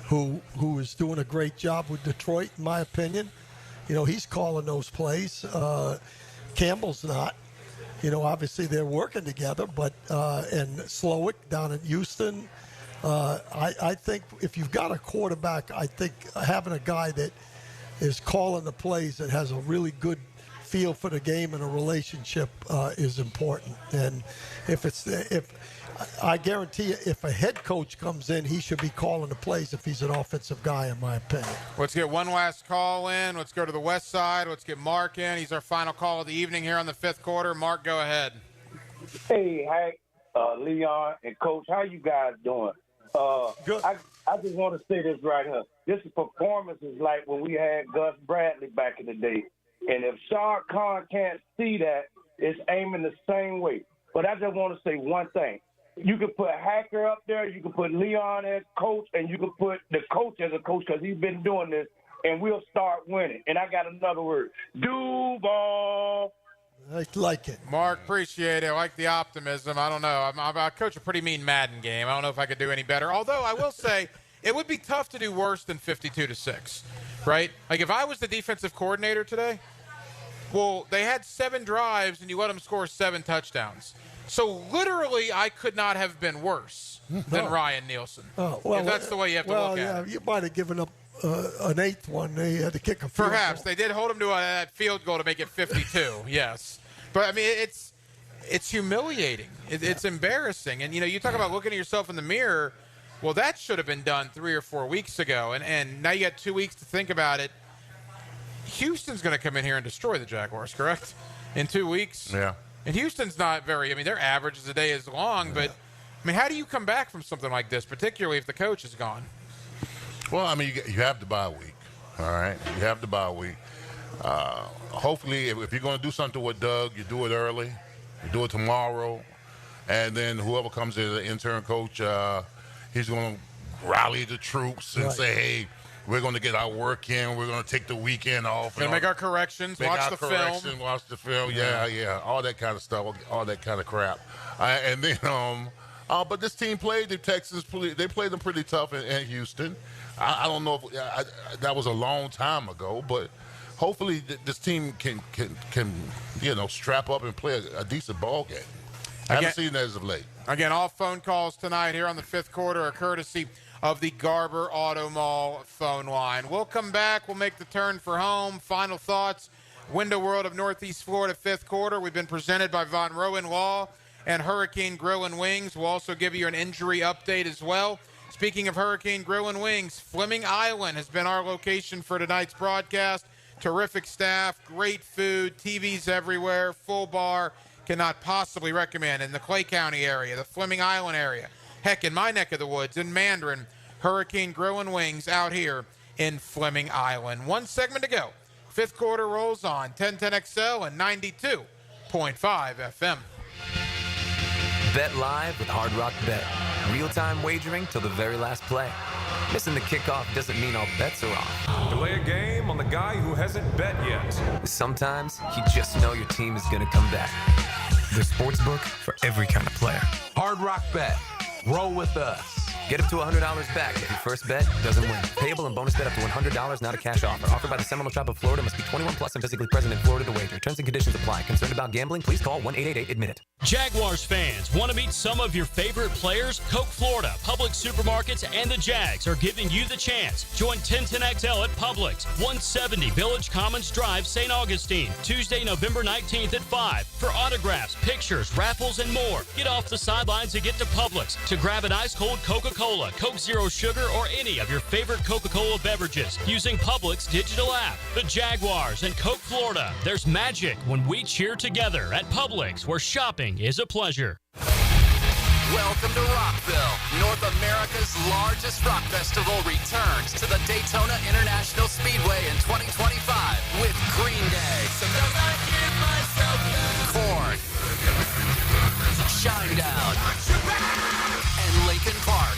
who is doing a great job with Detroit, in my opinion. You know, he's calling those plays. Campbell's not. You know, obviously they're working together, but and Slowick down in Houston. I think if you've got a quarterback, I think having a guy that is calling the plays that has a really good feel for the game and a relationship is important. And I guarantee you, if a head coach comes in, he should be calling the plays if he's an offensive guy, in my opinion. Let's get one last call in. Let's go to the west side. Let's get Mark in. He's our final call of the evening here on the fifth quarter. Mark, go ahead. Hey, Hank, Leon, and Coach, how you guys doing? Good. I just want to say this right here. This performance is like when we had Gus Bradley back in the day. And if Shah Khan can't see that, it's aiming the same way. But I just want to say one thing. You can put Hacker up there, you can put Leon as coach, and you can put the coach as a coach because he's been doing this, and we'll start winning. And I got another word. Duval. I like it. Mark, appreciate it. I like the optimism. I don't know. I coach a pretty mean Madden game. I don't know if I could do any better. Although I will say it would be tough to do worse than 52-6. right? Like if I was the defensive coordinator today, well, they had 7 drives and you let them score 7 touchdowns. So literally, I could not have been worse than Ryan Nielsen. If that's the way you have to look at it. You might have given up an 8th one. They had to kick a field Perhaps. goal. They did hold him to that field goal to make it 52, yes. But, I mean, it's humiliating. It's embarrassing. And, you talk about looking at yourself in the mirror. Well, that should have been done 3 or 4 weeks ago. And now you got 2 weeks to think about it. Houston's going to come in here and destroy the Jaguars, correct? In 2 weeks? Yeah. And Houston's not their average is a day is long, but, I mean, how do you come back from something like this, particularly if the coach is gone? Well, I mean, you have the bye week, all right? You have the bye week. Hopefully, if you're going to do something with Doug, you do it early. You do it tomorrow. And then whoever comes in, the intern coach, he's going to rally the troops and say, hey, we're going to get our work in. We're going to take the weekend off. Going to make our corrections, watch the film. Watch the film, yeah. All that kind of stuff, all that kind of crap. And then, but this team played the Texans. They played them pretty tough in Houston. I don't know if that was a long time ago, but hopefully this team can strap up and play a decent ball game. I haven't seen that as of late. Again, all phone calls tonight here on the 5th quarter are courtesy of the Garber Auto Mall phone line. We'll come back. We'll make the turn for home. Final thoughts. Window World of Northeast Florida 5th quarter. We've been presented by Von Rowan Law and Hurricane Grill and Wings. We'll also give you an injury update as well. Speaking of Hurricane Grill and Wings, Fleming Island has been our location for tonight's broadcast. Terrific staff, great food, TVs everywhere, full bar. Cannot possibly recommend in the Clay County area, the Fleming Island area. Heck, in my neck of the woods, in Mandarin, Hurricane Grill and Wings out here in Fleming Island. 1 segment to go. 5th quarter rolls on 1010XL and 92.5 FM. Bet live with Hard Rock Bet. Real-time wagering till the very last play. Missing the kickoff doesn't mean all bets are off. Delay a game on the guy who hasn't bet yet. Sometimes you just know your team is going to come back. The sportsbook for every kind of player. Hard Rock Bet. Roll with us. Get up to $100 back if your first bet doesn't win. Payable and bonus bet up to $100, not a cash offer. Offered by the Seminole Tribe of Florida. Must be 21 plus and physically present in Florida to wager. Terms and conditions apply. Concerned about gambling? Please call 1-888-ADMIT-IT. Jaguars fans, want to meet some of your favorite players? Coke Florida, Publix Supermarkets, and the Jags are giving you the chance. Join 1010XL at Publix, 170 Village Commons Drive, St. Augustine, Tuesday, November 19th at 5. For autographs, pictures, raffles, and more. Get off the sidelines and get to Publix to grab an ice-cold Coca-Cola, Coke Zero Sugar, or any of your favorite Coca-Cola beverages using Publix digital app. The Jaguars and Coke Florida. There's magic when we cheer together at Publix, where shopping is a pleasure. Welcome to Rockville. North America's largest rock festival returns to the Daytona International Speedway in 2025 with Green Day, Korn, Shinedown, and Linkin Park.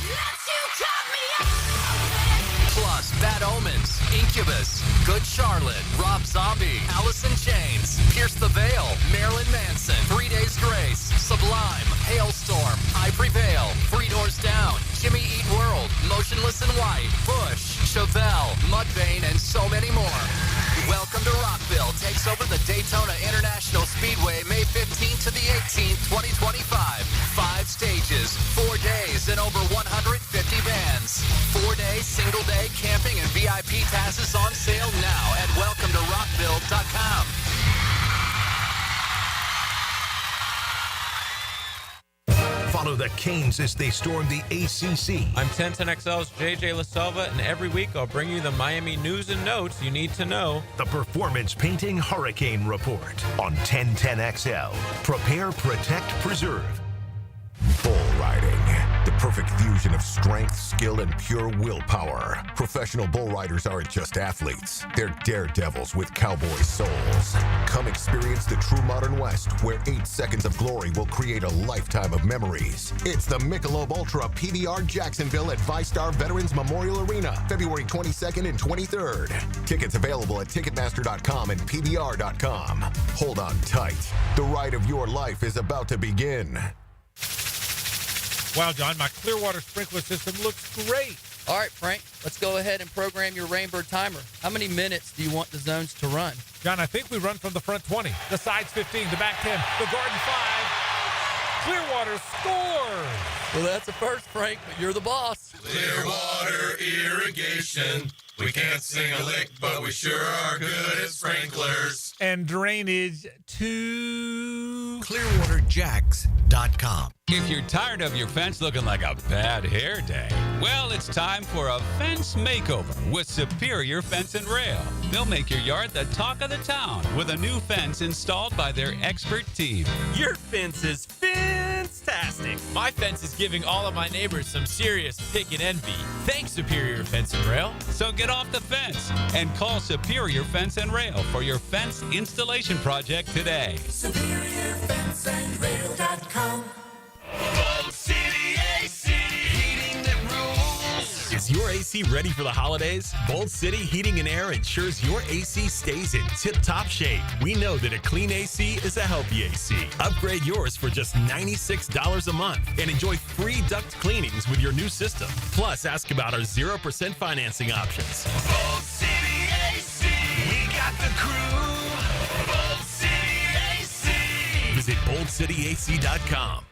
Plus Bad Omens, Incubus, Good Charlotte, Rob Zombie, Alice in Chains, Pierce the Veil, Marilyn Manson, 3 Days Grace, Sublime, Hailstorm, I Prevail, Three Doors Down, Jimmy Eat World, Motionless in White, Bush, Chevelle, Mudvayne, and so many more. Welcome to Rockville takes over the Daytona International Speedway May 15th to the 18th, 2025. 5 stages, 4 days, and over 150 bands. 4-day, single-day camping and VIP passes on sale now at welcometorockville.com. Follow the Canes as they storm the ACC. I'm 1010XL's JJ LaSelva, and every week I'll bring you the Miami news and notes you need to know. The Performance Painting Hurricane Report on 1010XL. Prepare, protect, preserve. Bull riding. The perfect fusion of strength, skill, and pure willpower. Professional bull riders aren't just athletes. They're daredevils with cowboy souls. Come experience the true modern West, where 8 seconds of glory will create a lifetime of memories. It's the Michelob Ultra PBR Jacksonville at ViStar Veterans Memorial Arena, February 22nd and 23rd. Tickets available at Ticketmaster.com and PBR.com. Hold on tight. The ride of your life is about to begin. Wow, John, my Clearwater sprinkler system looks great. All right, Frank, let's go ahead and program your Rainbird timer. How many minutes do you want the zones to run? John, I think we run from the front 20, the sides 15, the back 10, the Garden 5. Clearwater scores! Well, that's a first, Frank, but you're the boss. Clearwater irrigation. We can't sing a lick, but we sure are good at sprinklers. And drainage to ClearwaterJags.com. If you're tired of your fence looking like a bad hair day, well, it's time for a fence makeover with Superior Fence and Rail. They'll make your yard the talk of the town with a new fence installed by their expert team. Your fence is fantastic. My fence is giving all of my neighbors some serious pick and envy. Thanks, Superior Fence and Rail. So get off the fence and call Superior Fence and Rail for your fence installation project today. SuperiorFenceandRail.com. Bolt City AC, heating that rules. Is your AC ready for the holidays? Bolt City Heating and Air ensures your AC stays in tip-top shape. We know that a clean AC is a healthy AC. Upgrade yours for just $96 a month and enjoy free duct cleanings with your new system. Plus, ask about our 0% financing options. Bolt City AC. We got the crew. Bolt City AC. Visit BoltCityAC.com.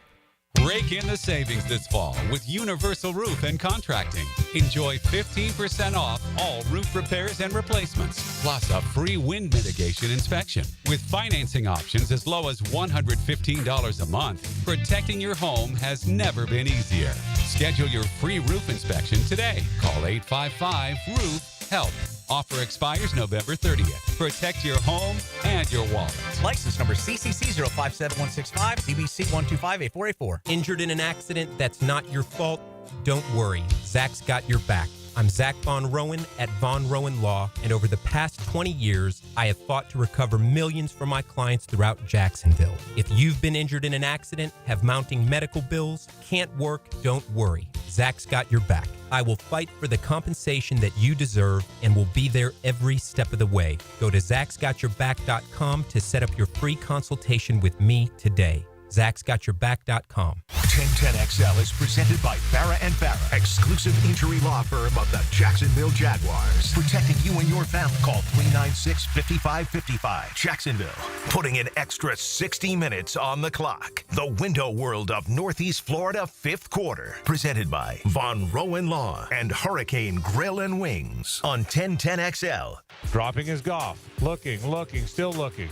Break in the savings this fall with Universal Roof and Contracting. Enjoy 15% off all roof repairs and replacements, plus a free wind mitigation inspection. With financing options as low as $115 a month, protecting your home has never been easier. Schedule your free roof inspection today. Call 855-ROOF-HELP. Offer expires November 30th. Protect your home and your wallet. License number CCC 057165, CBC 1258484. Injured in an accident that's not your fault? Don't worry. Zach's got your back. I'm Zach Von Rowan at Von Rowan Law, and over the past 20 years, I have fought to recover millions from my clients throughout Jacksonville. If you've been injured in an accident, have mounting medical bills, can't work, don't worry. Zach's got your back. I will fight for the compensation that you deserve and will be there every step of the way. Go to Zach'sGotYourBack.com to set up your free consultation with me today. Zach'sGotYourBack.com. 1010XL is presented by Farah and Farah, exclusive injury law firm of the Jacksonville Jaguars. Protecting you and your family. Call 396-5555. Jacksonville, putting an extra 60 minutes on the clock. The window world of Northeast Florida fifth quarter. Presented by Von Rowan Law and Hurricane Grill and Wings on 1010XL. Dropping his Goff. Looking, still looking.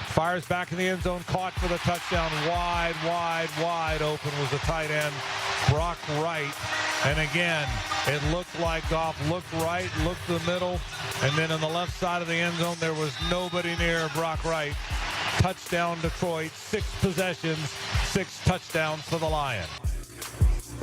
Fires back in the end zone, caught for the touchdown. Wide open was the tight end, Brock Wright. And again, it looked like Goff looked right, looked to the middle, and then on the left side of the end zone, there was nobody near Brock Wright. Touchdown Detroit, 6 possessions, 6 touchdowns for the Lions.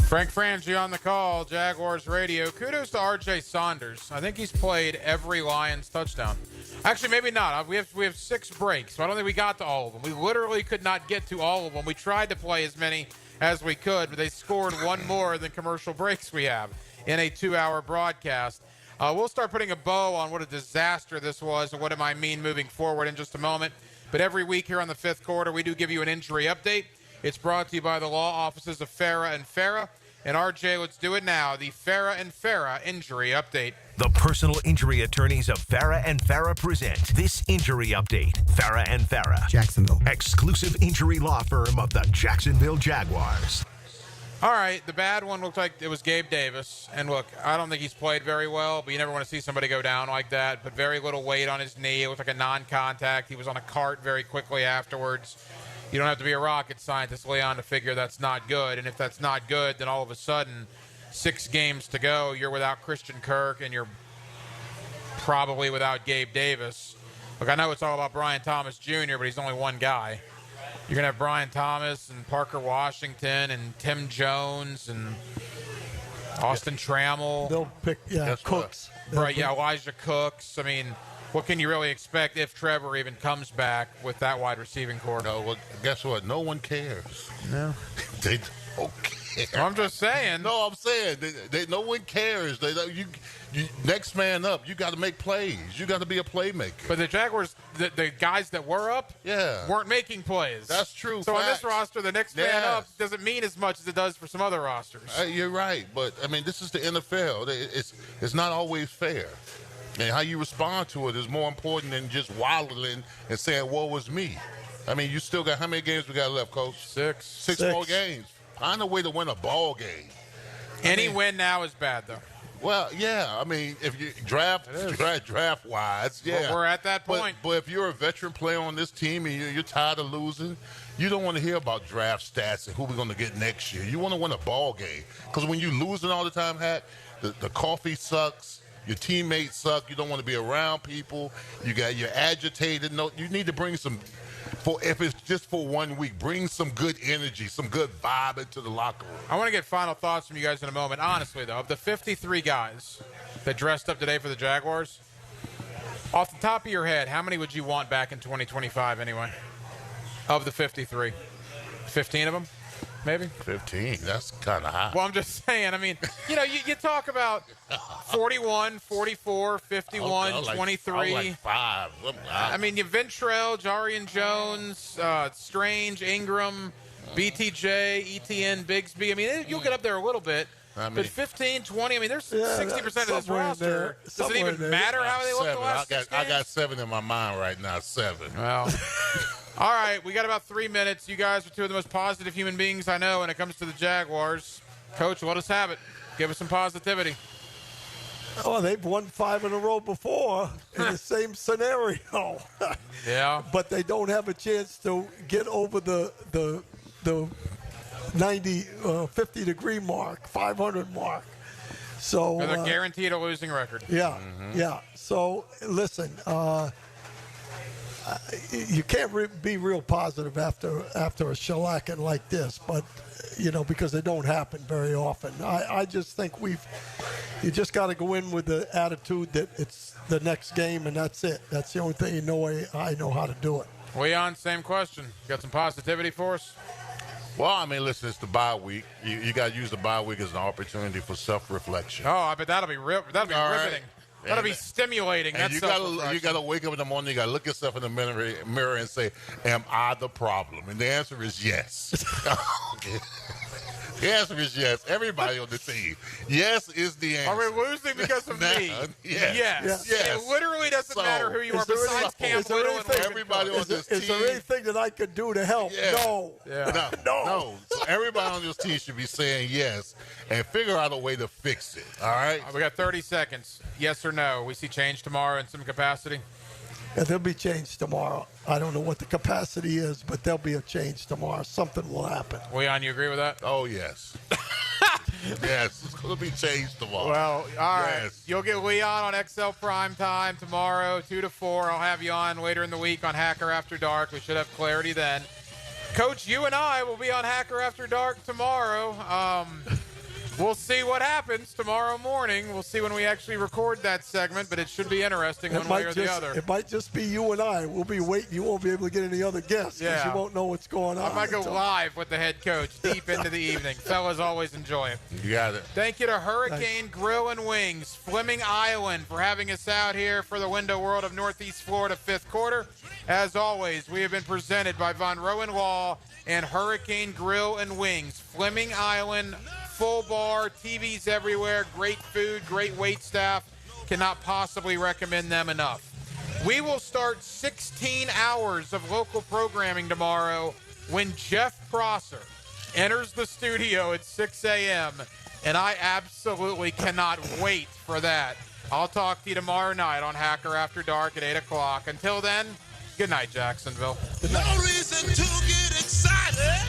Frank Frangie on the call, Jaguars Radio. Kudos to R.J. Saunders. I think he's played every Lions touchdown. Actually, maybe not. We have 6 breaks, so I don't think we got to all of them. We literally could not get to all of them. We tried to play as many as we could, but they scored one more than commercial breaks we have in a 2-hour broadcast. We'll start putting a bow on what a disaster this was and what it might mean moving forward in just a moment. But every week here on the fifth quarter, we do give you an injury update. It's brought to you by the law offices of Farah and Farah. And RJ, let's do it now. The Farah and Farah injury update. The personal injury attorneys of Farah and Farah present this injury update. Farah and Farah, Jacksonville, exclusive injury law firm of the Jacksonville Jaguars. All right, the bad one looked like it was Gabe Davis. And look, I don't think he's played very well, but you never want to see somebody go down like that. But very little weight on his knee. It looked like a non-contact. He was on a cart very quickly afterwards. You don't have to be a rocket scientist, Leon, to figure that's not good. And if that's not good, then all of a sudden, 6 games to go, you're without Christian Kirk and you're probably without Gabe Davis. Look, I know it's all about Brian Thomas Jr., but he's only one guy. You're going to have Brian Thomas and Parker Washington and Tim Jones and Austin Trammell. They'll pick, Cooks. Right, Elijah Cooks. I mean, what can you really expect if Trevor even comes back with that wide receiving core? No, well, guess what? No one cares. No. They don't care. I'm just saying. No, I'm saying no one cares. You next man up. You got to make plays. You got to be a playmaker. But the Jaguars, the guys that were up, weren't making plays. That's true. So on this roster, the next man up doesn't mean as much as it does for some other rosters. You're right, but I mean, this is the NFL. It's not always fair. And how you respond to it is more important than just waddling and saying, "Woe was me." I mean, you still got how many games we got left, Coach? Six more games. Find a way to win a ball game. Any win now is bad, though. Well, yeah. I mean, if you draft wise, yeah. Well, we're at that point. But if you're a veteran player on this team and you're tired of losing, you don't want to hear about draft stats and who we're going to get next year. You want to win a ball game. Because when you're losing all the time, the coffee sucks. Your teammates suck. You don't want to be around people. You're agitated. No, you need to bring some. If it's just for 1 week, bring some good energy, some good vibe into the locker room. I want to get final thoughts from you guys in a moment. Honestly, though, of the 53 guys that dressed up today for the Jaguars, off the top of your head, how many would you want back in 2025 anyway? Of the 53, 15 of them, maybe. 15. That's kind of high. Well, I'm just saying. I mean, you talk about 41, 44, 51, okay, 23. Like 5. I mean, you Ventrell, Jarian Jones, Strange, Ingram, BTJ, ETN, Bigsby. I mean, you'll get up there a little bit. But 15, 20, I mean, there's 60% of this roster. Does it even matter how they look the last 6 games? I got 7 in my mind right now. 7. Well, all right, we got about 3 minutes. You guys are two of the most positive human beings I know when it comes to the Jaguars. Coach, let us have it. Give us some positivity. Oh, they've won 5 in a row before in the same scenario. Yeah. But they don't have a chance to get over the 50-degree mark, 500 mark. So they're guaranteed a losing record. Yeah, yeah. So, listen, you can't be real positive after a shellacking like this, but, because they don't happen very often. I just think you just got to go in with the attitude that it's the next game and that's it. That's the only thing I know how to do it. Leon, same question. Got some positivity for us? Well, I mean, listen, it's the bye week. You got to use the bye week as an opportunity for self-reflection. Oh, I bet that'll be riveting. Right. That'll be stimulating. And you got to wake up in the morning. You got to look yourself in the mirror and say, "Am I the problem?" And the answer is yes. The answer is yes. Everybody on the team. Yes is the answer. Are we losing because of me? Yes. It literally doesn't matter who you are besides Cam Little and everybody on this team. Is there anything that I could do to help? Yeah. No. Yeah. No. So everybody on this team should be saying yes and figure out a way to fix it. All right? We got 30 seconds. Yes or no? We see change tomorrow in some capacity? Yeah, there'll be change tomorrow. I don't know what the capacity is, but there'll be a change tomorrow. Something will happen. Leon, you agree with that? Oh, yes. Yes, it's going to be changed tomorrow. Well, all right. Yes. You'll get Leon on XL Prime Time tomorrow, 2 to 4. I'll have you on later in the week on Hacker After Dark. We should have clarity then. Coach, you and I will be on Hacker After Dark tomorrow. We'll see what happens tomorrow morning. We'll see when we actually record that segment, but it should be interesting one way or the other. It might just be you and I. We'll be waiting. You won't be able to get any other guests because you won't know what's going on. I might go live with the head coach deep into the evening. Fellas, always enjoy it. You got it. Thank you to Hurricane Grill and Wings, Fleming Island, for having us out here for the Window World of Northeast Florida 5th quarter. As always, we have been presented by Von Rowan Law and Hurricane Grill and Wings, Fleming Island. Full bar, TVs everywhere, great food, great wait staff. Cannot possibly recommend them enough. We will start 16 hours of local programming tomorrow when Jeff Prosser enters the studio at 6 a.m., and I absolutely cannot wait for that. I'll talk to you tomorrow night on Hacker After Dark at 8 o'clock. Until then, good night, Jacksonville. No reason to get excited.